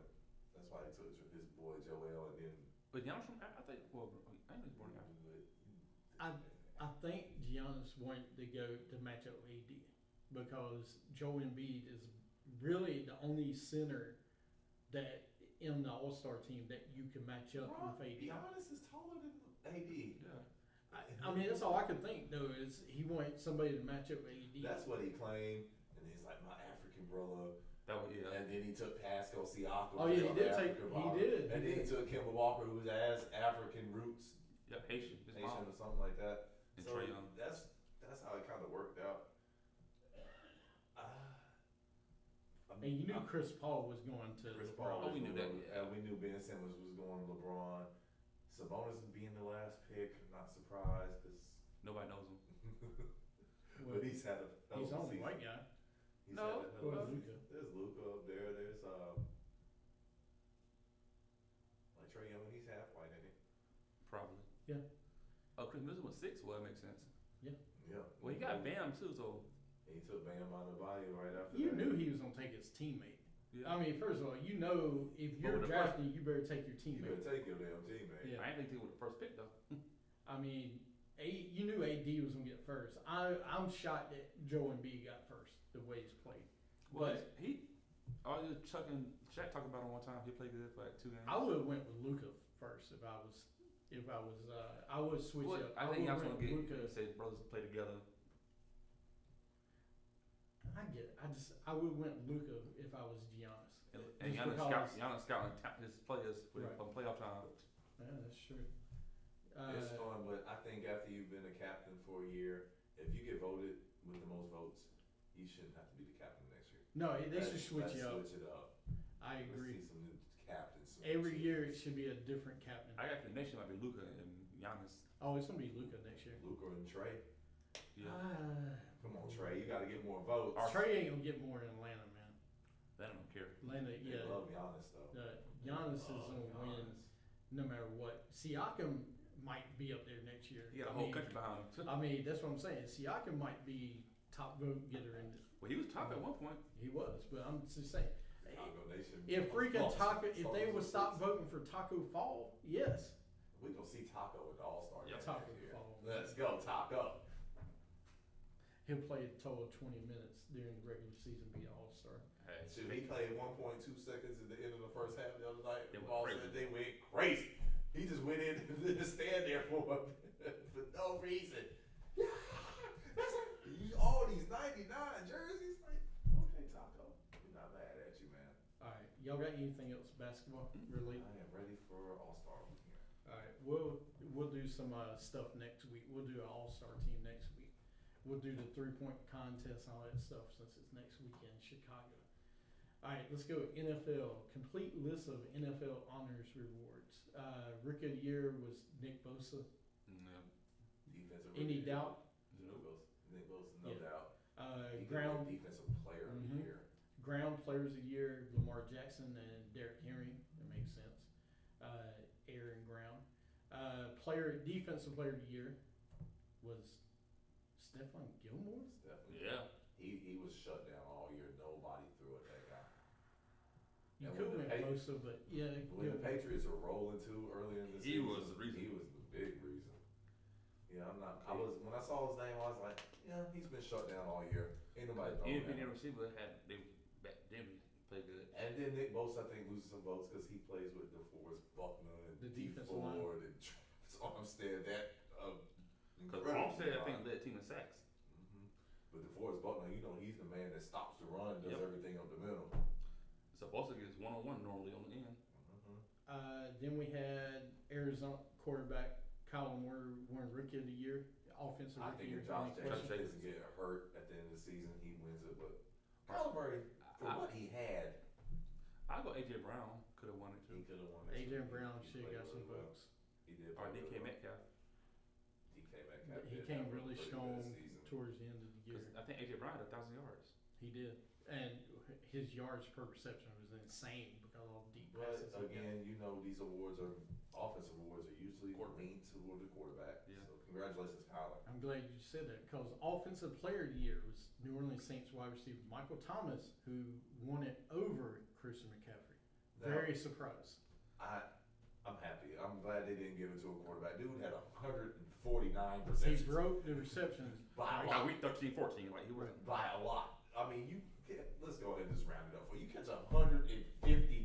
that's why he took his boy Joel. And then But Giannis, I think, well, I think he's born in Africa. I think Giannis wanted to go to match up with AD because Joel Embiid is really the only center that in the All-Star team that you can match up with AD. Giannis is taller than AD. Yeah. I mean, that's all I can think though is he wanted somebody to match up with AD. That's what he claimed, and he's like my African brother. That was, yeah. And then he took Pascal Siakam. Oh yeah, he did take. African He Rock. did. And then he took Kemba Walker, who has African roots, Yeah, Haitian. His Haitian mom. or something like that. And So Trae Young. that's how it kind of worked out. And you knew Chris Paul was going to Chris LeBron. Paul. Oh, we knew that, yeah. We knew Ben Simmons was going to LeBron. Sabonis being the last pick, not surprised because Nobody knows him. but he's had a hell He's of a only season. white guy. He's No. had a hell of a Well, season. There's Luka up there. There's like Trae Young. He's half white, ain't he? Probably. Yeah. Oh, Chris Middleton was 6. Well, that makes sense. Yeah. Well, he got Bam too, so. He took Bam out of the body right after You that. knew he was going to take his teammate. Yeah. I mean, first of all, you know if But you're with the drafting, you better take your You teammate. better take your damn teammate. Yeah. I didn't think he was the first pick though. I mean, you knew AD was going to get first. I'm shocked that Joe Embiid got first the way he's played. Well, But I was just Shaq talked about him one time. He played good for like 2 games. I would have went with Luka first if I would switch Well, up. I think y'all would've gonna went get. Luka. Say brothers play together. I get it. I would have went Luka if I was Giannis. And Just Giannis scouting his players for Right. on playoff time. Yeah, that's true. It's fun, but I think after you've been a captain for a year, if you get voted with the most votes, you shouldn't have to be the captain next year. No, they should switch Let's it up. Switch it up. I agree. Let's see some new captains. some Every new year it teams. should be a different captain. I got the next year might be Luka and Giannis. Oh, it's gonna be Luka next year. Luka and Trey. Yeah. Come on, Trey. You got to get more votes. Trey ain't gonna get more in Atlanta, man. They don't care. Atlanta, They yeah. love Giannis though. Giannis is Oh, gonna win Giannis. no matter what. Siakam might be up there next year. He got a I whole mean, country behind him. I mean, that's what I'm saying. Siakam might be top vote getter in this. Well, he was top at one point. He was, but I'm just saying. Chicago Nation. If freaking False- Taco, if false they would receipts. stop voting for Taco Fall, yes. We're going to see Taco at the All-Star Yeah, game Taco next year. Fall. Let's go, Taco. He'll play a total of 20 minutes during the regular season, be an all-star. Hey, Should he played 1.2 seconds at the end of the first half the other night? They went Ball crazy. said they went crazy. He just went in to stand there for no reason. Yeah, that's all these 99 jerseys. Like, okay, Taco, we're not mad at you, man. All right, y'all got anything else basketball related? I am ready for All-Star weekend. All right, we'll do some stuff next week. We'll do an all-star team next week. We'll do the 3-point contest and all that stuff since it's next weekend in Chicago. All right, let's go NFL. Complete list of NFL honors rewards. Rookie of the year was Nick Bosa. Yeah. Defensive Any rookie. doubt? Nick Bosa, no Yeah. doubt. He could Ground be defensive player of Mhm. the year. Ground players of the year, Lamar Jackson and Derrick Henry. That makes sense. Air and ground. Defensive player of the year was Stephon Gilmore. Definitely. Yeah. He was shut down all year. Nobody threw at that guy. You And could when win the Bosa, but yeah. When the Gilmore. Patriots were rolling too early in the He season, was the reason. He was the big reason. Yeah, when I saw his name, I was like, yeah, he's been shut down all year. Ain't nobody throwing Even at the him. receiver Jimmy played good. And then Nick Bosa, I think, loses some votes because he plays with DeForest Buckner and The D defensive line. Ford and Travis Armstead. Because incredible Armstead, I line. think, led the team in sacks. But DeForest Buckner, he's the man that stops the run, does Yep. everything up the middle. So Bosa gets 1-on-1 normally on the end. Then we had Arizona quarterback Kyler Murray won Rookie of the Year. offensive I rookie think of if the Josh year. Jacobs doesn't get hurt at the end of the season, he wins it. But Kyler Murray, for what he had, I go AJ Brown. Could have won it he too. could have won it. AJ too. Brown He should have played got some really well. votes. He did. Or play DK really well. Metcalf. DK Metcalf. He did came have a really pretty strong good season. towards the end of the year. Because I think AJ Brown had 1,000 yards. He did, and his yards per reception was insane because of all the deep But passes. he got. again, you know these awards are offensive awards are usually linked toward the quarterback. Yeah. So congratulations, Kyler. I'm glad you said that because offensive player of the year was New Orleans Saints wide receiver Michael Thomas, who won it over Christian McCaffrey. Now, Very surprised. I'm happy. I'm glad they didn't give it to a quarterback. Dude had 149 He receptions. broke the receptions. By a Like lot. week 13, 14, like he wasn't. By a lot. I mean, let's go ahead and just round it up for you. You catch 150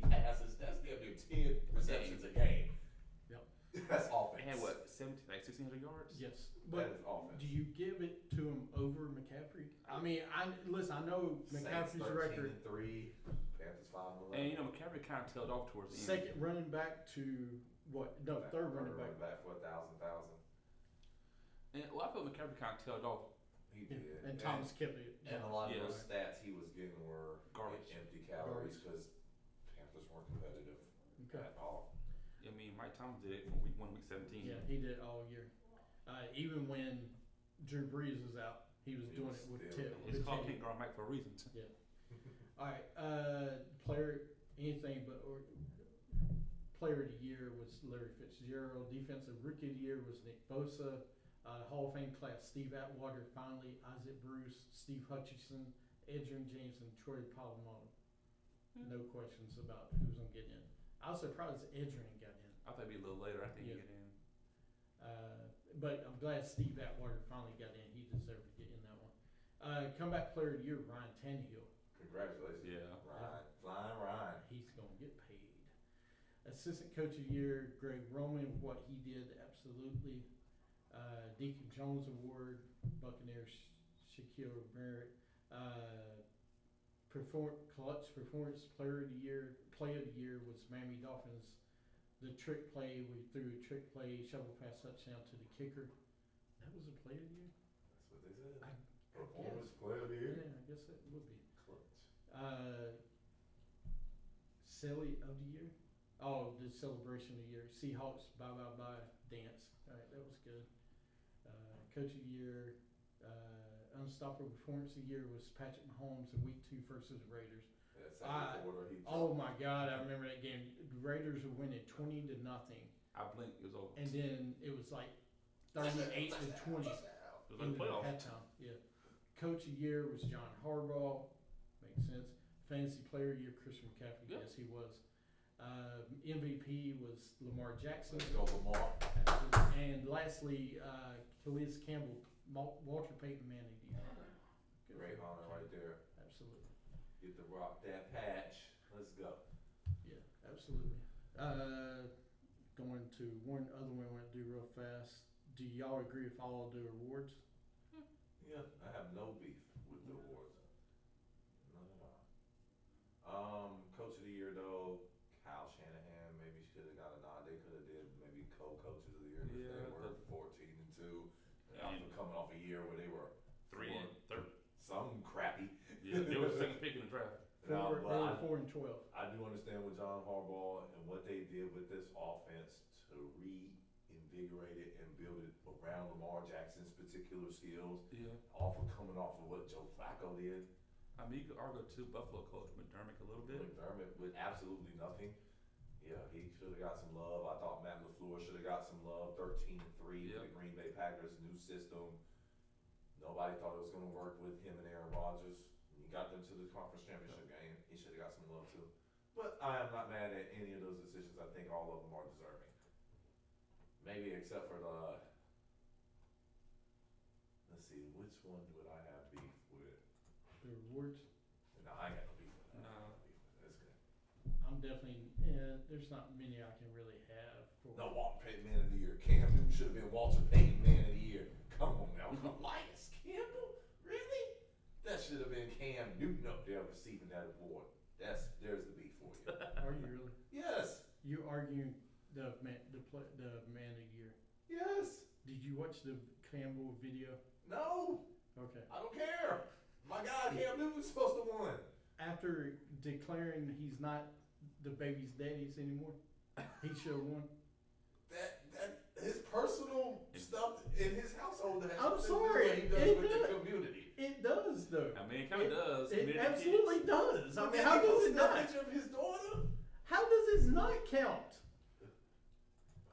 passes. That's damn near 10 receptions a game. Yep. That's offense. And what, 1,600 yards? Yes, That but is offense. do you give it to him over McCaffrey? I mean, I know McCaffrey's record. Saints 13-3, Panthers 5-11. And you know, McCaffrey kind of tailed off towards the end. Second running back to what? No, third running back. For 1,000. And well, I feel McCaffrey kind of tailed off. He Yeah, did. and Thomas kept it. And a lot of Yeah. those stats he was getting were Garbage. empty calories because Panthers weren't competitive Okay. at all. I mean, Mike Thomas did it from week 1, week 17. Yeah, he did all year. Even when Drew Brees was out, he was He doing was it with still Ted. doing It's called King Guard Mike for a reason. All right, player anything but player of the year was Larry Fitzgerald. Defensive rookie of the year was Nick Bosa. Hall of Fame class Steve Atwater. Finally, Isaac Bruce, Steve Hutchinson, Edgerrin James, and Troy Polamalu. No questions about who's gonna get in. I was surprised Edgerrin got in. I thought it'd be a little later. I think Yeah. he get in. But I'm glad Steve Atwater finally got in. He deserved to get in that one. Comeback player of the year, Ryan Tannehill. Congratulations. Yeah. Ryan. Flying Ryan. He's going to get paid. Assistant coach of the year, Greg Roman, what he did, absolutely. Deacon Jones Award, Buccaneers, Shaquille Barrett. Clutch Performance Player of the Year, Play of the Year was Miami Dolphins. The trick play, we threw a trick play, shovel pass touchdown to the kicker. That was a play of the year? That's what they said. I Performance guess. player of the year. Yeah, I guess that would be. Clutch. Silly of the year. Oh, the celebration of the year. Seahawks bye bye bye dance. All right, that was good. Coach of the year. Unstoppable performance of the year was Patrick Mahomes in Week 2 versus Raiders. Yeah, second quarter, he Oh my God, I remember that game. The Raiders were winning 20-0, I blinked. It was over. and then it was like 38-20 It was like in the playoffs. halftime. Yeah. Coach of the year was John Harbaugh. Makes sense. Fantasy player of the year, Christian McCaffrey. Yep. Yes, he was. MVP was Lamar Jackson. Let's go, Lamar. And lastly, Khalid Campbell, Walter Payton Man of the year. Good Great for honor right there. Absolutely. Get to rock that patch. Let's go. Yeah, absolutely. Going to one other one I want to do real fast. Do y'all agree with all the awards? Yeah, I have no beef with the awards. None at all. Coach of the year though, Kyle Shanahan. Maybe should have got a nod. They could have did maybe co-coaches of the year. 'Cause Yeah, they were 14-2. After coming off a year where they were 3 and 3. some crappy. Yeah, they were the second pick in the draft. They were 4-12. I do understand with John Harbaugh and what they did with this offense to reinvigorate it and build it around Lamar Jackson's particular skills. Yeah. Coming off of what Joe Flacco did. I mean, you could argue too. Buffalo coach McDermott a little bit. McDermott with absolutely nothing. Yeah, he should have got some love. I thought Matt LaFleur should have got some love. 13-3 Yep. with the Green Bay Packers, new system. Nobody thought it was going to work with him and Aaron Rodgers. He got them to the conference championship game. He should have got some love too. But I am not mad at any of those decisions. I think all of them are deserving. Maybe except for the. Let's see, which one would I have beef with? The awards. No, I ain't got no beef with that. No. I ain't got no beef with that. That's good. I'm definitely. There's not many I can really have for. No, Walter Payton Man of the Year. Cam Newton should have been Walter Payton Man of the Year. Come on now. Elias Campbell? Really? That should have been Cam Newton up there receiving that award. There's the beef for you. Are you really? Yes. You arguing the man of the year? Yes. Did you watch the Campbell video? No, Okay. I don't care. My guy Cam Newton's supposed to win. After declaring he's not the baby's daddies anymore, he should have won. That his personal stuff in his household that has I'm nothing to do sorry, with what he does it with does. the community. It does, though. I mean, it kind of does. It Community absolutely kids. does. I But mean, then how he does posted it that not? picture of his daughter? How does it not count?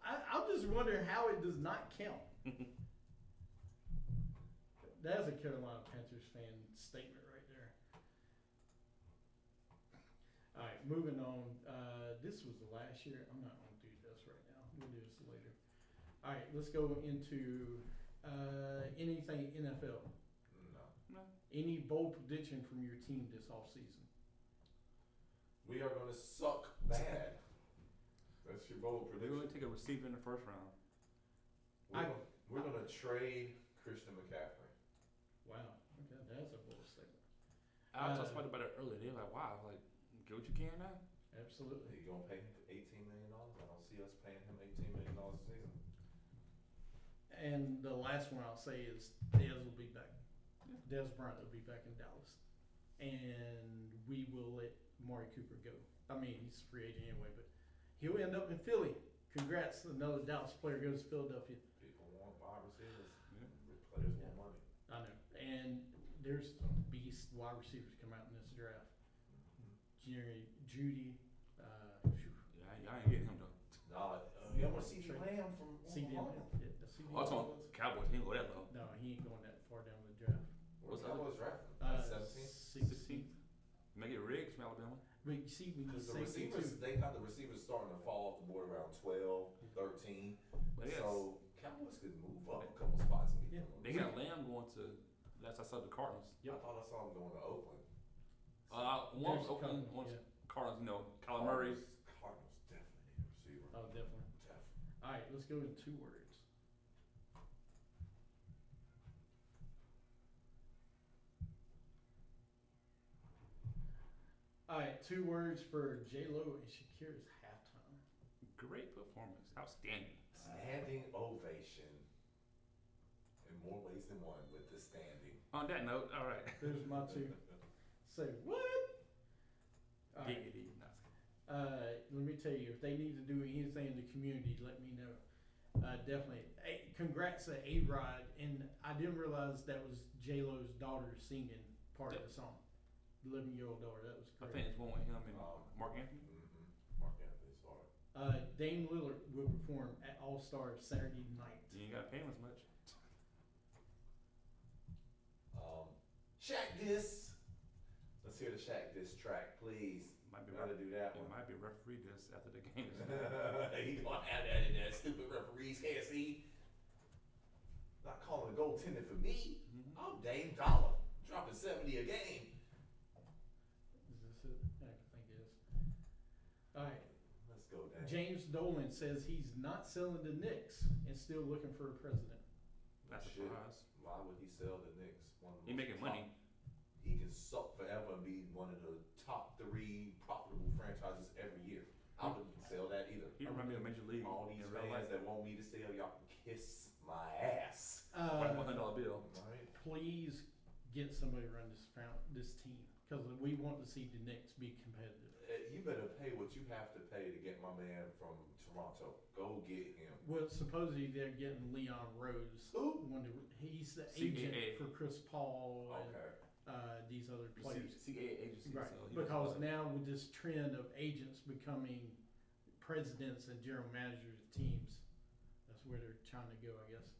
I'm just wondering how it does not count. That's a Carolina Panthers fan statement right there. All right, moving on. This was the last year. I'm not going to do this right now. We'll do this later. All right, let's go into anything NFL. No. Any bold prediction from your team this offseason? We are going to suck bad. That's your bold We're prediction. going to take a receiver in the first round. We're going to trade Christian McCaffrey. Wow, okay, that's a bold statement. I was talking about it earlier. They were like, wow, like, get what you can now. Absolutely. You're going to pay him for $18 million? I don't see us paying him $18 million a season. And the last one I'll say is Dez will be back. Dez Bryant will be back in Dallas. And we will let Amari Cooper go. I mean, he's a free agent anyway, but he'll end up in Philly. Congrats, another Dallas player goes to Philadelphia. People want wide receivers. Players want money. I know. And there's some beast wide receivers come out in this draft. Judy. Yeah, I ain't getting him though. Nah, you want CD Lamb from CD Oklahoma? Oh, it's on Cowboys. He ain't go that low. No, he ain't going that far down the draft. What's Cowboys drafting? 17th? 16th. Make it Riggs from Alabama. But you see, when you Because the say receivers, they got the receivers starting to fall off the board around 12, 13. But yes, So Cowboys could move up a couple spots and get them. they got Lamb going to. Last I saw the Cardinals. I thought I saw him going to Oakland. One's There's a Oakland, couple, one's yeah. Cardinals. You know, Kyler Murray. Cardinals definitely need a receiver. Oh, definitely. Definitely. All right, let's go in 2 words. All right, 2 words for J-Lo and Shakira's halftime. Great performance. Outstanding. Standing ovation. In more ways than one with the standing. On that note, all right. There's my 2. Say what? All right. Giggity. Let me tell you, if they need to do anything in the community, let me know. Definitely. Hey, congrats to A-Rod, and I didn't realize that was J-Lo's daughter singing part of the song. 11-year-old daughter. That was I great. think it's one with him and Mark Anthony. Mark Anthony started. Dame Lillard will perform at All-Star Saturday night. You ain't got to pay him as much. Shaq Diss. Let's hear the Shaq Diss track, please. Might be Gotta do that It one. might be referee this after the game. He gonna have that in there. Stupid referees can't see. Not calling a goaltender for me. I'm Dame Dollar. Dropping 70 a game. Is this it? I think it is. All right. Let's go, Dame. James Dolan says he's not selling the Knicks and still looking for a president. That's a Shit. surprise. Why would he sell the Knicks? One of the He most making top- money. He can suck forever and be one of the top 3 profitable franchises every year. I wouldn't sell that either. He remind me of Major League. All these in real fans life. that want me to sell, y'all can kiss my ass. $100 bill. Right? Please get somebody to run this team because we want to see the Knicks be competitive. You better pay what you have to pay to get my man from Toronto. Go get him. Well, supposedly they're getting Leon Rose. Who? He's the CAA. agent for Chris Paul and Okay. these other players. CAA agency. Right, So because now with this trend of agents becoming presidents and general managers of teams, that's where they're trying to go, I guess.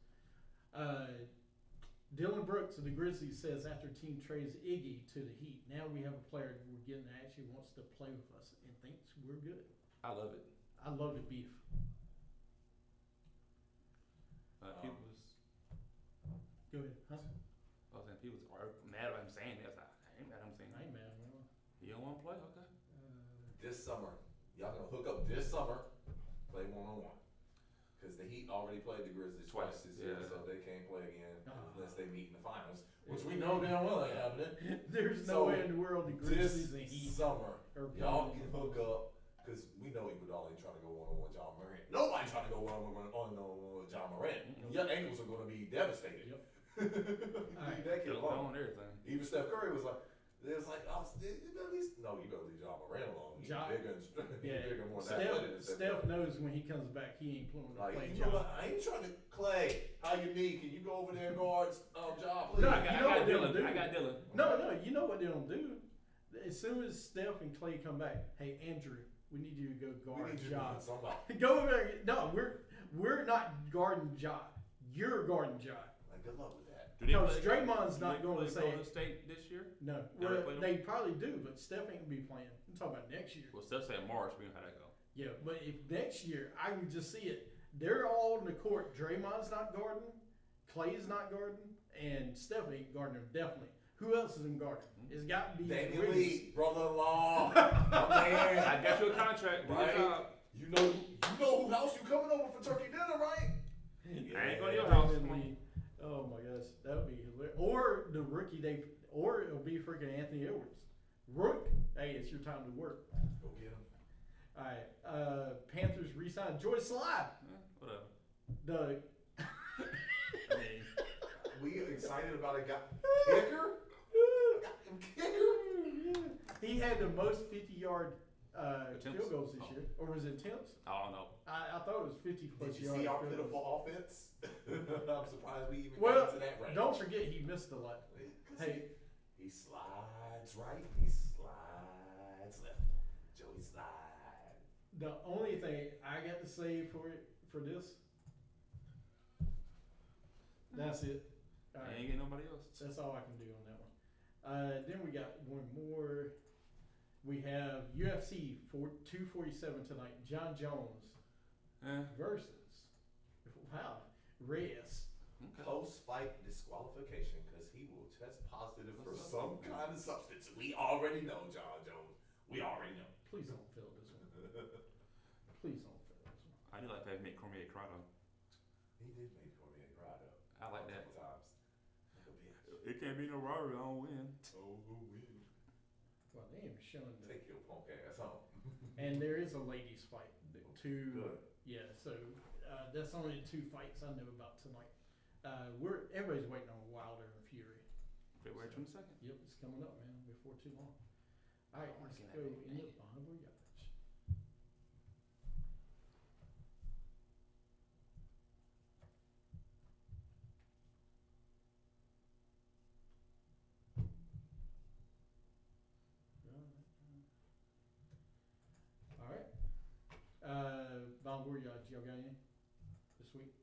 Dylan Brooks of the Grizzlies says after team trades Iggy to the Heat, now we have a player we're getting that actually wants to play with us and thinks we're good. I love it. I love the beef. People was, Go ahead, huh? I was saying people was mad about him saying that. I ain't mad at him saying I that. ain't mad at him. You don't want to play? Okay. This summer, y'all gonna hook up this summer, play 1-on-1. Because the Heat already played the Grizzlies twice this year, Yeah. so they can't play again Ah. unless they meet in the finals, which we know damn well ain't happening. There's So, no way in the world the Grizzlies This and Heat summer, are y'all playing can hook up, because we know Iguodala ain't trying to go 1-on-1 with John Morant. Nobody trying to go on John Morant. Your ankles are going to be devastated. Yep. Leave that kid alone. Everything. Even Steph Curry was like, oh, at least, no, you better leave John Morant alone. He's bigger and more athletic than Steph knows when he comes back, he ain't pulling the play. You know what? I ain't trying to, Clay, how you need? Can you go over there and guard John, please? No, I got Dylan. No, you know what they don't do? As soon as Steph and Clay come back, hey, Andrew, we need you to go guard Ja. Go over there. No, we're not guarding Ja. You're guarding Ja. Like, good luck with that. Because Draymond's not going to say Golden State this year. No, well, they probably do, but Steph ain't gonna be playing. I'm talking about next year. Well, Steph said March. We know how that go. Yeah, but if next year, I can just see it. They're all on the court. Draymond's not guarding, Clay's not guarding, and Steph ain't guarding them, definitely. Who else is in guarding? It's got to be Damian Lee, brother-in-law. Man, I got you a contract, right? You know who house you coming over for turkey dinner, right? I ain't going to your house. Oh my gosh, that would be hilarious. Or the rookie or it'll be freaking Anthony Edwards. Rook, hey, it's your time to work. Go get him. All right, Panthers re-signed Joyce Sly. Whatever. We excited about a guy kicker. He had the most 50-yard field goals this year, or was it attempts? I don't know. I thought it was 50 plus yards. Did you see our pitiful offense? I'm surprised we even got into that range. Don't forget he missed a lot. Hey, he slides right, he slides left. Joey slide. The only thing I got to say for this, that's it. All right. Ain't get nobody else. That's all I can do on that one. Then we got one more. We have UFC 247 tonight. John Jones versus Reyes. Okay. Post-fight disqualification because he will test positive for some kind of substance. We already know, John Jones. We already know. Please don't fail this one. Please don't fail this one. I do like that make Cormier cry though. He did make Cormier cry though. I like that. Times. It can't be no robbery. I don't win. Oh, win. Well, they ain't showing the. Take your punk ass home. And there is a ladies' fight. Good. Yeah, so that's only the two fights I know about tonight. Everybody's waiting on Wilder and Fury. February 22nd. Yep, it's coming up, man, before too long. All right, let's go in the Bible yards. All right. Bible yards, y'all got any this week?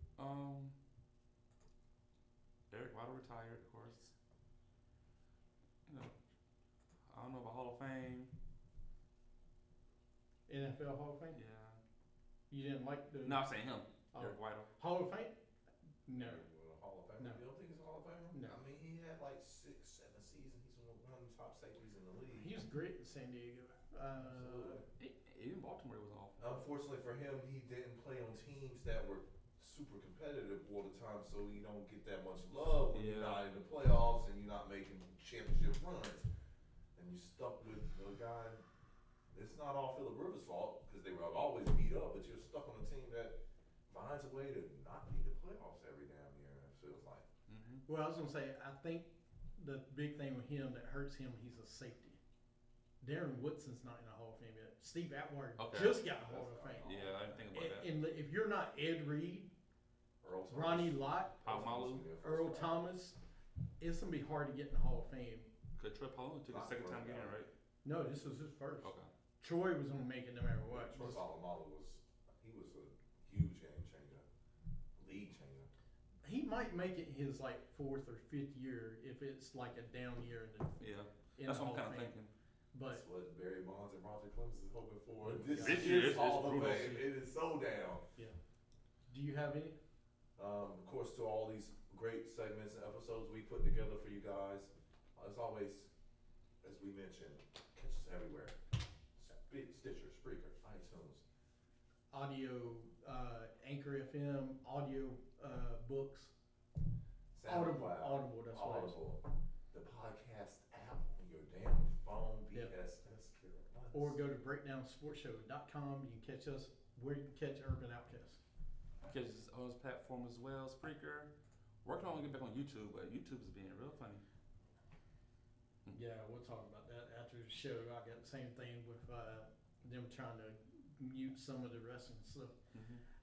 Eric Wilder retired, of course. You know, I don't know about Hall of Fame. NFL Hall of Fame? Yeah. You didn't like the... No, I'm saying him. Eric Wilder. Hall of Fame? No. Hall of Fame? No. You don't think he's a Hall of Famer? No. I mean, he had like 6-7 seasons. He's one of the top safeties in the league. He was great in San Diego. Even Baltimore was awful. Unfortunately for him, he didn't play on teams that were super competitive all the time, so you don't get that much love when you're not in the playoffs and you're not making championship runs. And you're stuck with a guy. It's not all Phillip Rivers' fault because they were always beat up, but you're stuck on a team that finds a way to not make the playoffs every damn year, it feels like. Mm-hmm. Well, I was going to say, I think the big thing with him that hurts him, he's a safety. Darren Woodson's not in the Hall of Fame yet. Steve Atwater just got Hall of Fame. Yeah, I didn't think about that. And if you're not Ed Reed, Ronnie Lott, Earl Thomas, it's going to be hard to get in the Hall of Fame. Because Troy Polamalu took his second time getting it, right? No, this was his first. Okay. Troy was going to make it no matter what. Troy Polamalu was a huge game changer, league changer. He might make it his like 4th or 5th year if it's like a down year in that's what I'm kind of thinking. But that's what Barry Bonds and Roger Clemens is hoping for. This year is Hall of brutal. Fame. It is so down. Yeah. Do you have any? Of course, to all these great segments and episodes we put together for you guys, as always, as we mentioned, catch us everywhere. Stitcher, Spreaker, iTunes. Audio, Anchor FM, audio books. SoundCloud. Audible, that's what it is. The podcast app on your damn phone, BSS Carolinas. Or go to breakdownsportshow.com. You can catch us where you can catch Urban Outcast. Catch us on his platform as well, Spreaker. Working on getting back on YouTube, but YouTube is being real funny. Yeah, we'll talk about that after the show. I got the same thing with them trying to mute some of the wrestling stuff.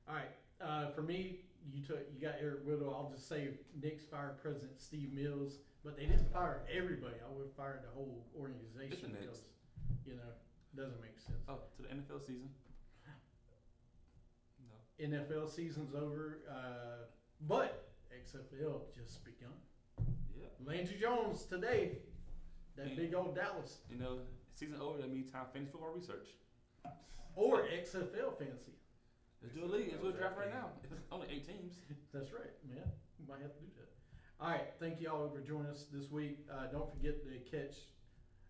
All right, for me, you got Eric Whittle. I'll just say Knicks fired President Steve Mills, but they didn't fire everybody. I would have fired the whole organization because, doesn't make sense. Oh, to the NFL season. No. NFL season's over, but XFL just begun. Yeah. Landry Jones today. That big old Dallas. Season over, that means time fantasy football research. Or XFL fantasy. Let's do a league. Let's do a draft right now. It's only 8 teams. That's right, man. We might have to do that. All right. Thank you all for joining us this week. Don't forget to catch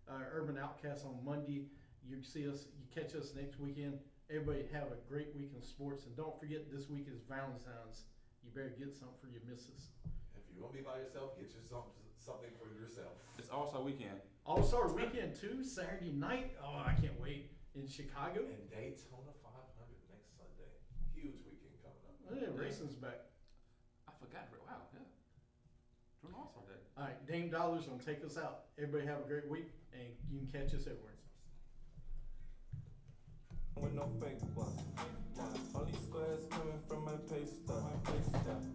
Urban Outcast on Monday. You catch us next weekend. Everybody have a great week in sports. And don't forget, this week is Valentine's. You better get something for your missus. If you're going to be by yourself, get you something for yourself. It's All-Star Weekend. All-Star Weekend, too. Saturday night. Oh, I can't wait. In Chicago. And Daytona 500 next Sunday. Huge weekend coming up. Yeah, racing's back. I forgot. Wow, yeah. Doing All-Star Day. All right, Dame Dollars gonna take us out. Everybody have a great week, and you can catch us everywhere. With no fake ones. All these squares coming from my pay stuff.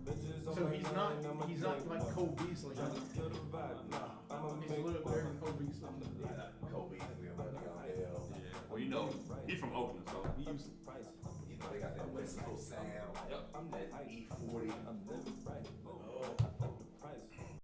Bitches on So my he's not like Cole Beasley. Trying to kill the vibe. Nah, I'm a He's a little better than Cole Beasley. Kobe, we got Le'Veon Bell. Well, he's from Oakland, so he used to. They got that West Coast sound. I'm that E40. I'm living right. Oh.